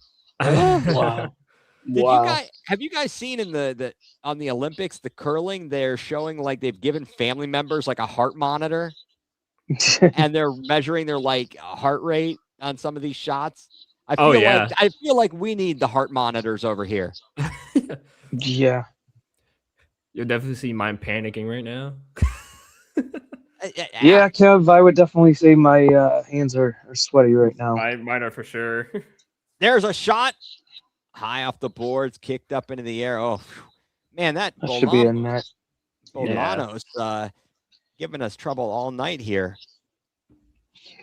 Wow. Have you guys seen in the on the Olympics, the curling, they're showing like they've given family members like a heart monitor and they're measuring their like heart rate on some of these shots? I feel like we need the heart monitors over here. Yeah. You'll definitely see mine panicking right now. Yeah, Kev, I would definitely say my hands are sweaty right now. Mine are for sure. There's a shot. High off the boards, kicked up into the air. Oh, man, that should be a net. Bolanos giving us trouble all night here.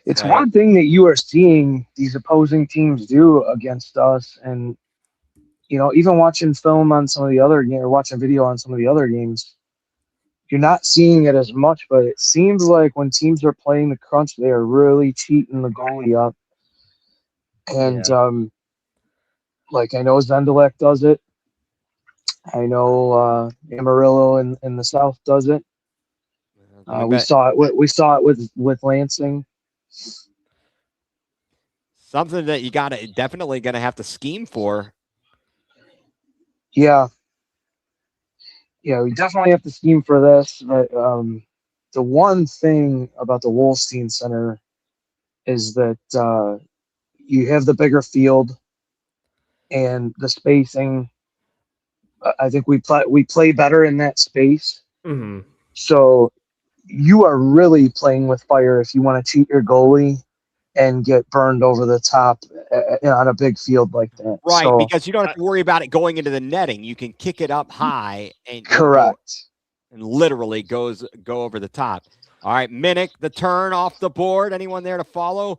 It's one thing that you are seeing these opposing teams do against us, and even watching film on some of the other games, or watching video on some of the other games, you're not seeing it as much. But it seems like when teams are playing the crunch, they are really cheating the goalie up. And like I know Zendelec does it. I know Amarillo in the South does it. We saw it. We saw it with Lansing. Something that you definitely gonna have to scheme for. Yeah, we definitely have to scheme for this. But the one thing about the Wolstein Center is that you have the bigger field and the spacing. I think we play better in that space. Mm-hmm. So you are really playing with fire if you want to cheat your goalie and get burned over the top on a big field like that. Right, so, because you don't have to worry about it going into the netting. You can kick it up high and correct, and literally go over the top. All right, Minnick, the turn off the board. Anyone there to follow?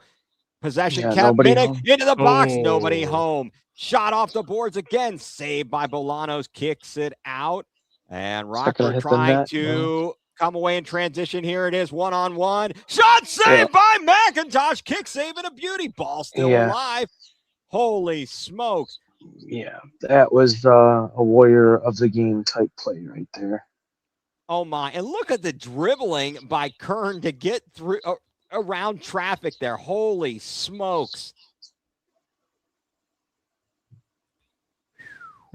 Possession kept. Minnick into the box. Nobody home. Shot off the boards again. Saved by Bolanos. Kicks it out. And Rockford trying to come away in transition. Here it is, 1-on-1. Shot saved by McIntosh. Kick save and a beauty. Ball still alive. Holy smokes. Yeah, that was a warrior of the game type play right there. Oh, my. And look at the dribbling by Kern to get through around traffic there. Holy smokes.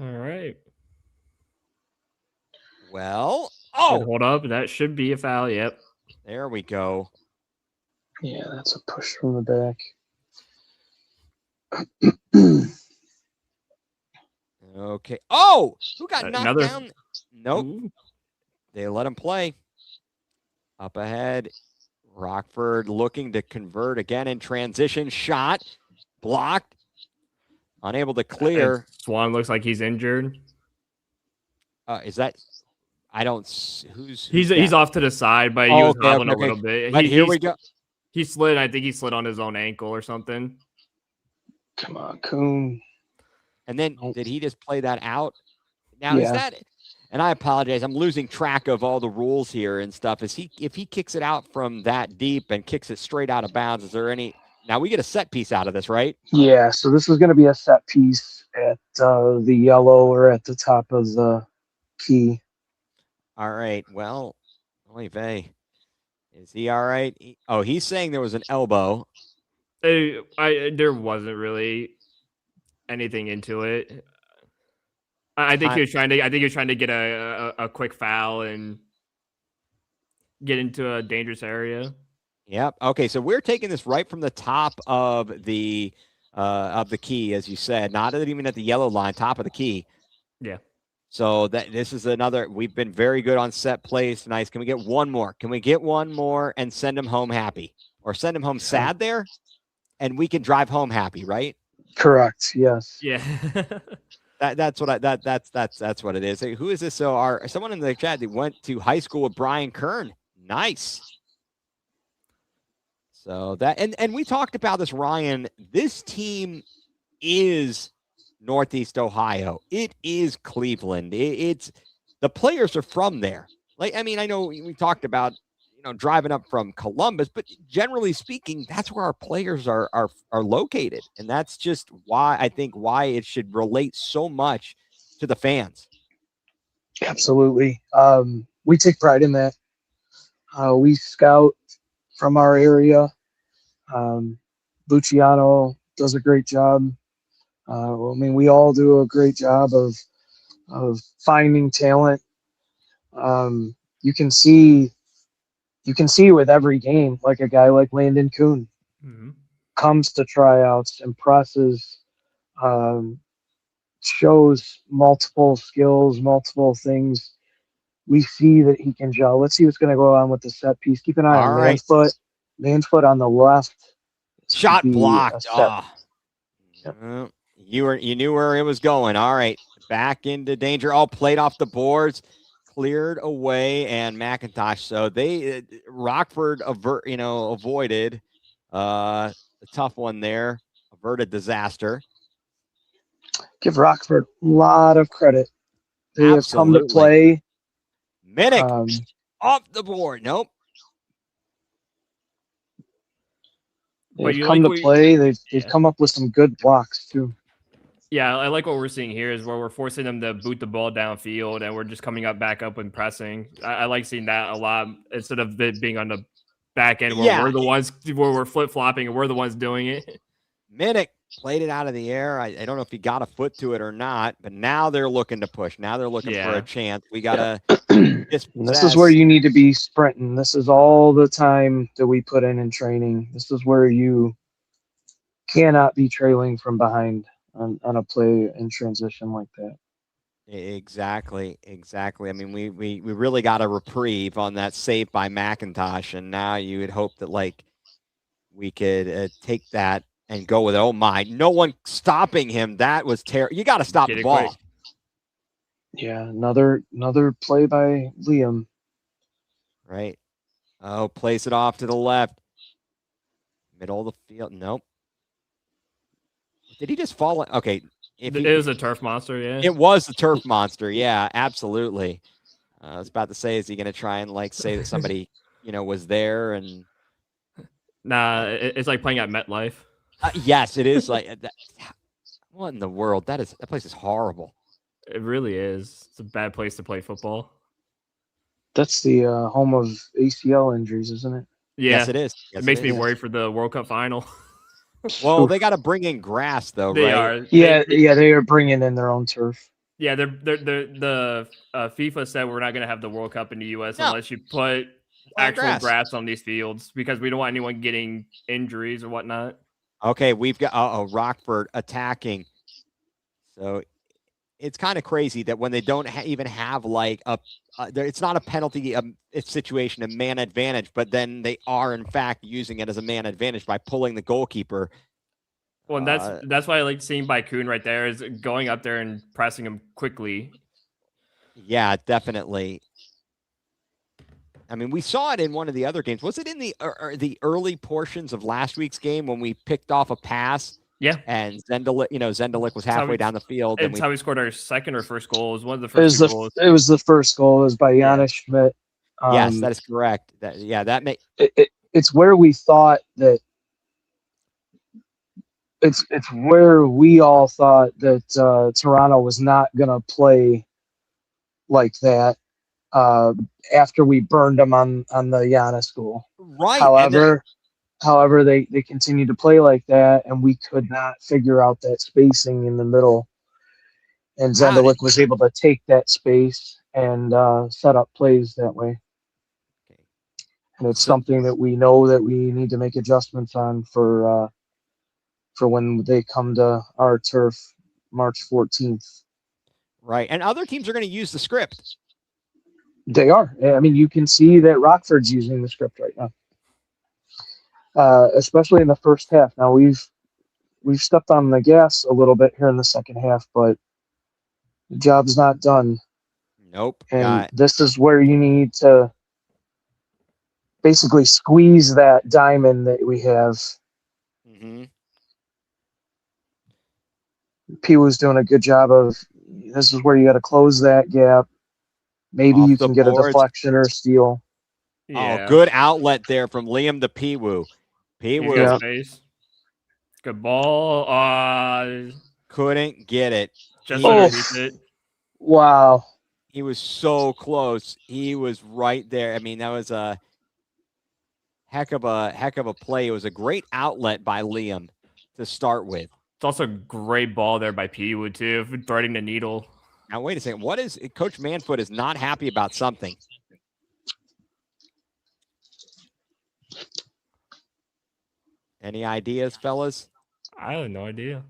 All right. Well, hold up. That should be a foul. Yep. There we go. Yeah, that's a push from the back. Okay. Oh, who got knocked down? Nope. Ooh. They let him play. Up ahead. Rockford looking to convert again in transition. Shot. Blocked. Unable to clear. And Swan looks like he's injured. Is that... I don't... He's off to the side, but he was hobbling a little bit. But here we go. He slid. I think he slid on his own ankle or something. Come on, Coon. And then did he just play that out? Now is that? And I apologize. I'm losing track of all the rules here and stuff. If he kicks it out from that deep and kicks it straight out of bounds, is there any? Now we get a set piece out of this, right? Yeah. So this is going to be a set piece at the yellow or at the top of the key. All right. Well, oy vey. Is he all right? He's saying there was an elbow. There wasn't really anything into it. I think he was trying to get a quick foul and get into a dangerous area. Yep. Okay. So we're taking this right from the top of the key, as you said, not even at the yellow line, top of the key. Yeah. So this is another. We've been very good on set plays tonight. Can we get one more? Can we get one more and send them home happy? or send him home sad there, and we can drive home happy, right? Correct. Yes. Yeah. That's what it is. Hey, who is this? So someone in the chat that went to high school with Brian Kern. Nice. So and we talked about this, Ryan. This team is Northeast Ohio. It is Cleveland. It's the players are from there. Like, I mean, I know we talked about, driving up from Columbus, but generally speaking, that's where our players are located. And that's just why it should relate so much to the fans. Absolutely. We take pride in that. We scout from our area. Luciano does a great job. We all do a great job of finding talent. You can see with every game, like a guy like Landon Kuhn comes to tryouts, impresses, shows multiple skills, multiple things. We see that he can gel. Let's see what's going to go on with the set piece. Keep an eye on man's foot on the left. Shot blocked. Yep. You knew where it was going. All right, back into danger. All played off the boards, cleared away, and McIntosh. So they Rockford avoided a tough one there, averted disaster. Give Rockford a lot of credit. They have come to play. Minnick off the board. Nope. They've come to play. They've come up with some good blocks too. Yeah, I like what we're seeing here is where we're forcing them to boot the ball downfield, and we're just coming back up and pressing. I like seeing that a lot instead of it being on the back end where we're the ones where we're flip flopping and we're the ones doing it. Minnick played it out of the air. I don't know if he got a foot to it or not, but now they're looking to push. Now they're looking for a chance. We gotta. This is where you need to be sprinting. This is all the time that we put in training. This is where you cannot be trailing from behind on a play in transition like that. Exactly. I mean, we really got a reprieve on that save by McIntosh, and now you would hope that we could take that and go with it. Oh my! No one stopping him. That was terrible. You got to stop the ball. Quick. Yeah, another play by Liam. Right. Oh, place it off to the left. Middle of the field. Nope. Did he just fall? Okay. It was a turf monster, yeah. It was the turf monster, yeah, absolutely. I was about to say, is he going to try and say that somebody, was there? And nah, it's like playing at MetLife. Yes, it is like that. What in the world? That place is horrible. It really is. It's a bad place to play football. That's the home of ACL injuries, isn't it? Yeah. Yes, it is. It makes me worried for the World Cup final. Well, they got to bring in grass, though, they right? Are. They are bringing in their own turf. Yeah, the FIFA said we're not going to have the World Cup in the U.S. unless you put actual grass on these fields because we don't want anyone getting injuries or whatnot. Okay, we've got Rockford attacking. So it's kind of crazy that when they don't even have it's not a penalty situation, a man advantage, but then they are in fact using it as a man advantage by pulling the goalkeeper. Well, and that's why I like seeing by Kuhn right there is going up there and pressing him quickly. Yeah, definitely. I mean, we saw it in one of the other games. Was it in the early portions of last week's game when we picked off a pass? Yeah. And Zendelik was halfway down the field. It's how we scored our second or first goal. It was one of the first goals. It was the first goal. It was by Janis Schmidt. Yes, that is correct. It's where we thought that it's where we all thought that Toronto was not going to play like that after we burned them on the Giannis goal. Right. However, they continued to play like that, and we could not figure out that spacing in the middle. And Zendelik was able to take that space and set up plays that way. Okay. And it's something that we know that we need to make adjustments on for when they come to our turf March 14th. Right. And other teams are going to use the script. They are. I mean, you can see that Rockford's using the script right now. especially in the first half. Now we've stepped on the gas a little bit here in the second half, but the job's not done. Nope. And this is where you need to basically squeeze that diamond that we have. Mm-hmm. Piwu's doing a good job of, this is where you got to close that gap. Maybe Off you the can get a boards. deflection or steal. Yeah. Oh, good outlet there from Liam to Piwu. He's Piwu got space. Good ball. couldn't get it. Just He underneath it. Wow. He was so close. He was right there. I mean, that was a heck of a play. It was a great outlet by Liam to start with. It's also a great ball there by Piwu too, threading the needle. Now wait a second. What is Coach Manfoot is not happy about something? Any ideas, fellas? I have no idea.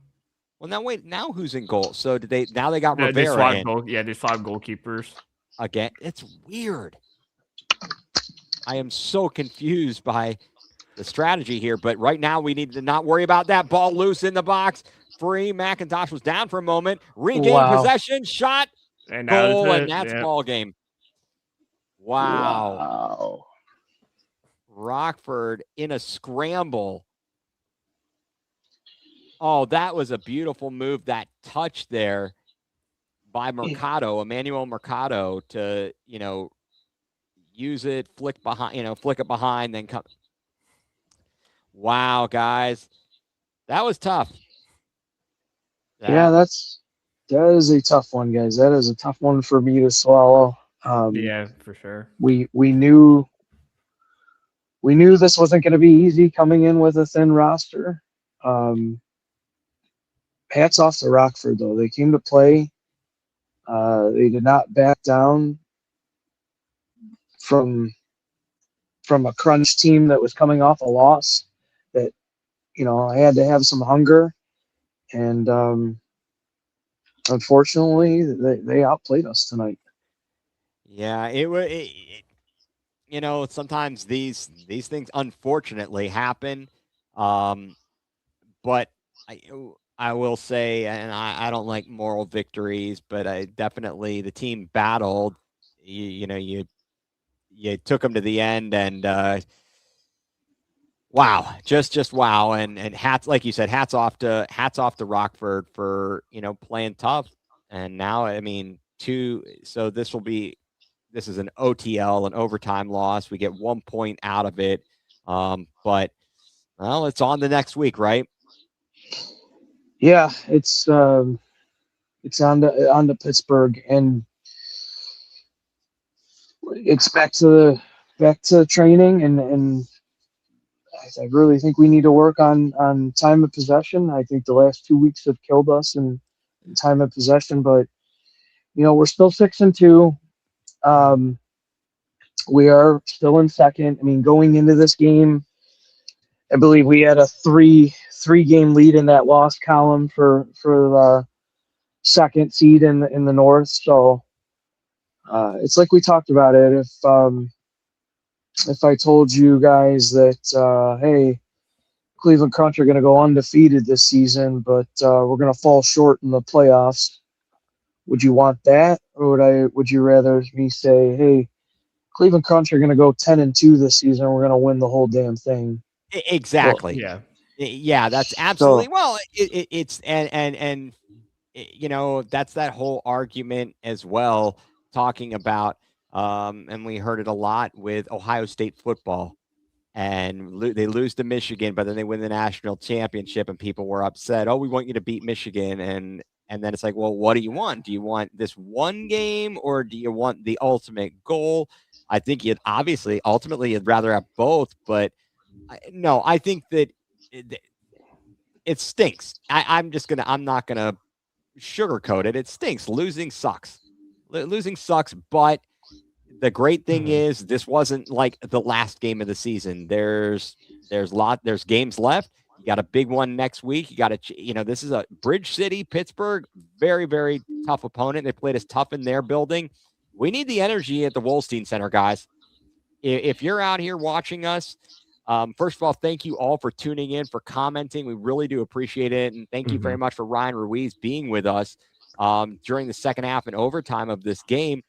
Well, now wait. Now who's in goal? So did they? Now they got They Rivera swap in they swap goalkeepers. again. It's weird. I am so confused by the strategy here. But right now we need to not worry about that. Ball loose in the box. Free. McIntosh was down for a moment. Regained possession. Shot. And Goal. And that's ball game. Wow. Wow. Rockford in a scramble. Oh, that was a beautiful move. That touch there by Mercado, Emmanuel Mercado, to, use it, flick it behind, then come. Wow, guys. That was tough. Yeah, that is a tough one, guys. That is a tough one for me to swallow. Yeah, for sure. We knew this wasn't going to be easy coming in with a thin roster. Hats off to Rockford, though. They came to play. They did not back down from a crunch team that was coming off a loss. That had to have some hunger, and unfortunately, they outplayed us tonight. Yeah, it was. Sometimes these things unfortunately happen, but I will say, and I don't like moral victories, but the team battled. You took them to the end, and wow, just wow, and hats, like you said, hats off to Rockford for playing tough. And now, I mean, so this is an OTL, an overtime loss. We get 1 point out of it, but it's on the next week, right? Yeah, it's on to Pittsburgh, and it's back to training, and I really think we need to work on time of possession. I think the last 2 weeks have killed us in time of possession, but we're still 6-2. We are still in second. I mean, going into this game, I believe we had a three game lead in that loss column for the second seed in the North. So it's like we talked about it. If I told you guys that hey, Cleveland Crunch are going to go undefeated this season, but we're going to fall short in the playoffs, would you want that, or would you rather me say, hey, Cleveland Crunch are going to go 10-2 this season, we're going to win the whole damn thing? Exactly. Well, yeah, that's absolutely it's and that's that whole argument as well, talking about and we heard it a lot with Ohio State football, and they lose to Michigan, but then they win the national championship, and people were upset. Oh, we want you to beat Michigan, and then it's like, well, what do you want? Do you want this one game, or do you want the ultimate goal? I think ultimately you'd rather have both, but no, I think that it stinks. I'm not gonna sugarcoat it. It stinks. Losing sucks. Losing sucks, but the great thing is this wasn't like the last game of the season. There's games left. You got a big one next week. You got to, this is a Bridge City, Pittsburgh, very, very tough opponent. They played us tough in their building. We need the energy at the Wolstein Center, guys. If you're out here watching us, First of all, thank you all for tuning in, for commenting. We really do appreciate it. And thank you very much for Ryan Ruiz being with us during the second half and overtime of this game.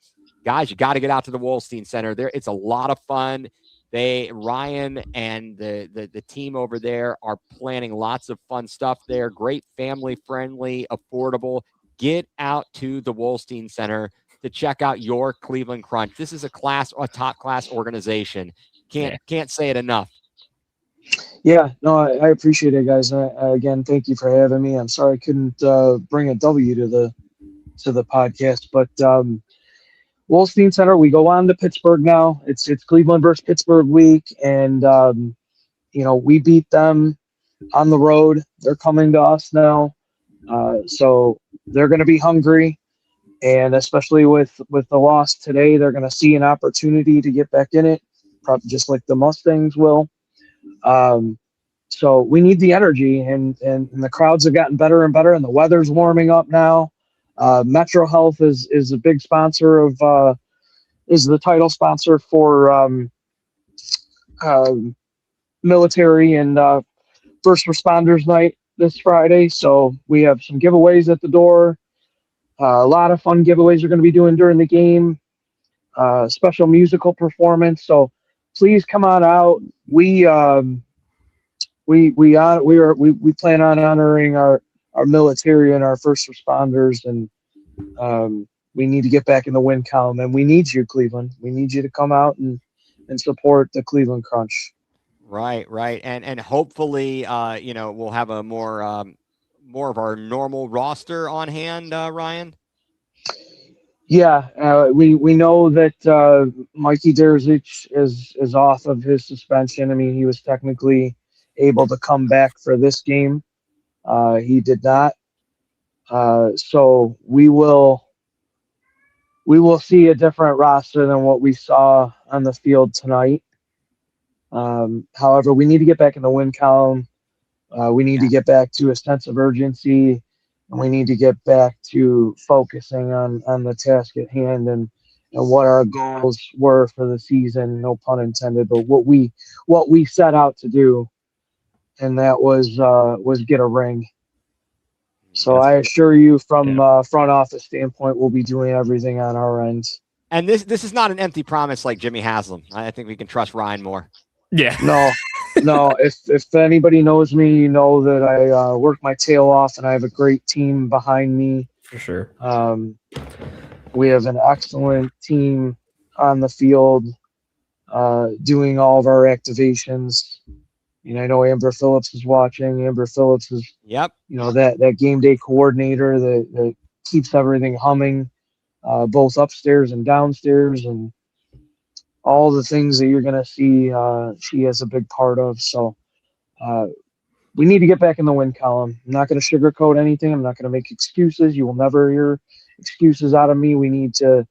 Guys, you got to get out to the Wolstein Center. It's a lot of fun. Ryan and the team over there are planning lots of fun stuff there. Great family friendly, affordable. Get out to the Wolstein Center to check out your Cleveland Crunch. This is a top class organization. Can't say it enough. Yeah, no, I appreciate it, guys. Again, thank you for having me. I'm sorry I couldn't bring a W to the podcast, but Wolstein Center, we go on to Pittsburgh now. It's Cleveland versus Pittsburgh week, and we beat them on the road. They're coming to us now, so they're going to be hungry, and especially with the loss today, they're going to see an opportunity to get back in it, probably just like the Mustangs will. So we need the energy, and the crowds have gotten better and better, and the weather's warming up now. Metro Health is a big sponsor of is the title sponsor for military and first responders night this Friday. So we have some giveaways at the door. A lot of fun giveaways we're going to be doing during the game. Special musical performance. So please come on out. We plan on honoring our military and our first responders, and we need to get back in the win column, and we need you, Cleveland. We need you to come out and support the Cleveland Crunch. Right. And hopefully, we'll have a more of our normal roster on hand, Ryan. Yeah, we know that Mikey Derzic is off of his suspension. I mean, he was technically able to come back for this game. He did not. So we will see a different roster than what we saw on the field tonight. However, we need to get back in the win column. We need to get back to a sense of urgency, and we need to get back to focusing on the task at hand and what our goals were for the season. No pun intended, but what we set out to do, and that was get a ring. So I assure you, from front office standpoint, we'll be doing everything on our end. And this is not an empty promise like Jimmy Haslam. I think we can trust Ryan more. Yeah. No. If anybody knows me, you know that I work my tail off, and I have a great team behind me. For sure. We have an excellent team on the field, doing all of our activations. I know Amber Phillips is watching. Amber Phillips is, that game day coordinator that keeps everything humming, both upstairs and downstairs, and all the things that you're going to see, she has a big part of. So we need to get back in the win column. I'm not going to sugarcoat anything. I'm not going to make excuses. You will never hear excuses out of me. We need to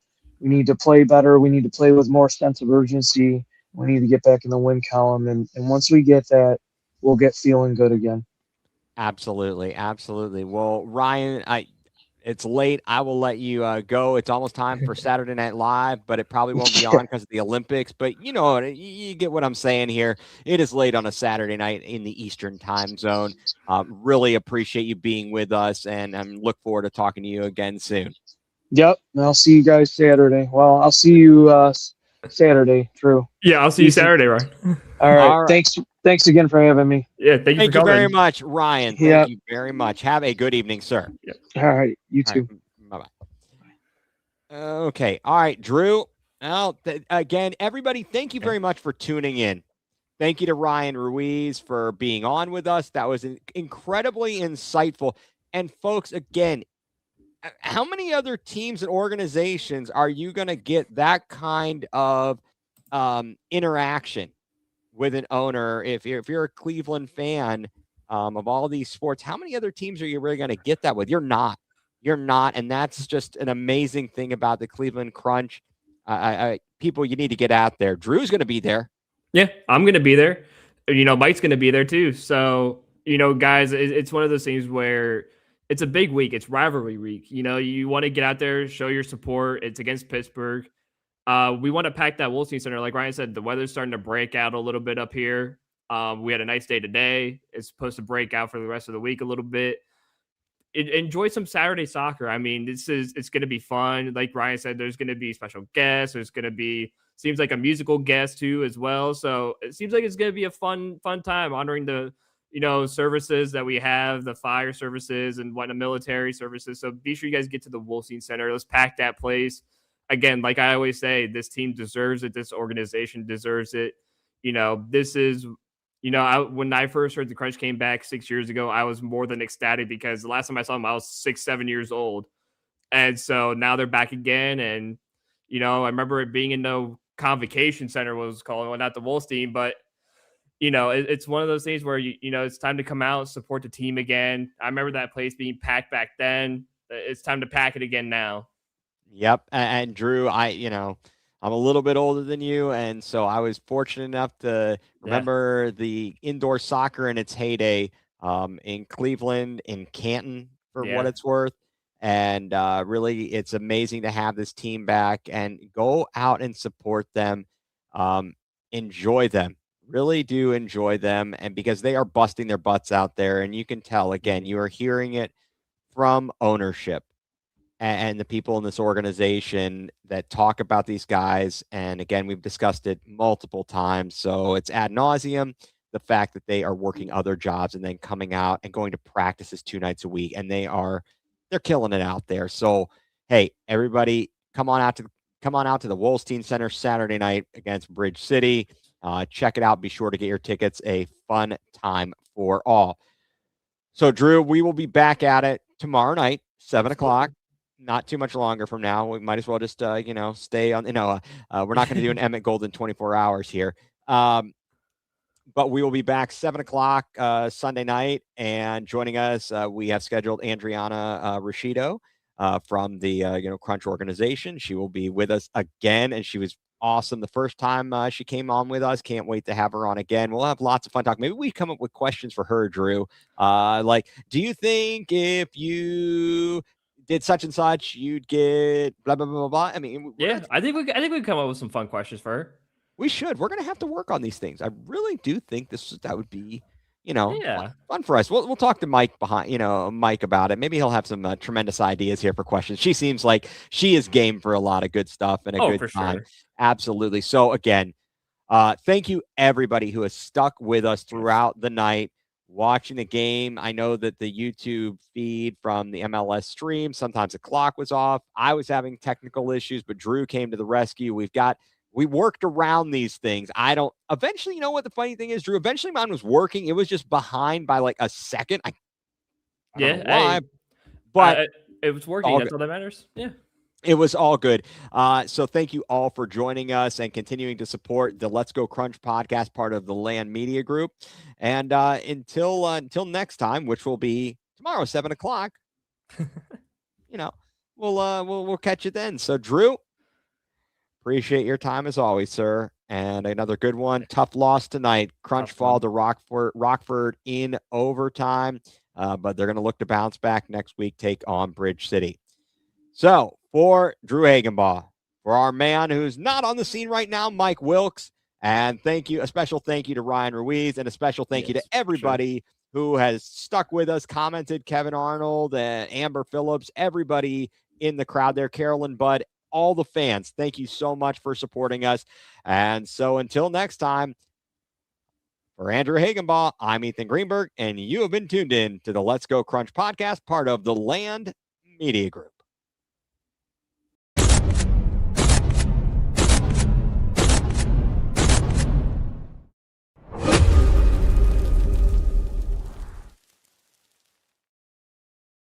play better. We need to play with more sense of urgency. We need to get back in the win column. And once we get that, we'll get feeling good again. Absolutely. Well, Ryan, it's late. I will let you go. It's almost time for Saturday Night Live, but it probably won't be on because of the Olympics. But you get what I'm saying here. It is late on a Saturday night in the Eastern time zone. Really appreciate you being with us, and look forward to talking to you again soon. Yep. And I'll see you guys Saturday. Well, I'll see you Saturday, True. Yeah, I'll see you Saturday, Ryan. All right. Thanks again for having me. Yeah, thank you very much, Ryan. Thank you very much. Have a good evening, sir. Yep. All right, you too. Right. Bye-bye. Okay. All right, Drew. Well, again, everybody, thank you very much for tuning in. Thank you to Ryan Ruiz for being on with us. That was incredibly insightful. And folks, again, how many other teams and organizations are you going to get that kind of interaction with an owner? If you're a Cleveland fan of all these sports, how many other teams are you really going to get that with? You're not. And that's just an amazing thing about the Cleveland Crunch. People, you need to get out there. Drew's going to be there. Yeah, I'm going to be there. Mike's going to be there too. So, guys, it's one of those things where it's a big week. It's rivalry week. You want to get out there, show your support. It's against Pittsburgh. We want to pack that Wolstein Center. Like Ryan said, the weather's starting to break out a little bit up here. We had a nice day today. It's supposed to break out for the rest of the week a little bit. Enjoy some Saturday soccer. I mean, it's going to be fun. Like Ryan said, there's going to be special guests. There's going to be, seems like a musical guest too as well. So it seems like it's going to be a fun time honoring the, services that we have, the fire services and what the military services. So be sure you guys get to the Wolstein Center. Let's pack that place. Again, like I always say, this team deserves it. This organization deserves it. This is, when I first heard the Crunch came back 6 years ago, I was more than ecstatic because the last time I saw them, I was 7 years old. And so now they're back again. And, I remember it being in the Convocation Center, what it was called, well, not the Wolstein, but, it's one of those things where, it's time to come out, support the team again. I remember that place being packed back then. It's time to pack it again now. Yep. And Drew, I'm a little bit older than you, and so I was fortunate enough to remember the indoor soccer in its heyday in Cleveland, in Canton, for what it's worth. And really, it's amazing to have this team back and go out and support them. Enjoy them. Really do enjoy them, and because they are busting their butts out there, and you can tell, again, you are hearing it from ownership and the people in this organization that talk about these guys. And again, we've discussed it multiple times. So it's ad nauseum, the fact that they are working other jobs and then coming out and going to practices 2 nights a week. And they're killing it out there. So, hey, everybody, come on out to the Wolstein Center Saturday night against Bridge City. Check it out. Be sure to get your tickets. A fun time for all. So, Drew, we will be back at it tomorrow night, 7:00. Not too much longer from now. We might as well just, stay on. We're not going to do an Emmett Golden 24 hours here. But we will be back 7:00 Sunday night. And joining us, we have scheduled Adriana Rashido from the Crunch organization. She will be with us again, and she was awesome the first time she came on with us. Can't wait to have her on again. We'll have lots of fun talk. Maybe we come up with questions for her, Drew. Like, do you think if you did such and such, you'd get blah blah blah blah blah? I mean, I think we can come up with some fun questions for her. We should. We're gonna have to work on these things. I really do think that would be, fun for us. We'll talk to Mike Mike about it. Maybe he'll have some tremendous ideas here for questions. She seems like she is game for a lot of good stuff and a good time. Sure. Absolutely. So again, thank you everybody who has stuck with us throughout the night, watching the game. I know that the YouTube feed from the MLS stream, sometimes the clock was off. I was having technical issues, but Drew came to the rescue. We worked around these things. Eventually, you know what the funny thing is, Drew? Eventually mine was working. It was just behind by like a second. I don't know why, but it was working. That's all that matters. Yeah. It was all good. So thank you all for joining us and continuing to support the Let's Go Crunch podcast, part of the Land Media Group. And until next time, which will be tomorrow, 7:00, we'll catch you then. So Drew, appreciate your time as always, sir. And another good one. Tough loss tonight. Crunch fall to Rockford in overtime. But they're going to look to bounce back next week, take on Bridge City. So for Drew Hagenbaugh, for our man who's not on the scene right now, Mike Wilkes, and a special thank you to Ryan Ruiz, and a special thank you to everybody who has stuck with us, commented, Kevin Arnold, Amber Phillips, everybody in the crowd there, Carolyn Budd, all the fans. Thank you so much for supporting us. And so until next time, for Andrew Hagenbaugh, I'm Ethan Greenberg, and you have been tuned in to the Let's Go Crunch podcast, part of the Land Media Group.